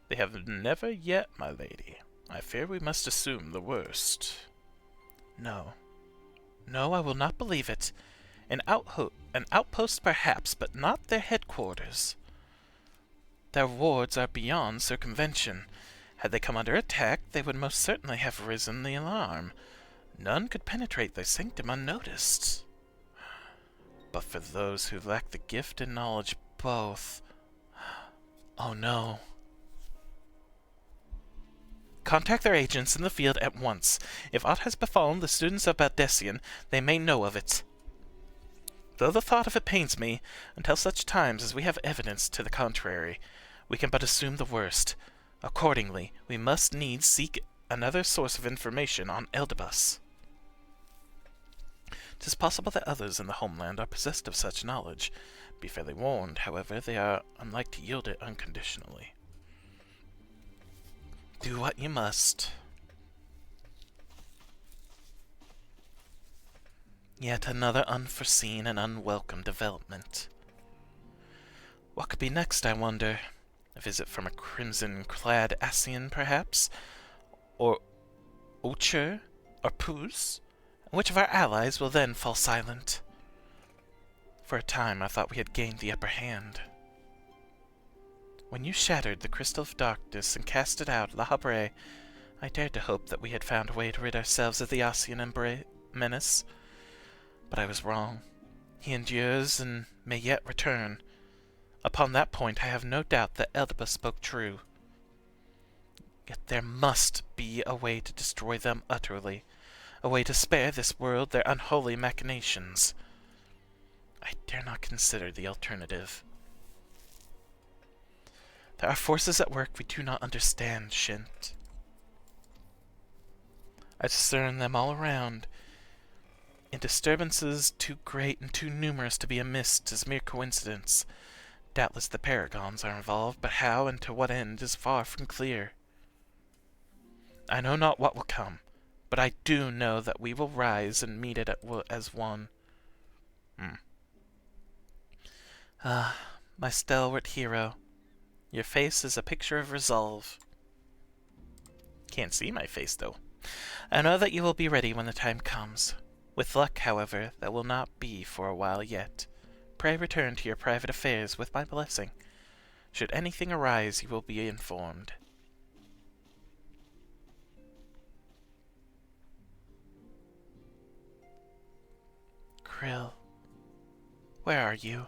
They have never yet, my lady. I fear we must assume the worst. No. No, I will not believe it. An outpost perhaps, but not their headquarters. Their wards are beyond circumvention. Had they come under attack, they would most certainly have risen the alarm. None could penetrate their sanctum unnoticed. But for those who lack the gift and knowledge both... Oh no. Contact their agents in the field at once. If aught has befallen the students of Baldessian, they may know of it. Though the thought of it pains me, until such times as we have evidence to the contrary, we can but assume the worst. Accordingly, we must needs seek another source of information on Eldebus. 'Tis possible that others in the homeland are possessed of such knowledge. Be fairly warned, however, they are unlike to yield it unconditionally. Do what you must. Yet another unforeseen and unwelcome development. What could be next, I wonder? A visit from a crimson-clad Asian, perhaps? Or Ocher? Or Puss? Which of our allies will then fall silent? For a time I thought we had gained the upper hand. When you shattered the crystal of darkness and cast it out, La Habre, I dared to hope that we had found a way to rid ourselves of the Asian menace. But I was wrong. He endures and may yet return. Upon that point I have no doubt that Eldebus spoke true. Yet there must be a way to destroy them utterly, a way to spare this world their unholy machinations. I dare not consider the alternative. There are forces at work we do not understand, Shint. I discern them all around, in disturbances too great and too numerous to be amissed as mere coincidence. Doubtless the paragons are involved, but how and to what end is far from clear. I know not what will come, but I do know that we will rise and meet it as one. Ah, my stalwart hero, your face is a picture of resolve. Can't see my face, though. I know that you will be ready when the time comes. With luck, however, that will not be for a while yet. Pray return to your private affairs with my blessing. Should anything arise, you will be informed. Krill, where are you?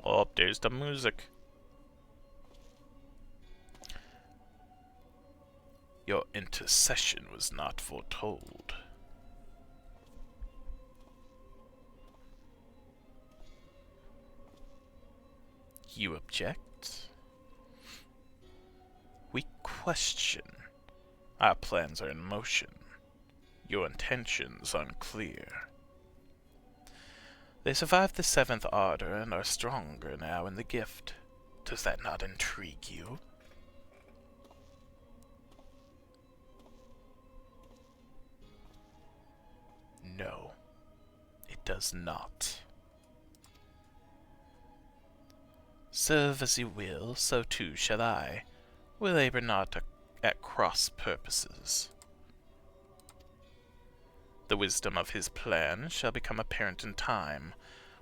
Oh, there's the music. Your intercession was not foretold. You object? We question. Our plans are in motion. Your intentions unclear. They survived the Seventh Ardor and are stronger now in the gift. Does that not intrigue you? No, it does not. Serve as you will, so too shall I. We labor not at cross purposes. The wisdom of his plan shall become apparent in time,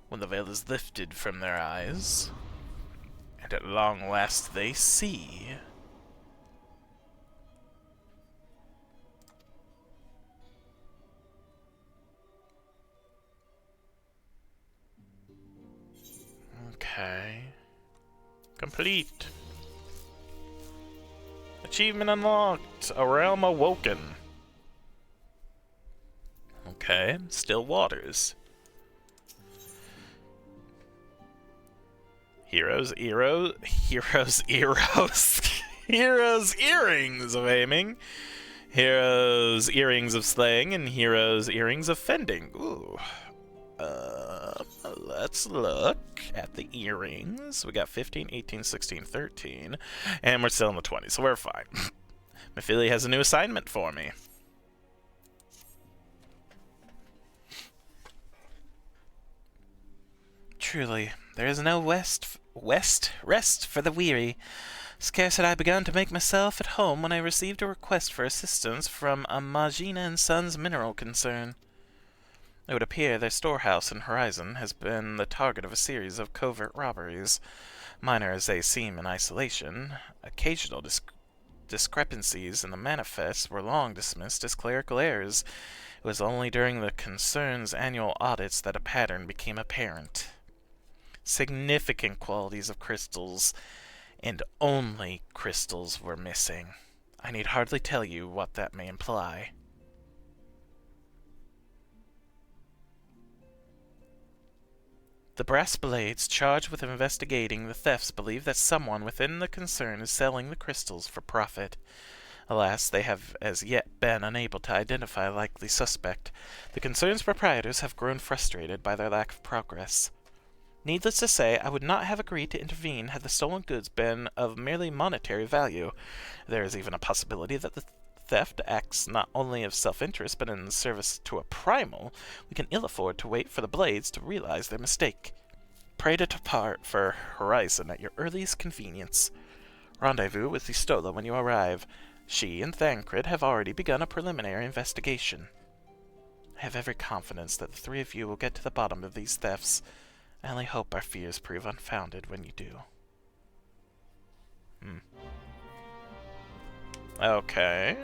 when the veil is lifted from their eyes, and at long last they see. Okay. Complete. Achievement unlocked. A realm awoken. Okay, still waters. Heroes earrings of aiming. Heroes earrings of slaying, and heroes earrings of fending. Ooh. Let's look at the earrings. We got 15, 18, 16, 13, and we're still in the 20s, so we're fine. Mephilia has a new assignment for me. Truly, there is no rest for the weary. Scarce had I begun to make myself at home when I received a request for assistance from a Magina & Sons mineral concern. It would appear their storehouse in Horizon has been the target of a series of covert robberies. Minor as they seem in isolation, occasional discrepancies in the manifests were long dismissed as clerical errors. It was only during the concern's annual audits that a pattern became apparent. Significant qualities of crystals, and only crystals, were missing. I need hardly tell you what that may imply. The brass blades charged with investigating the thefts believe that someone within the concern is selling the crystals for profit. Alas, they have as yet been unable to identify a likely suspect. The concern's proprietors have grown frustrated by their lack of progress. Needless to say, I would not have agreed to intervene had the stolen goods been of merely monetary value. There is even a possibility that the theft acts not only of self-interest but in service to a primal. We can ill afford to wait for the blades to realize their mistake. Pray to depart for Horizon at your earliest convenience. Rendezvous with the Stola when you arrive. She and Thancred have already begun a preliminary investigation. I have every confidence that the three of you will get to the bottom of these thefts. I only hope our fears prove unfounded when you do. Okay.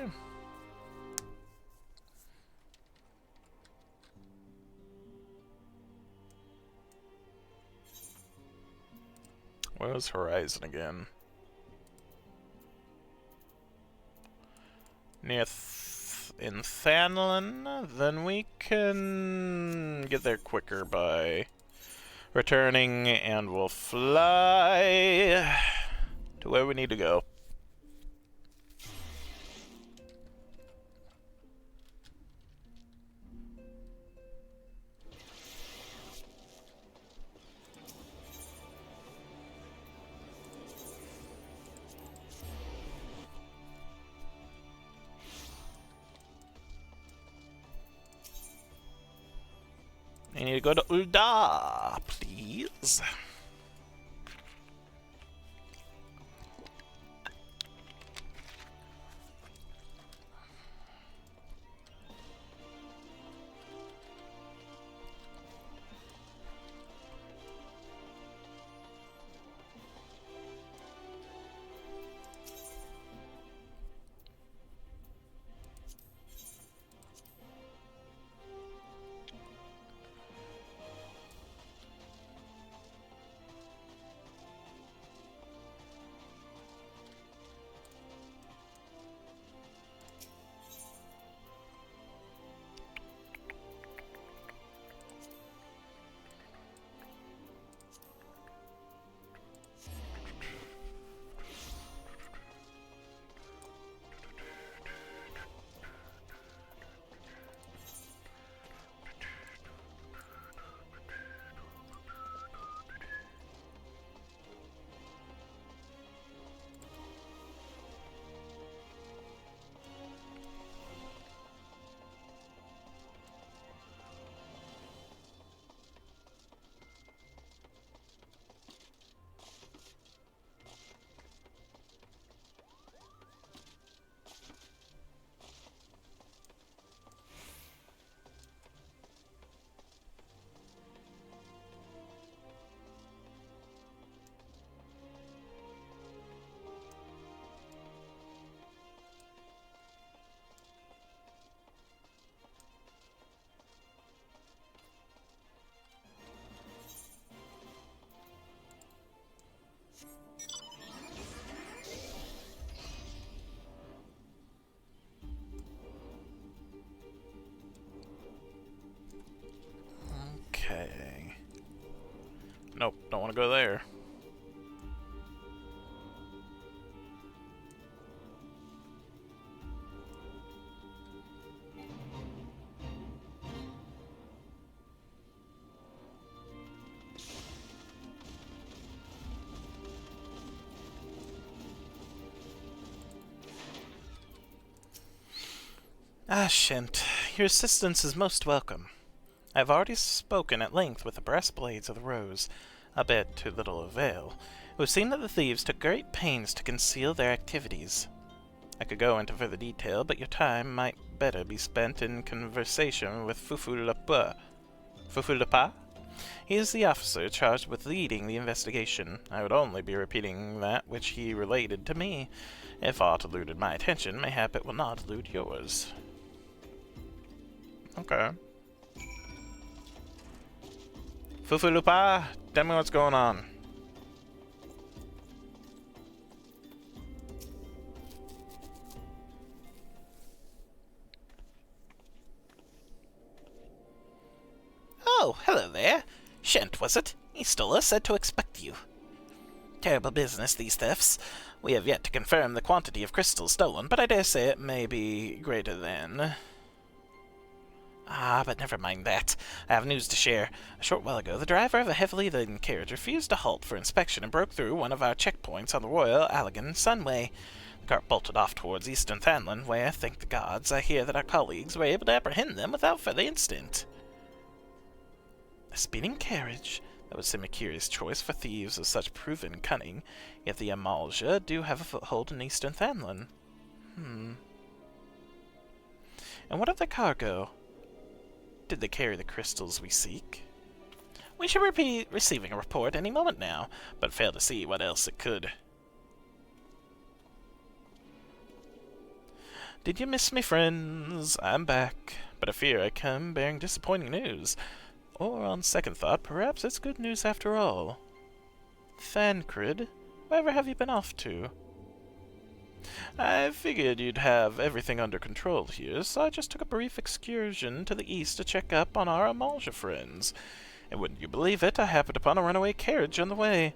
Where's Horizon again? Near in Thanlin? Then we can get there quicker by returning, and we'll fly to where we need to go. I need to go to Ul'dah, please. Okay. Nope, don't want to go there. Ah, Shint, your assistance is most welcome. I have already spoken at length with the brass blades of the Rose, albeit to little avail. It would seem that the thieves took great pains to conceal their activities. I could go into further detail, but your time might better be spent in conversation with Fufu Lapua. Fufulapa? He is the officer charged with leading the investigation. I would only be repeating that which he related to me. If aught eluded my attention, mayhap it will not elude yours. Okay. Fufulupa, tell me what's going on. Oh, hello there. Shent, was it? Eastola said to expect you. Terrible business, these thefts. We have yet to confirm the quantity of crystals stolen, but I dare say it may be greater than... Ah, but never mind that. I have news to share. A short while ago, the driver of a heavily laden carriage refused to halt for inspection and broke through one of our checkpoints on the Royal Allegan Sunway. The cart bolted off towards Eastern Thanlin, where, thank the gods, I hear that our colleagues were able to apprehend them without further incident. A speeding carriage? That would seem a curious choice for thieves of such proven cunning, yet the Amalja do have a foothold in Eastern Thanlin. And what of the cargo? Did they carry the crystals we seek? We should be receiving a report any moment now, but fail to see what else it could. Did you miss me, friends? I'm back, but I fear I come bearing disappointing news. Or, on second thought, perhaps it's good news after all. Thancred, wherever have you been off to? I figured you'd have everything under control here, so I just took a brief excursion to the east to check up on our Amalja friends. And wouldn't you believe it, I happened upon a runaway carriage on the way,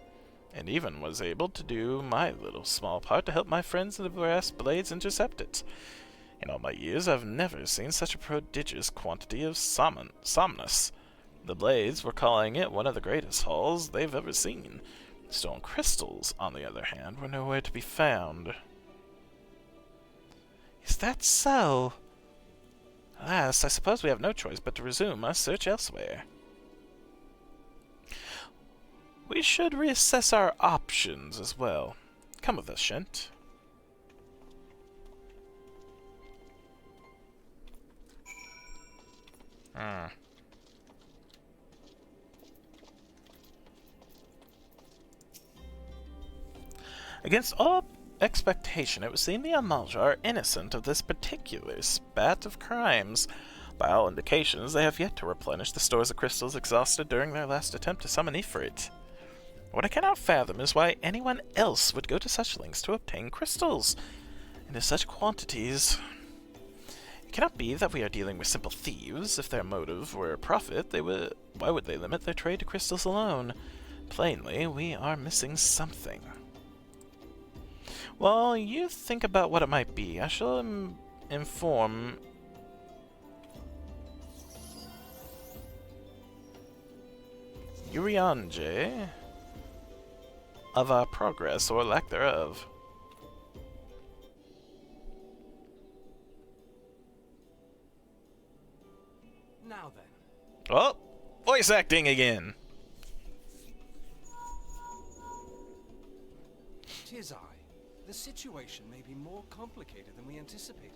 and even was able to do my little small part to help my friends in the Brass Blades intercept it. In all my years, I've never seen such a prodigious quantity of somnus. The Blades were calling it one of the greatest hauls they've ever seen. Stolen crystals, on the other hand, were nowhere to be found. Is that so? Alas, I suppose we have no choice but to resume our search elsewhere. We should reassess our options as well. Come with us, Shent. Against all expectation, it would seem the Amalja are innocent of this particular spat of crimes. By all indications, they have yet to replenish the stores of crystals exhausted during their last attempt to summon Ifrit. What I cannot fathom is why anyone else would go to such lengths to obtain crystals, and in such quantities. It cannot be that we are dealing with simple thieves. If their motive were profit, why would they limit their trade to crystals alone? Plainly, we are missing something. While you think about what it might be, I shall inform Urianje of our progress or lack thereof. Now then. Oh, voice acting again. 'Tis I. The situation may be more complicated than we anticipated.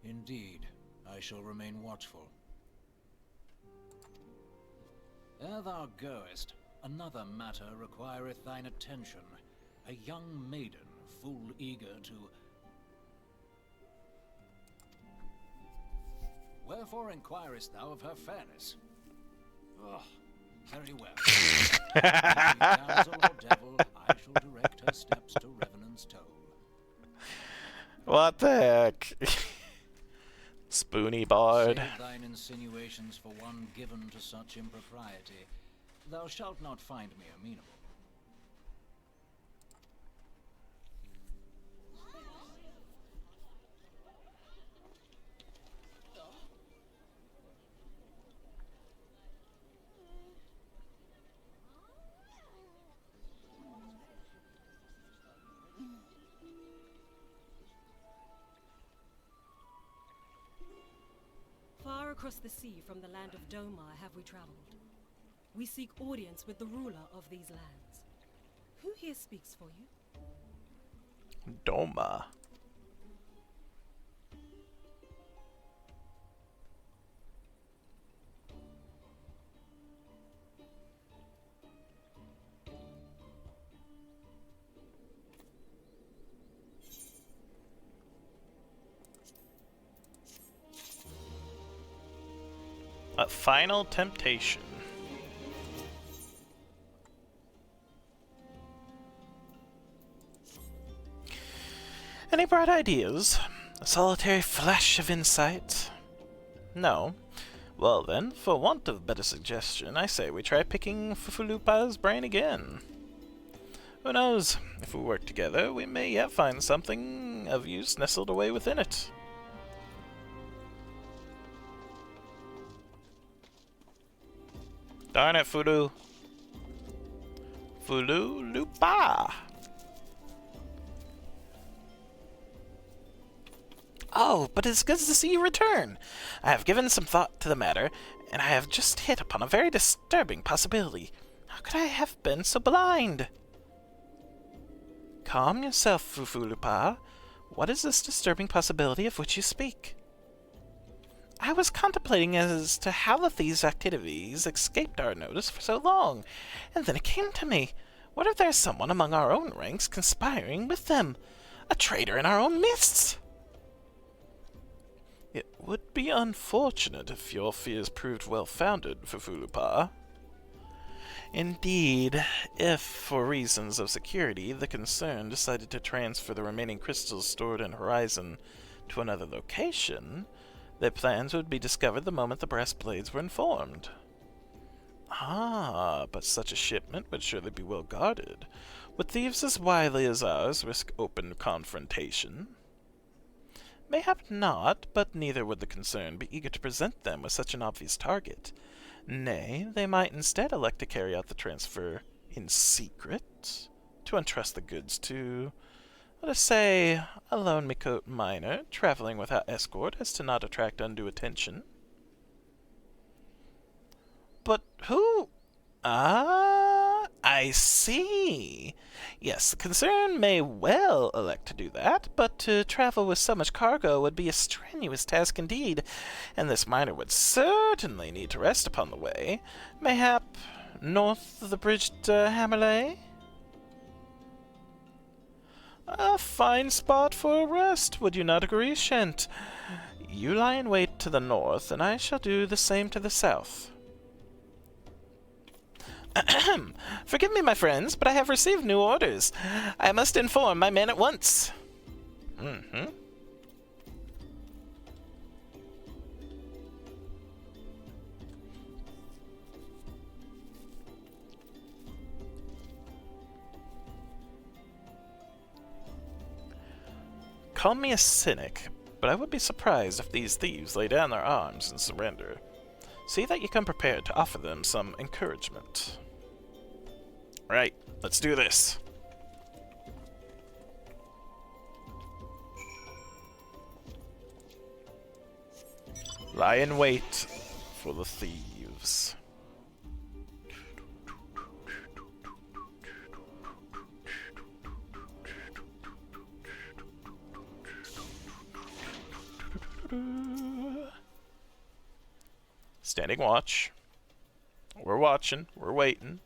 Indeed, I shall remain watchful. Ere thou goest, another matter requireth thine attention. A young maiden, full eager to... Wherefore inquirest thou of her fairness? Oh, very well. Damsel or devil, I shall direct her steps to Revenant's Toll. What the heck? Spoony Bard. Save thine insinuations for one given to such impropriety. Thou shalt not find me amenable. Far across the sea from the land of Domar have we traveled. We seek audience with the ruler of these lands. Who here speaks for you? Doma. A final temptation. Any bright ideas? A solitary flash of insight? No. Well then, for want of better suggestion, I say we try picking Fufulupa's brain again. Who knows? If we work together, we may yet find something of use nestled away within it. Darn it, Fulu. Fulu-lupa! Oh, but it's good to see you return. I have given some thought to the matter, and I have just hit upon a very disturbing possibility. How could I have been so blind? Calm yourself, Fufulupa. What is this disturbing possibility of which you speak? I was contemplating as to how the thieves' activities escaped our notice for so long, and then it came to me. What if there is someone among our own ranks conspiring with them? A traitor in our own midst? It would be unfortunate if your fears proved well-founded, Fufulupa. Indeed, if, for reasons of security, the concern decided to transfer the remaining crystals stored in Horizon to another location, their plans would be discovered the moment the brass blades were informed. Ah, but such a shipment would surely be well guarded. Would thieves as wily as ours risk open confrontation? Mayhap not, but neither would the concern be eager to present them with such an obvious target. Nay, they might instead elect to carry out the transfer in secret, to entrust the goods to, let us say, a lone Mikote miner traveling without escort as to not attract undue attention. But who? Ah, I see. Yes, the concern may well elect to do that, but to travel with so much cargo would be a strenuous task indeed, and this miner would certainly need to rest upon the way. Mayhap north of the bridge to Hammerley? A fine spot for a rest, would you not agree, Shent? You lie in wait to the north, and I shall do the same to the south. Ahem. Forgive me, my friends, but I have received new orders. I must inform my men at once. Call me a cynic, but I would be surprised if these thieves lay down their arms and surrender. See that you come prepared to offer them some encouragement. Right, let's do this. Lie in wait for the thieves. Standing watch. We're watching. We're waiting.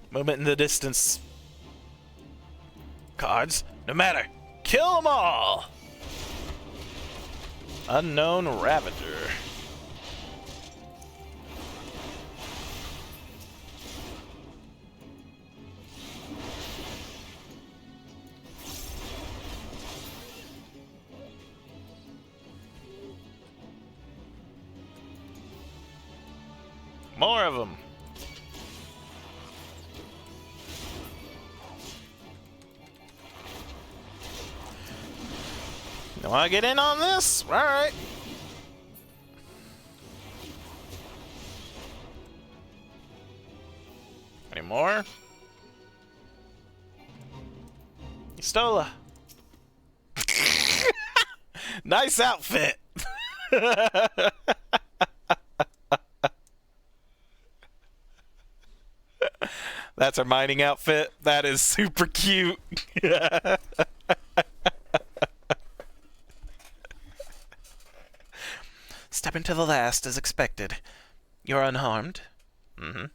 Movement in the distance. Cards, no matter. Kill them all! Unknown Ravager. More of them. You want to get in on this? All right. Any more? Estola. Nice outfit. That's our mining outfit. That is super cute. Step into the last as expected. You're unharmed? Mm-hmm.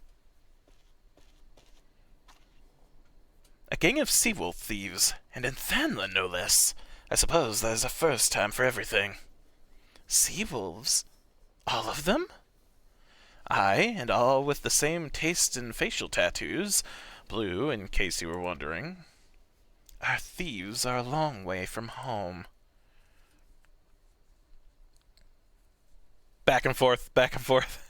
A gang of seawolf thieves, and in Thanla no less. I suppose that is a first time for everything. Seawolves? All of them? Aye, and all with the same taste in facial tattoos. Blue, in case you were wondering. Our thieves are a long way from home. Back and forth, back and forth.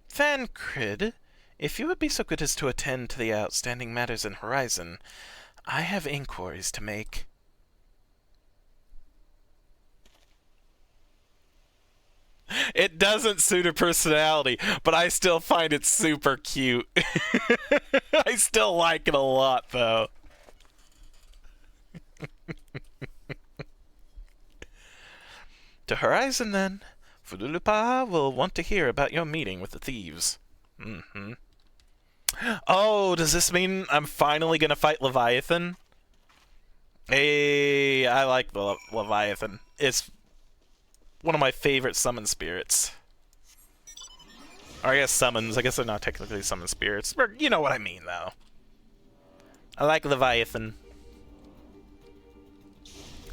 Thancred, if you would be so good as to attend to the outstanding matters in Horizon, I have inquiries to make. It doesn't suit her personality, but I still find it super cute. I still like it a lot, though. To Horizon, then. Fululupa will want to hear about your meeting with the thieves. Mm-hmm. Oh, does this mean I'm finally gonna fight Leviathan? Hey, I like the Leviathan. It's one of my favorite summon spirits. Or I guess summons. I guess they're not technically summon spirits. But you know what I mean, though. I like Leviathan.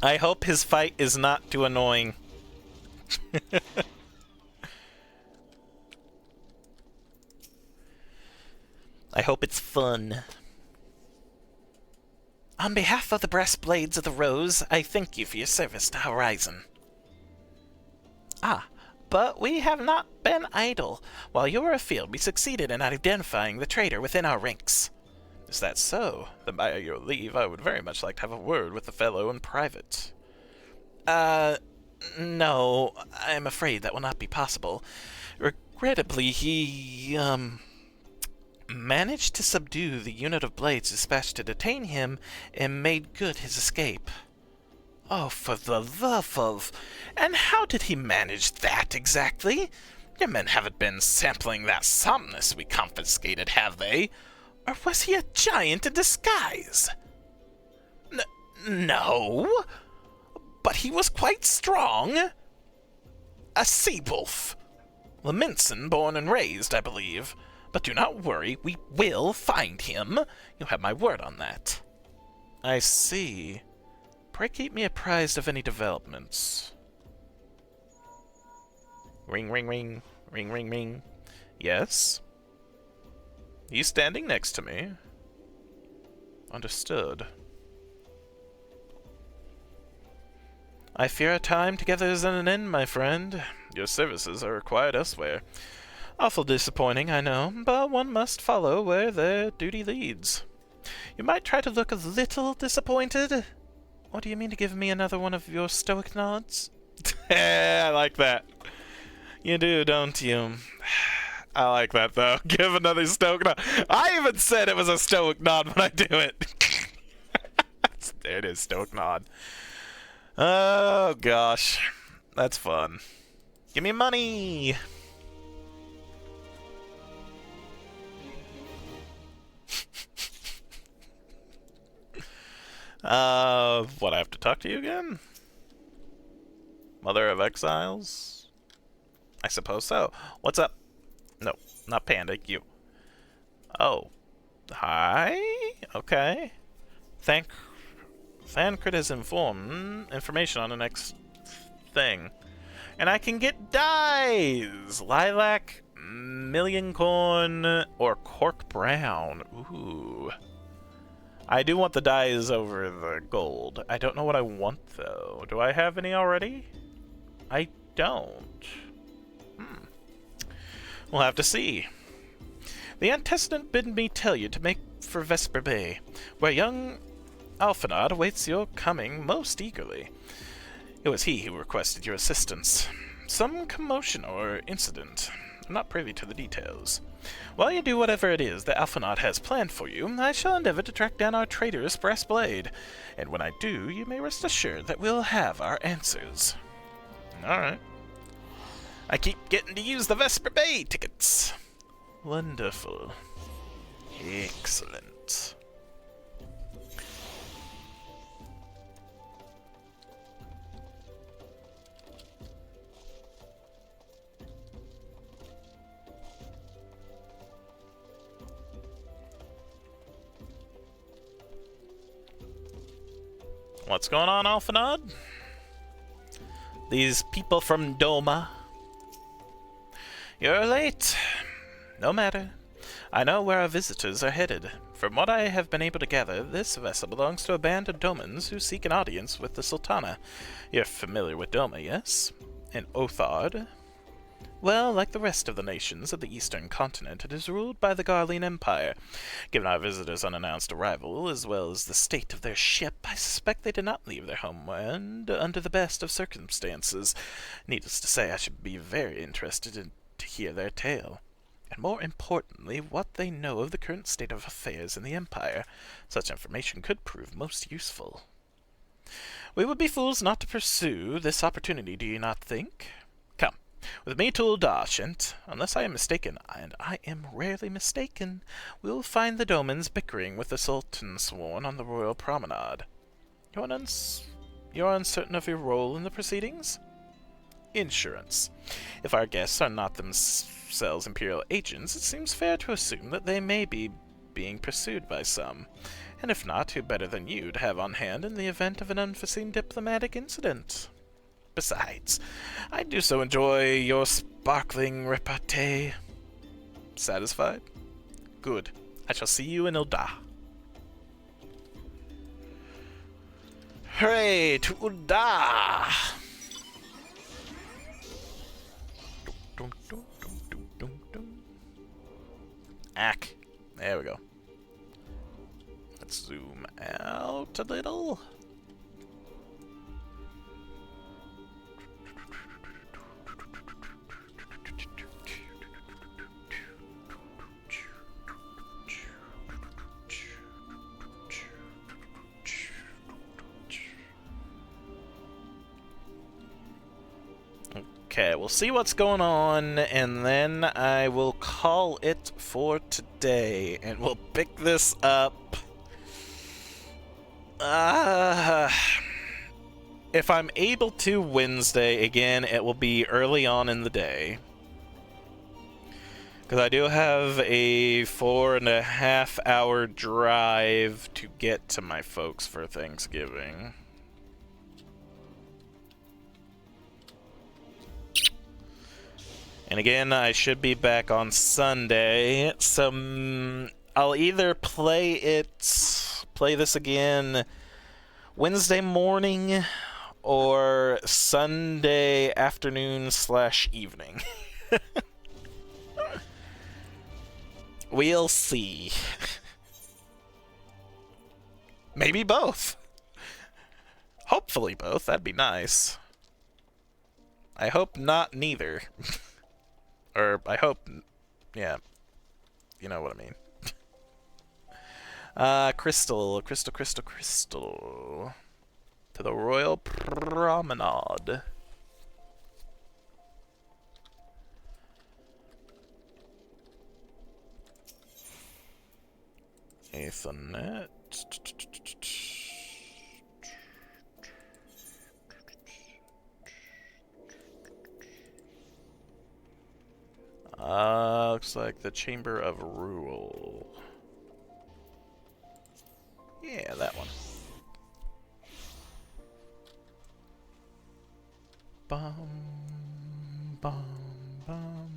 I hope his fight is not too annoying. I hope it's fun. On behalf of the Brass Blades of the Rose, I thank you for your service to Horizon. Ah, but we have not been idle. While you were afield, we succeeded in identifying the traitor within our ranks. Is that so? Then by your leave, I would very much like to have a word with the fellow in private. No, I'm afraid that will not be possible. Regrettably, he, managed to subdue the unit of blades dispatched to detain him and made good his escape. Oh, for the love of... And how did he manage that, exactly? Your men haven't been sampling that somnus we confiscated, have they? Or was he a giant in disguise? No, but he was quite strong. A sea-wolf. Leminson, born and raised, I believe. But do not worry, we will find him. You have my word on that. I see. Pray keep me apprised of any developments. Ring, ring, ring. Ring, ring, ring. Yes? He's standing next to me. Understood. I fear our time together is at an end, my friend. Your services are required elsewhere. Awful disappointing, I know, but one must follow where their duty leads. You might try to look a little disappointed. Or do you mean to give me another one of your stoic nods? I like that. You do, don't you? I like that, though. Give another stoic nod. I even said it was a stoic nod when I do it. There it is, stoic nod. Oh, gosh. That's fun. Give me money! What, I have to talk to you again? Mother of Exiles? I suppose so. What's up? No, not Panda, you. Oh. Hi? Okay. Thancred has information on the next thing. And I can get dyes! Lilac, Million Corn, or Cork Brown. Ooh. I do want the dyes over the gold. I don't know what I want, though. Do I have any already? I don't. We'll have to see. The antecedent bid me tell you to make for Vesper Bay, where young Alphanod awaits your coming most eagerly. It was he who requested your assistance. Some commotion or incident. I'm not privy to the details. While you do whatever it is that Alphanod has planned for you, I shall endeavor to track down our traitorous Brass Blade. And when I do, you may rest assured that we'll have our answers. Alright. I keep getting to use the Vesper Bay tickets. Wonderful. Excellent. What's going on, Alphanod? These people from Doma. You're late. No matter. I know where our visitors are headed. From what I have been able to gather, this vessel belongs to a band of Domans who seek an audience with the Sultana. You're familiar with Doma, yes? And Othard? Well, like the rest of the nations of the eastern continent, it is ruled by the Garlean Empire. Given our visitors' unannounced arrival, as well as the state of their ship, I suspect they did not leave their homeland under the best of circumstances. Needless to say, I should be very interested to hear their tale. And more importantly, what they know of the current state of affairs in the Empire. Such information could prove most useful. We would be fools not to pursue this opportunity, do you not think? Come, with me to Uldash, and, unless I am mistaken, and I am rarely mistaken, we'll find the Domans bickering with the Sultan sworn on the royal promenade. You're uncertain of your role in the proceedings? Insurance. If our guests are not themselves Imperial agents, it seems fair to assume that they may be being pursued by some. And if not, who better than you to have on hand in the event of an unforeseen diplomatic incident? Besides, I do so enjoy your sparkling repartee. Satisfied? Good. I shall see you in Ulda. Hooray to Ulda! Ack. There we go. Let's zoom out a little. Okay, we'll see what's going on, and then I will call it for today, and we'll pick this up. If I'm able to Wednesday, again, it will be early on in the day. Because I do have a 4.5 hour drive to get to my folks for Thanksgiving. And again, I should be back on Sunday, so I'll either play this again Wednesday morning or Sunday afternoon/evening. We'll see. Maybe both. Hopefully both, that'd be nice. I hope not neither. Or, I hope, yeah, you know what I mean. Crystal. To the Royal Promenade. Ethernet. Looks like the Chamber of Rule. Yeah, that one. Bum, bum, bum.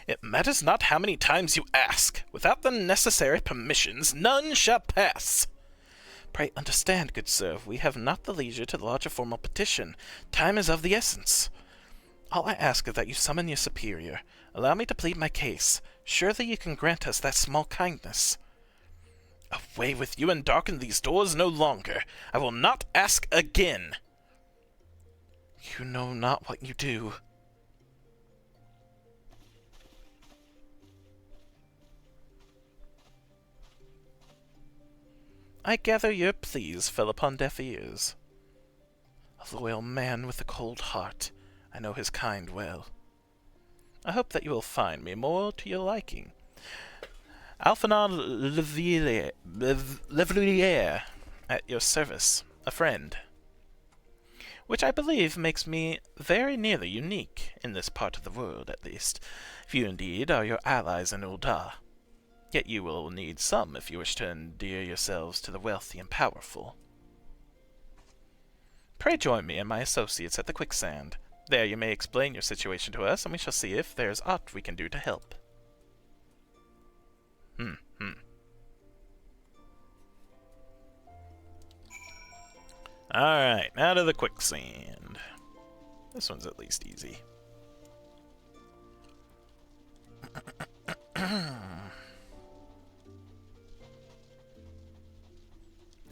It matters not how many times you ask. Without the necessary permissions, none shall pass. Pray understand, good sir, we have not the leisure to lodge a formal petition. Time is of the essence. All I ask is that you summon your superior. Allow me to plead my case. Surely you can grant us that small kindness. Away with you and darken these doors no longer. I will not ask again. You know not what you do. I gather your pleas fell upon deaf ears. A loyal man with a cold heart. I know his kind well. I hope that you will find me more to your liking. Alphonse Levrier, at your service, a friend. Which I believe makes me very nearly unique, in this part of the world at least. Few indeed are your allies in Ul'dah. Yet you will need some if you wish to endear yourselves to the wealthy and powerful. Pray join me and my associates at the quicksand. There you may explain your situation to us, and we shall see if there is aught we can do to help. Alright, now to the quicksand. This one's at least easy. I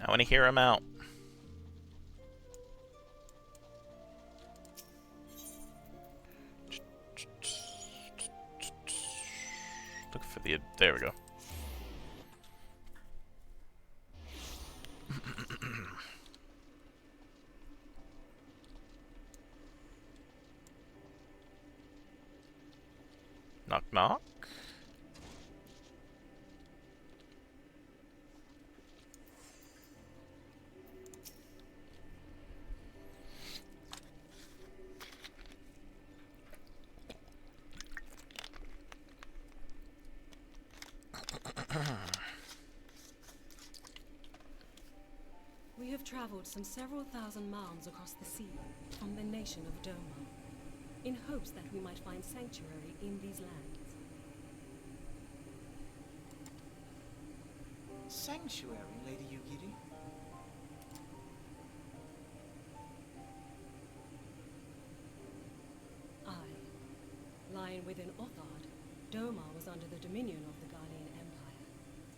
want to hear him out. Look for the... There we go. Knock knock. We have traveled some several thousand miles across the sea from the nation of Doma, in hopes that we might find sanctuary in these lands. Sanctuary, Lady Yugiri? Aye. Lying within Othard, Doma was under the dominion of the Ghanaian Empire,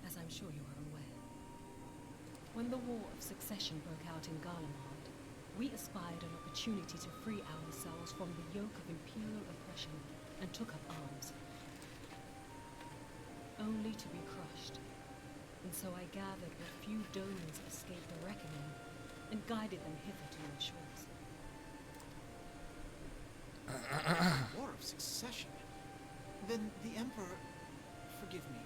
as I'm sure you are aware. When the War of Succession broke out in Garlemald, we espied an opportunity to free ourselves from the yoke of imperial oppression and took up arms. Only to be crushed. And so I gathered what few Domans escaped the reckoning and guided them hither to your shores. War of Succession? Then the Emperor... Forgive me.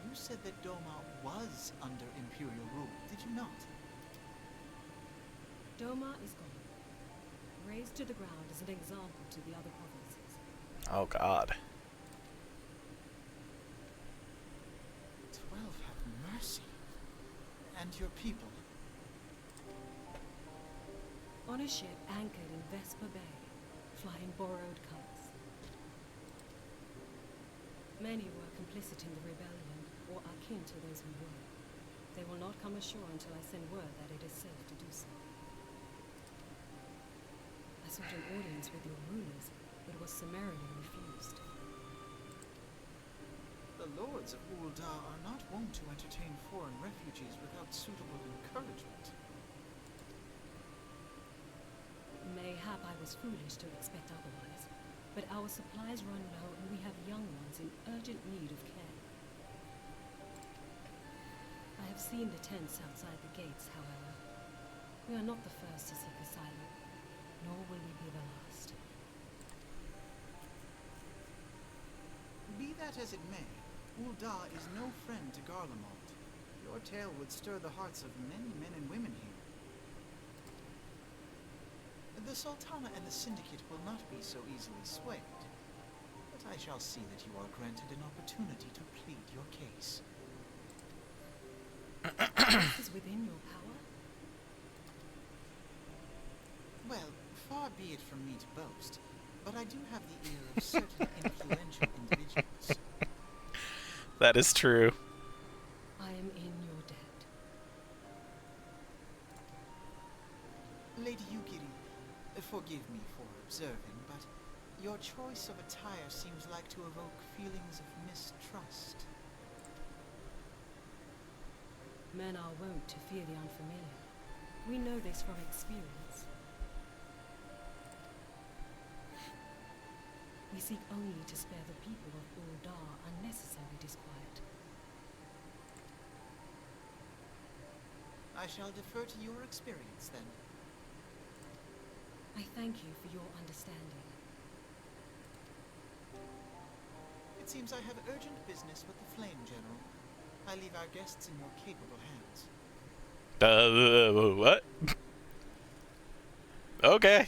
You said that Doma was under Imperial rule, did you not? Doma is gone. Razed to the ground as an example to the other provinces. Oh god. 12 have mercy. And your people? On a ship anchored in Vesper Bay, flying borrowed colors. Many were complicit in the rebellion, or akin to those who were. They will not come ashore until I send word that it is safe to do so. I sought an audience with your rulers, but was summarily refused. The lords of Ul'dah are not wont to entertain foreign refugees without suitable encouragement. Mayhap I was foolish to expect otherwise, but our supplies run low and we have young ones in urgent need of care. I have seen the tents outside the gates, however. We are not the first to seek asylum, nor will we be the last. Be that as it may, Ul'dah is no friend to Garlemald. Your tale would stir the hearts of many men and women here. The Sultana and the Syndicate will not be so easily swayed, but I shall see that you are granted an opportunity to plead your case. This is within your power? Well, far be it from me to boast, but I do have the ear of certain influential individuals. That is true. I am in your debt. Lady Yugiri, forgive me for observing, but your choice of attire seems like to evoke feelings of mistrust. Men are wont to fear the unfamiliar. We know this from experience. We seek only to spare the people of Uldar unnecessary disquiet. I shall defer to your experience, then. I thank you for your understanding. It seems I have urgent business with the Flame General. I leave our guests in your capable hands. What? Okay.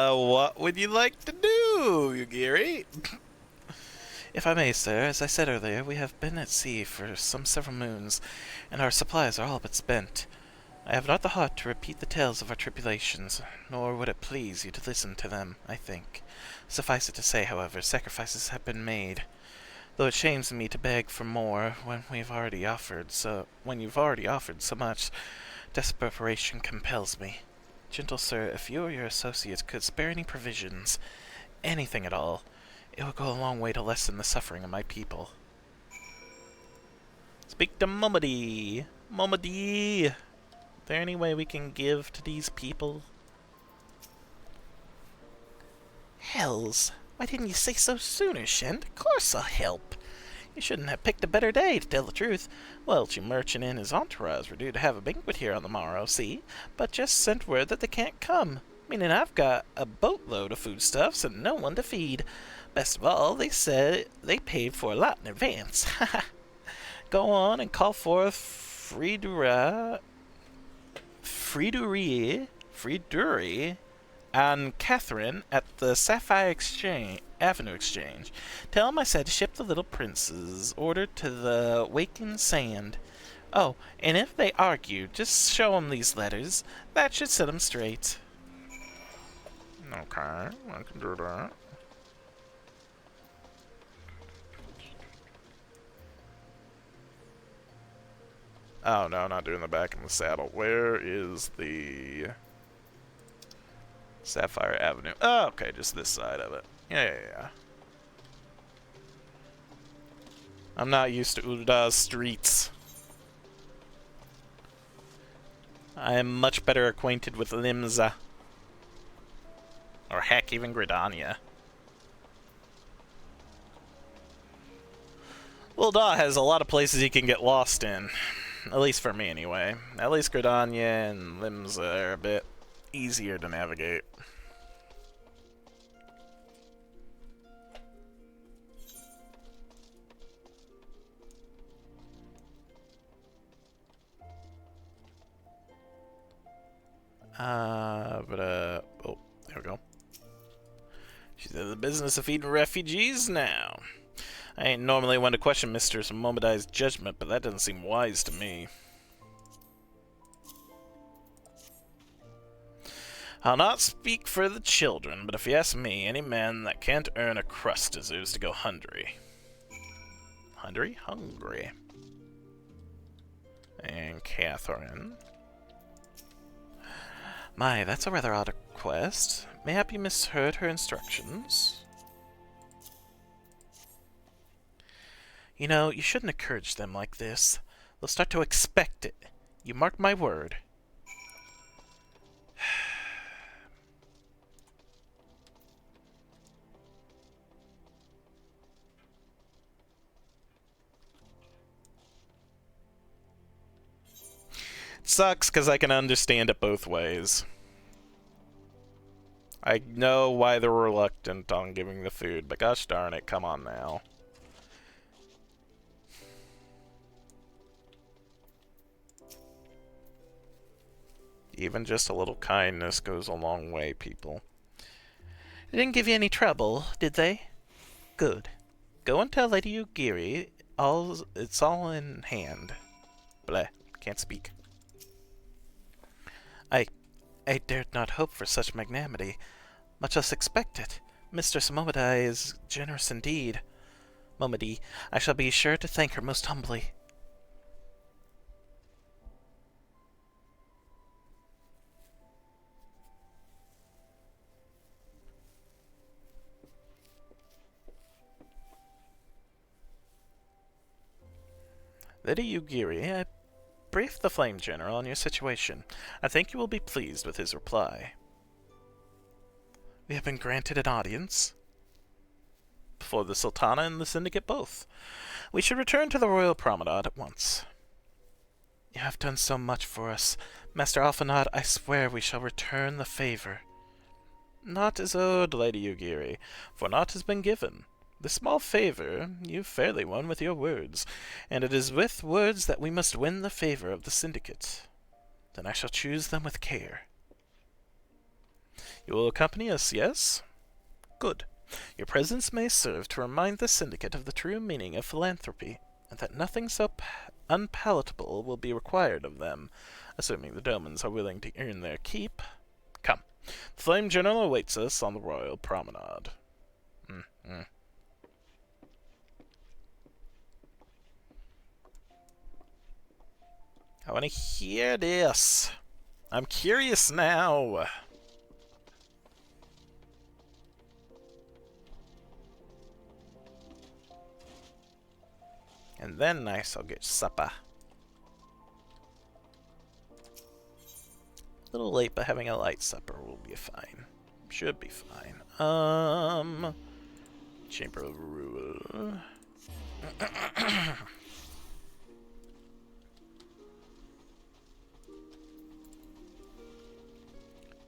What would you like to do, Yugiri? If I may, sir, as I said earlier, we have been at sea for some several moons, and our supplies are all but spent. I have not the heart to repeat the tales of our tribulations, nor would it please you to listen to them, I think. Suffice it to say, however, sacrifices have been made, though it shames me to beg for more when you've already offered so much. Desperation compels me. Gentle sir, if you or your associates could spare any provisions, anything at all, it would go a long way to lessen the suffering of my people. Speak to Momody. Momody. Is there any way we can give to these people? Hells, why didn't you say so sooner, Shent? Of course I'll help. You shouldn't have picked a better day, to tell the truth. Welch, merchant and his entourage were due to have a banquet here on the morrow, see, but just sent word that they can't come, meaning I've got a boatload of foodstuffs and no one to feed. Best of all, they said they paid for a lot in advance. Go on and call forth Fridurie, and Catherine at the Sapphire Avenue Exchange. Tell 'em I said to ship the little prince's order to the Waking Sand. Oh, and if they argue, just show 'em these letters. That should set 'em straight. Okay, I can do that. Oh no, not doing the back in the saddle. Where is the Sapphire Avenue? Oh, okay, just this side of it. Yeah. I'm not used to Ul'dah's streets. I am much better acquainted with Limsa. Or heck, even Gridania. Ul'dah has a lot of places you can get lost in. At least for me, anyway. At least Gridania and Limsa are a bit easier to navigate. Oh, there we go. She's in the business of feeding refugees now. I ain't normally one to question Mr. Momodai's judgment, but that doesn't seem wise to me. I'll not speak for the children, but if you ask me, any man that can't earn a crust deserves to go hungry. Hungry. And Catherine. My, that's a rather odd request. Mayhap you misheard her instructions? You know, you shouldn't encourage them like this. They'll start to expect it. You mark my word. It sucks because I can understand it both ways. I know why they're reluctant on giving the food, but gosh darn it, come on now. Even just a little kindness goes a long way, people. They didn't give you any trouble, did they? Good. Go and tell Lady Yugiri it's all in hand. Bleh, can't speak. I dared not hope for such magnanimity, much less expect it. Mr. Momodai is generous indeed. Momody, I shall be sure to thank her most humbly. Lady Yugiri, I briefed the Flame General on your situation. I think you will be pleased with his reply. We have been granted an audience before the Sultana and the Syndicate both. We should return to the Royal Promenade at once. You have done so much for us. Master Alphanad, I swear we shall return the favor. Naught is owed, Lady Yugiri, for naught has been given. This small favor you fairly won with your words, and it is with words that we must win the favor of the Syndicate. Then I shall choose them with care. You will accompany us, yes? Good. Your presence may serve to remind the Syndicate of the true meaning of philanthropy, and that nothing so unpalatable will be required of them, assuming the Domans are willing to earn their keep. Come. The Flame General awaits us on the Royal Promenade. I want to hear this. I'm curious now. And then I shall get supper. A little late, but having a light supper will be fine. Should be fine. Chamber of Rule.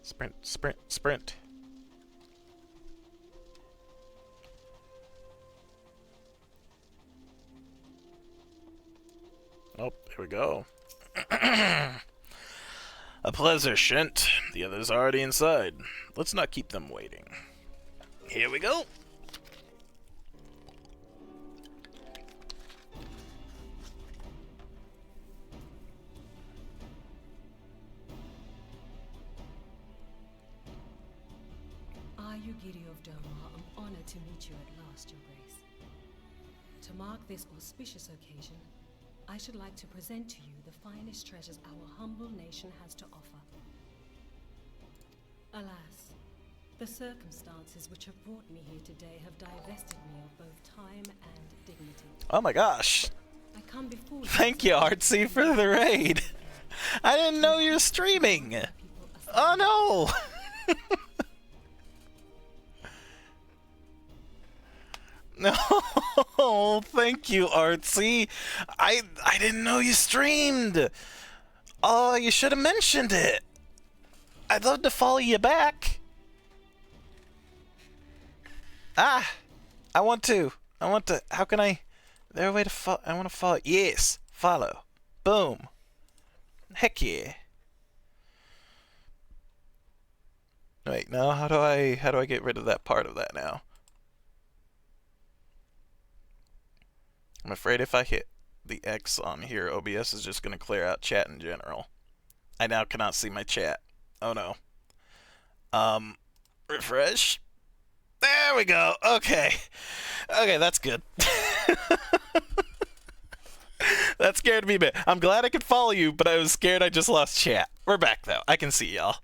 Sprint, sprint, sprint. Oh, here we go. A pleasure, Shint. The others are already inside. Let's not keep them waiting. Here we go. Yugiri of Doma, I'm honored to meet you at last, Your Grace. To mark this auspicious occasion, I should like to present to you the finest treasures our humble nation has to offer. Alas, the circumstances which have brought me here today have divested me of both time and dignity. Oh my gosh. I come before you. Thank you, Artsy, for the raid. I didn't know you were streaming. Oh no. No, thank you, Artsy. I didn't know you streamed. Oh, you should have mentioned it. I'd love to follow you back. Ah, I want to. How can I? There a way to follow? I want to follow. Yes, follow. Boom. Heck yeah. Wait, now how do I get rid of that part of that now? I'm afraid if I hit the X on here, OBS is just going to clear out chat in general. I now cannot see my chat. Oh no. Refresh. There we go. Okay. Okay, that's good. That scared me a bit. I'm glad I could follow you, but I was scared I just lost chat. We're back though. I can see y'all.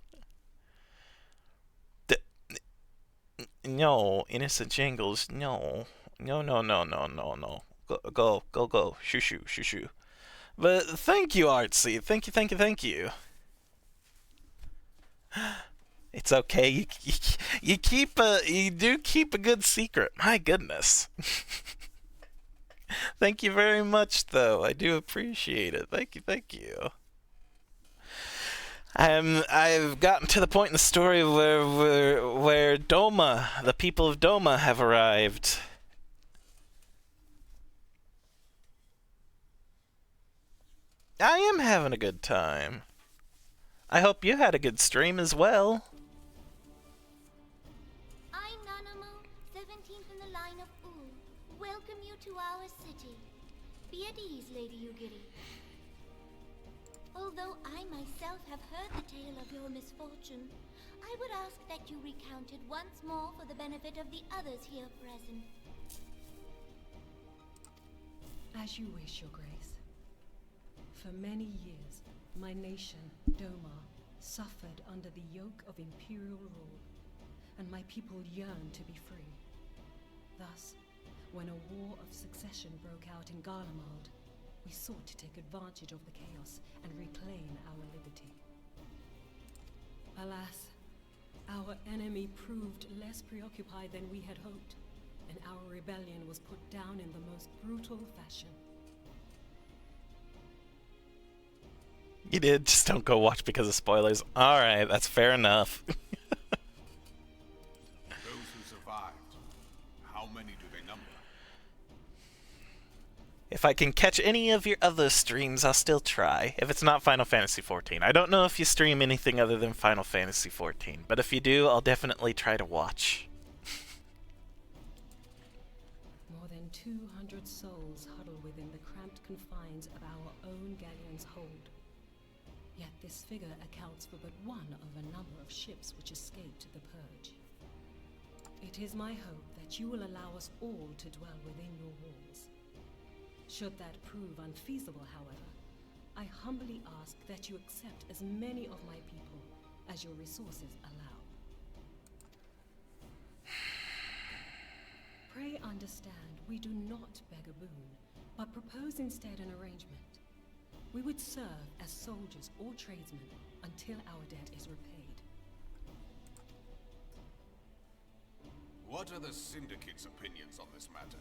No, innocent jingles. No. No. Go. Shoo. But thank you, Artsy. Thank you. It's okay. You do keep a good secret. My goodness. Thank you very much, though. I do appreciate it. Thank you. I've gotten to the point in the story where Doma, the people of Doma, have arrived. I am having a good time. I hope you had a good stream as well. I, Nanamo, 17th in the line of Ul, welcome you to our city. Be at ease, Lady Yugiri. Although I myself have heard the tale of your misfortune, I would ask that you recount it once more for the benefit of the others here present. As you wish, Your Grace. For many years, my nation, Doma, suffered under the yoke of imperial rule, and my people yearned to be free. Thus, when a war of succession broke out in Garlemald, We sought to take advantage of the chaos and reclaim our liberty. Alas, our enemy proved less preoccupied than we had hoped, and our rebellion was put down in the most brutal fashion. You did, just don't go watch because of spoilers. Alright, that's fair enough. Those who survived, how many do they number? If I can catch any of your other streams, I'll still try. If it's not Final Fantasy XIV. I don't know if you stream anything other than Final Fantasy XIV, but if you do, I'll definitely try to watch. More than 200 souls huddle within the cramped confines of our own galleon's hold. Yet this figure accounts for but one of a number of ships which escaped the Purge. It is my hope that you will allow us all to dwell within your walls. Should that prove unfeasible, however, I humbly ask that you accept as many of my people as your resources allow. Pray understand, we do not beg a boon, but propose instead an arrangement. We would serve as soldiers or tradesmen until our debt is repaid. What are the Syndicate's opinions on this matter?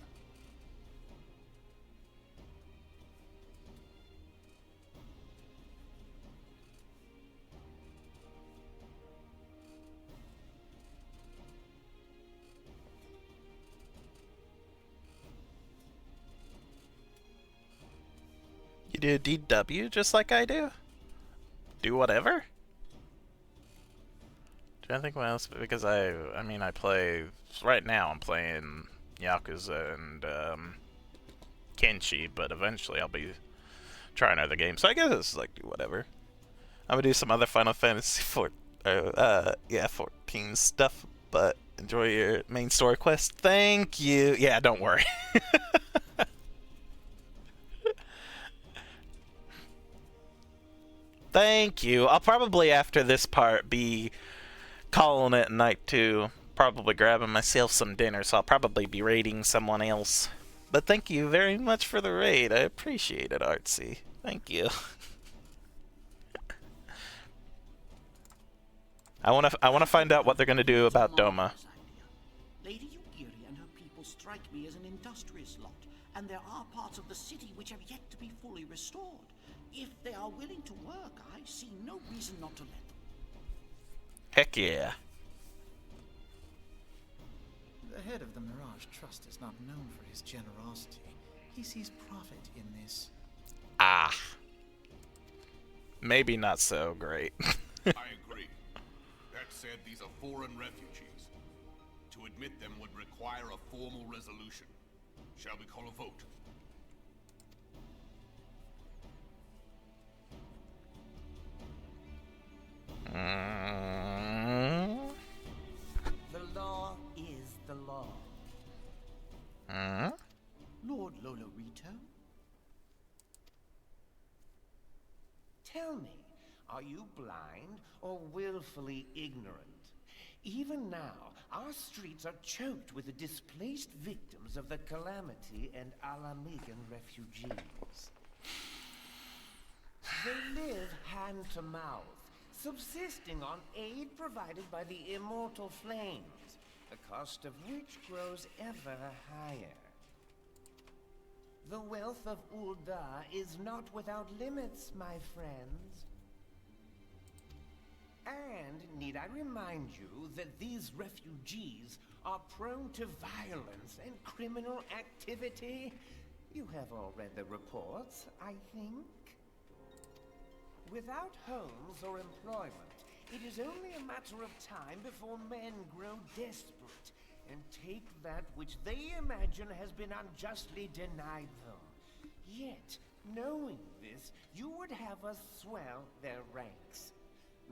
You do DW just like I do? Do whatever? Do I think what else? Because I mean, I play, right now I'm playing Yakuza and Kenshi, but eventually I'll be trying other games. So I guess it's like do whatever. I'm gonna do some other Final Fantasy 14 stuff, but enjoy your main story quest. Thank you. Yeah, don't worry. Thank you. I'll probably, after this part, be calling it a night too. Probably grabbing myself some dinner, so I'll probably be raiding someone else. But thank you very much for the raid. I appreciate it, Artsy. Thank you. I wanna find out what they're gonna do about Doma. Lady Yugiri and her people strike me as an industrious lot, and there are parts of the city which have yet to be fully restored. If they are willing to work, I see no reason not to let them. Heck yeah. The head of the Mirage Trust is not known for his generosity. He sees profit in this. Ah. Maybe not so great. I agree. That said, these are foreign refugees. To admit them would require a formal resolution. Shall we call a vote? The law is the law. Lord Lolorito? Tell me, are you blind or willfully ignorant? Even now, our streets are choked with the displaced victims of the Calamity and Alamigan refugees. They live hand to mouth, subsisting on aid provided by the immortal flames, the cost of which grows ever higher. The wealth of Ul'dah is not without limits, my friends. And need I remind you that these refugees are prone to violence and criminal activity? You have all read the reports, I think. Without homes or employment, it is only a matter of time before men grow desperate and take that which they imagine has been unjustly denied them. Yet, knowing this, you would have us swell their ranks.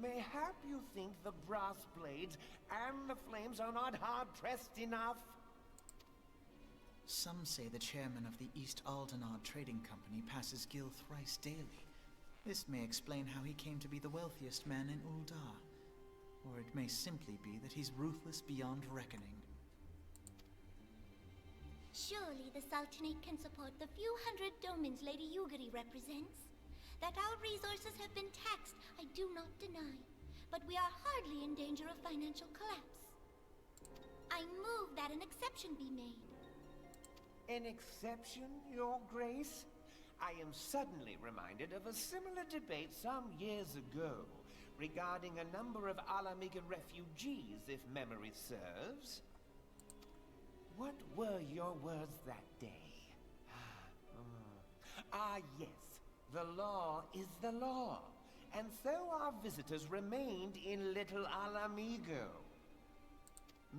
Mayhap you think the brass blades and the flames are not hard-pressed enough? Some say the chairman of the East Aldenard Trading Company passes Gil thrice daily. This may explain how he came to be the wealthiest man in Ul'dah. Or it may simply be that he's ruthless beyond reckoning. Surely the Sultanate can support the few hundred domins Lady Yugiri represents. That our resources have been taxed, I do not deny. But we are hardly in danger of financial collapse. I move that an exception be made. An exception, Your Grace? I am suddenly reminded of a similar debate some years ago regarding a number of Alamigan refugees, if memory serves. What were your words that day? Yes. The law is the law. And so our visitors remained in Little Alamigo.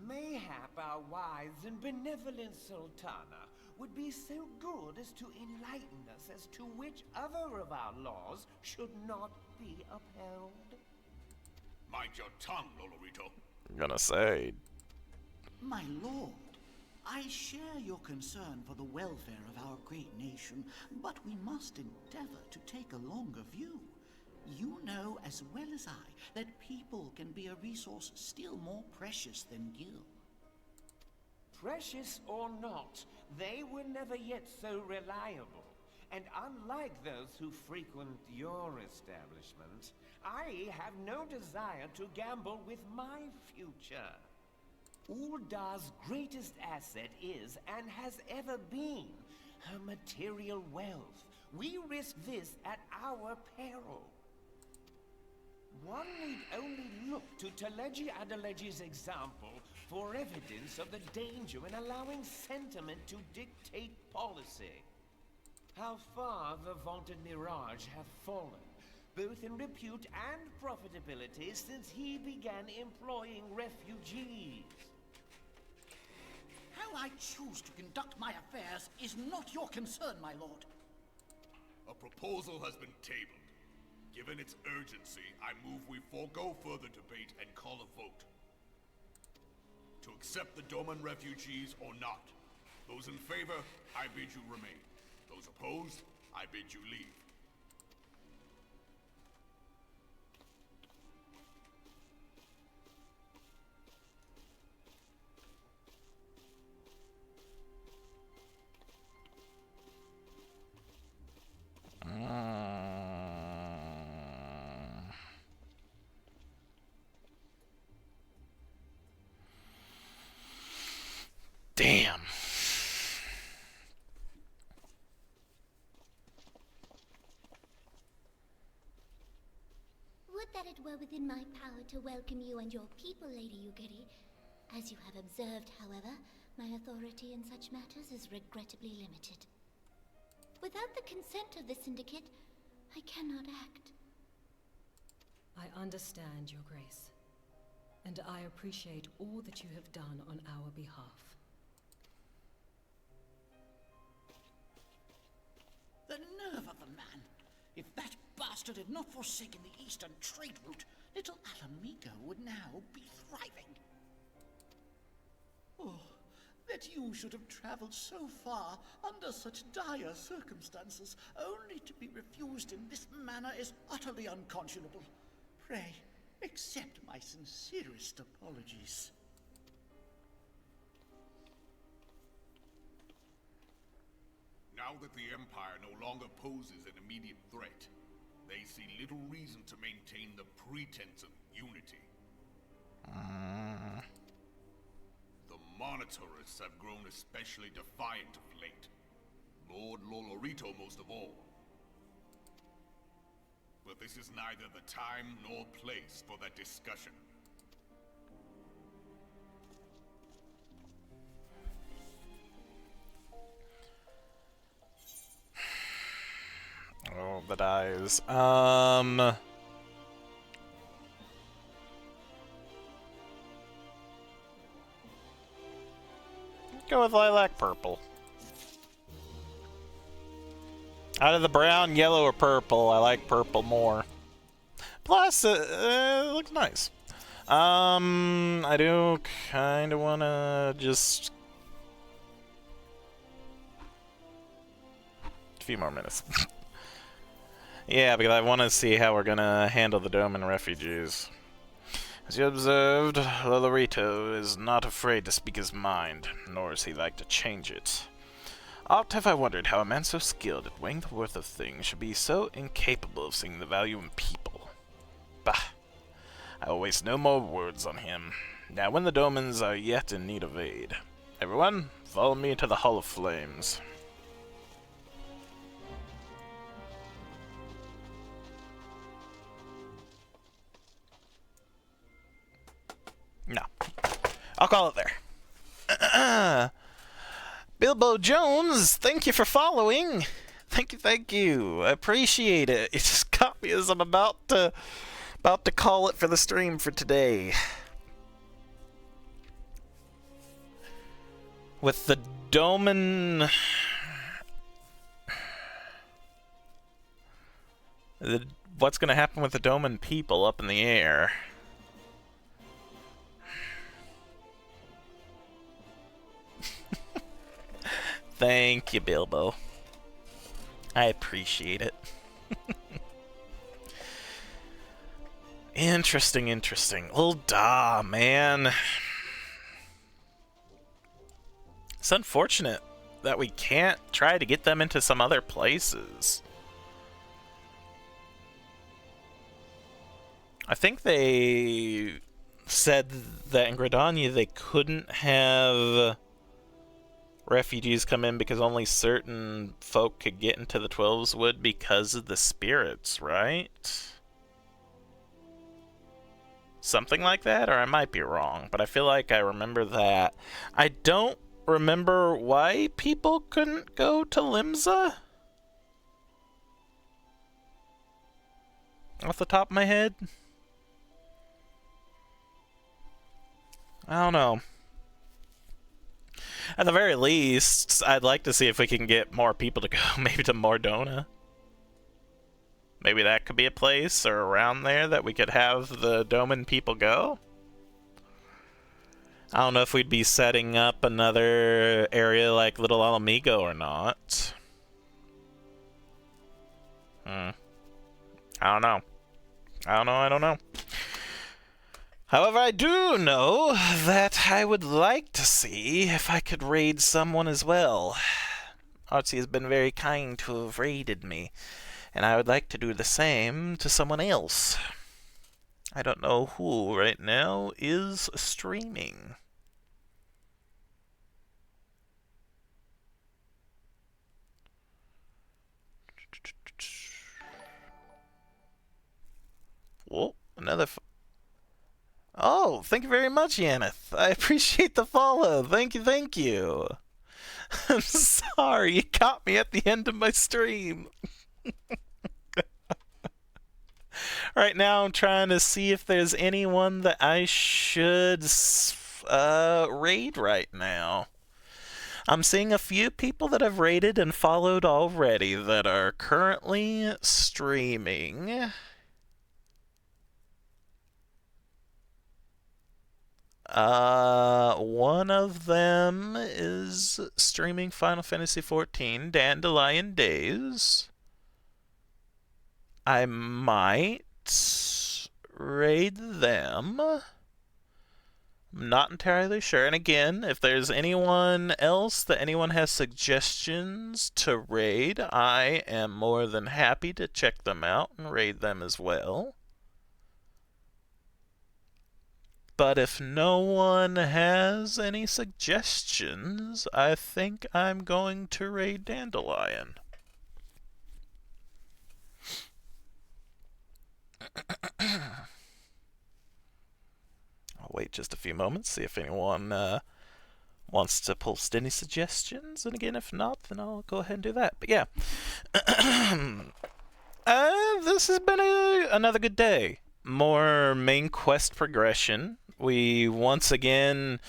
Mayhap our wise and benevolent Sultana would be so good as to enlighten us as to which other of our laws should not be upheld. Mind your tongue, Lolorito. I'm gonna say. My lord, I share your concern for the welfare of our great nation, but we must endeavor to take a longer view. You know as well as I that people can be a resource still more precious than gil. Precious or not, they were never yet so reliable. And unlike those who frequent your establishment, I have no desire to gamble with my future. Uldar's greatest asset is, and has ever been, her material wealth. We risk this at our peril. One need only look to Teleji Adeleji's example for evidence of the danger in allowing sentiment to dictate policy. How far the vaunted Mirage hath fallen, both in repute and profitability, since he began employing refugees. How I choose to conduct my affairs is not your concern, my lord. A proposal has been tabled. Given its urgency, I move we forego further debate and call a vote. To accept the Doman refugees or not. Those in favor, I bid you remain. Those opposed, I bid you leave. Damn. Would that it were within my power to welcome you and your people, Lady Yugiri. As you have observed, however, my authority in such matters is regrettably limited. Without the consent of the Syndicate, I cannot act. I understand, Your Grace, and I appreciate all that you have done on our behalf. The nerve of the man! If that bastard had not forsaken the eastern trade route, Little Alamigo would now be thriving. Oh, that you should have traveled so far under such dire circumstances, only to be refused in this manner is utterly unconscionable. Pray, accept my sincerest apologies. Now that the Empire no longer poses an immediate threat, they see little reason to maintain the pretense of unity. The Monitorists have grown especially defiant of late. Lord Lolorito most of all. But this is neither the time nor place for that discussion. Oh, the dies. Go with lilac purple. Out of the brown, yellow, or purple, I like purple more. Plus, it looks nice. I do kind of want to just... a few more minutes. Yeah, because I want to see how we're going to handle the Doman refugees. As you observed, Lolorito is not afraid to speak his mind, nor is he like to change it. Oft have I wondered how a man so skilled at weighing the worth of things should be so incapable of seeing the value in people. Bah! I will waste no more words on him. Now when the Domans are yet in need of aid. Everyone, follow me to the Hall of Flames. No. I'll call it there. Bilbo Jones, thank you for following. Thank you. I appreciate it. It just caught me as I'm about to call it for the stream for today. With the Doman... what's going to happen with the Doman people up in the air? Thank you, Bilbo. I appreciate it. Interesting. Little Da, man. It's unfortunate that we can't try to get them into some other places. I think they said that in Gridania they couldn't have refugees come in because only certain folk could get into the 12's Wood because of the spirits, right? Something like that, or I might be wrong, but I feel like I remember that. I don't remember why people couldn't go to Limsa off the top of my head. I don't know. At the very least, I'd like to see if we can get more people to go, maybe to Mordona. Maybe that could be a place or around there that we could have the Doman people go. I don't know if we'd be setting up another area like Little Alamigo or not. I don't know. However, I do know that I would like to see if I could raid someone as well. Artsy has been very kind to have raided me, and I would like to do the same to someone else. I don't know who right now is streaming. Whoa, another... Oh, thank you very much, Yaneth. I appreciate the follow. Thank you. I'm sorry, you caught me at the end of my stream. Right now, I'm trying to see if there's anyone that I should raid right now. I'm seeing a few people that I've raided and followed already that are currently streaming. One of them is streaming Final Fantasy XIV Dandelion Days. I might raid them. I'm not entirely sure. And again, if there's anyone else that anyone has suggestions to raid, I am more than happy to check them out and raid them as well. But if no one has any suggestions, I think I'm going to raid Dandelion. I'll wait just a few moments, see if anyone wants to post any suggestions. And again, if not, then I'll go ahead and do that. But yeah. This has been another good day. More main quest progression. We once again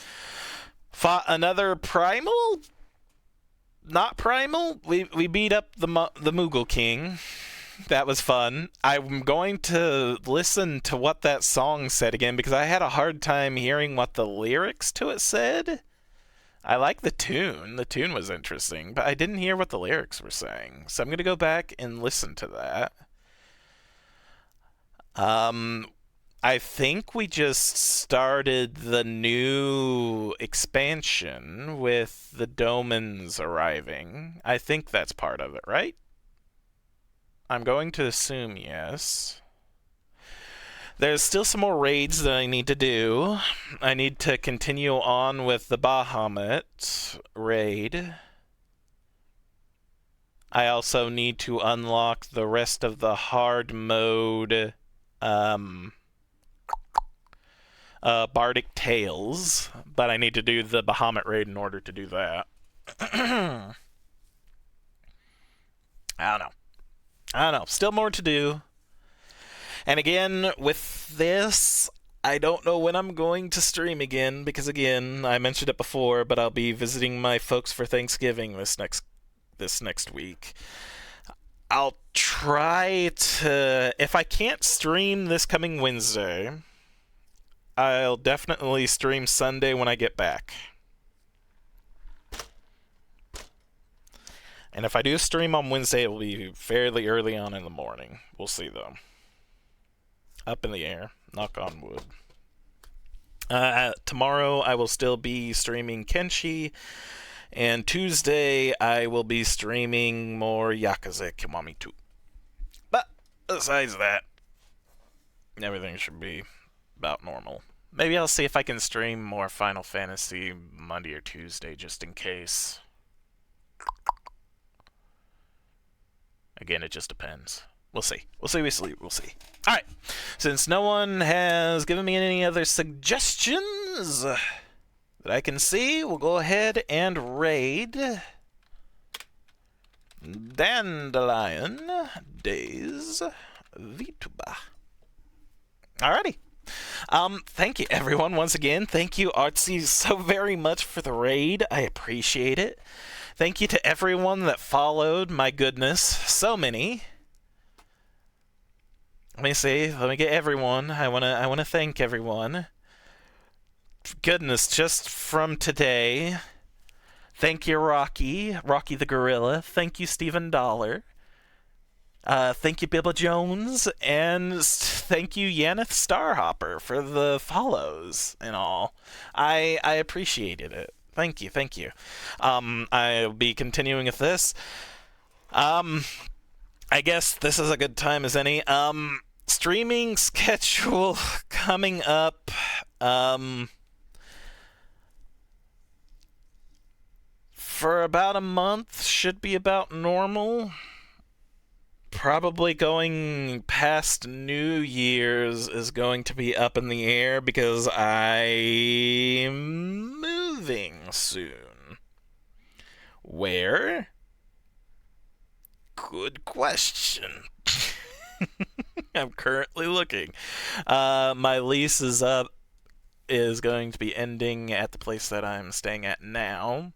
fought another primal? Not primal? We beat up the Moogle King. That was fun. I'm going to listen to what that song said again because I had a hard time hearing what the lyrics to it said. I like the tune. The tune was interesting, but I didn't hear what the lyrics were saying. So I'm going to go back and listen to that. I think we just started the new expansion with the Domans arriving. I think that's part of it, right? I'm going to assume yes. There's still some more raids that I need to do. I need to continue on with the Bahamut raid. I also need to unlock the rest of the hard mode Bardic Tales, but I need to do the Bahamut raid in order to do that. I don't know. Still more to do. And again, with this, I don't know when I'm going to stream again, because again, I mentioned it before, but I'll be visiting my folks for Thanksgiving this next week. I'll try to, if I can't stream this coming Wednesday, I'll definitely stream Sunday when I get back. And if I do stream on Wednesday, it'll be fairly early on in the morning. We'll see, though. Up in the air. Knock on wood. Tomorrow, I will still be streaming Kenshi. And Tuesday, I will be streaming more Yakuza Kiwami 2. But, besides that, everything should be about normal. Maybe I'll see if I can stream more Final Fantasy Monday or Tuesday, just in case. Again, it just depends. We'll see. We'll see. Alright. Since no one has given me any other suggestions that I can see, we'll go ahead and raid Dandelion Days Vituba. Alrighty. Thank you, everyone, once again. Thank you, Artsy, so very much for the raid. I appreciate it. Thank you to everyone that followed. My goodness, so many. Let me see. Let me get everyone. I wanna thank everyone. Goodness, just from today. Thank you, Rocky the Gorilla. Thank you, Stephen Dollar. Thank you, Bibba Jones, and thank you, Yaneth Starhopper, for the follows and all. I appreciated it. Thank you. I'll be continuing with this. I guess this is a good time as any. Streaming schedule coming up. For about a month, should be about normal. Probably going past New Year's is going to be up in the air because I'm moving soon. Where? Good question. I'm currently looking. My lease is going to be ending at the place that I'm staying at now.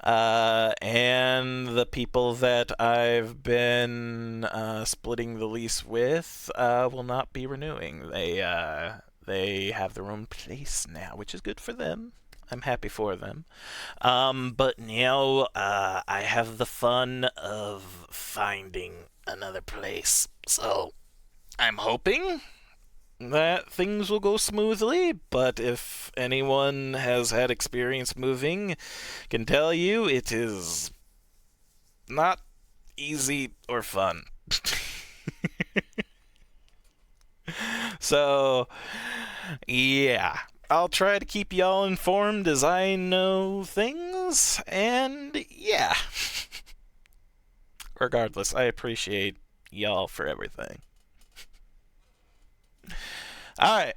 And the people that I've been splitting the lease with will not be renewing. They have their own place now, which is good for them. I'm happy for them. But now I have the fun of finding another place. So I'm hoping that things will go smoothly, but if anyone has had experience moving, can tell you it is not easy or fun. So, yeah. I'll try to keep y'all informed as I know things, and yeah. Regardless, I appreciate y'all for everything. Alright.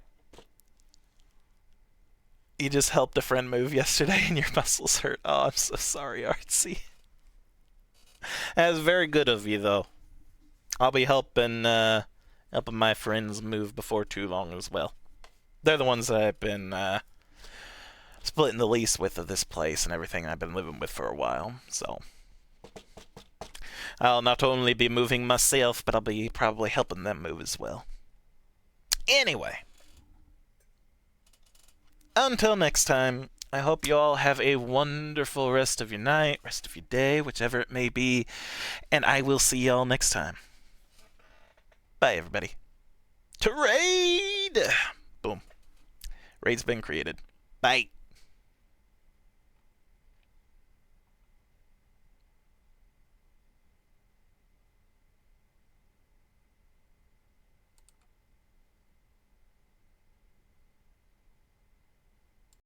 You just helped a friend move yesterday and your muscles hurt. Oh, I'm so sorry, Artsy. That was very good of you, though. I'll be helping my friends move before too long as well. They're the ones that I've been splitting the lease with of this place and everything I've been living with for a while, so I'll not only be moving myself, but I'll be probably helping them move as well. Anyway, until next time, I hope you all have a wonderful rest of your night, rest of your day, whichever it may be, and I will see y'all next time. Bye, everybody. To raid! Boom. Raid's been created. Bye.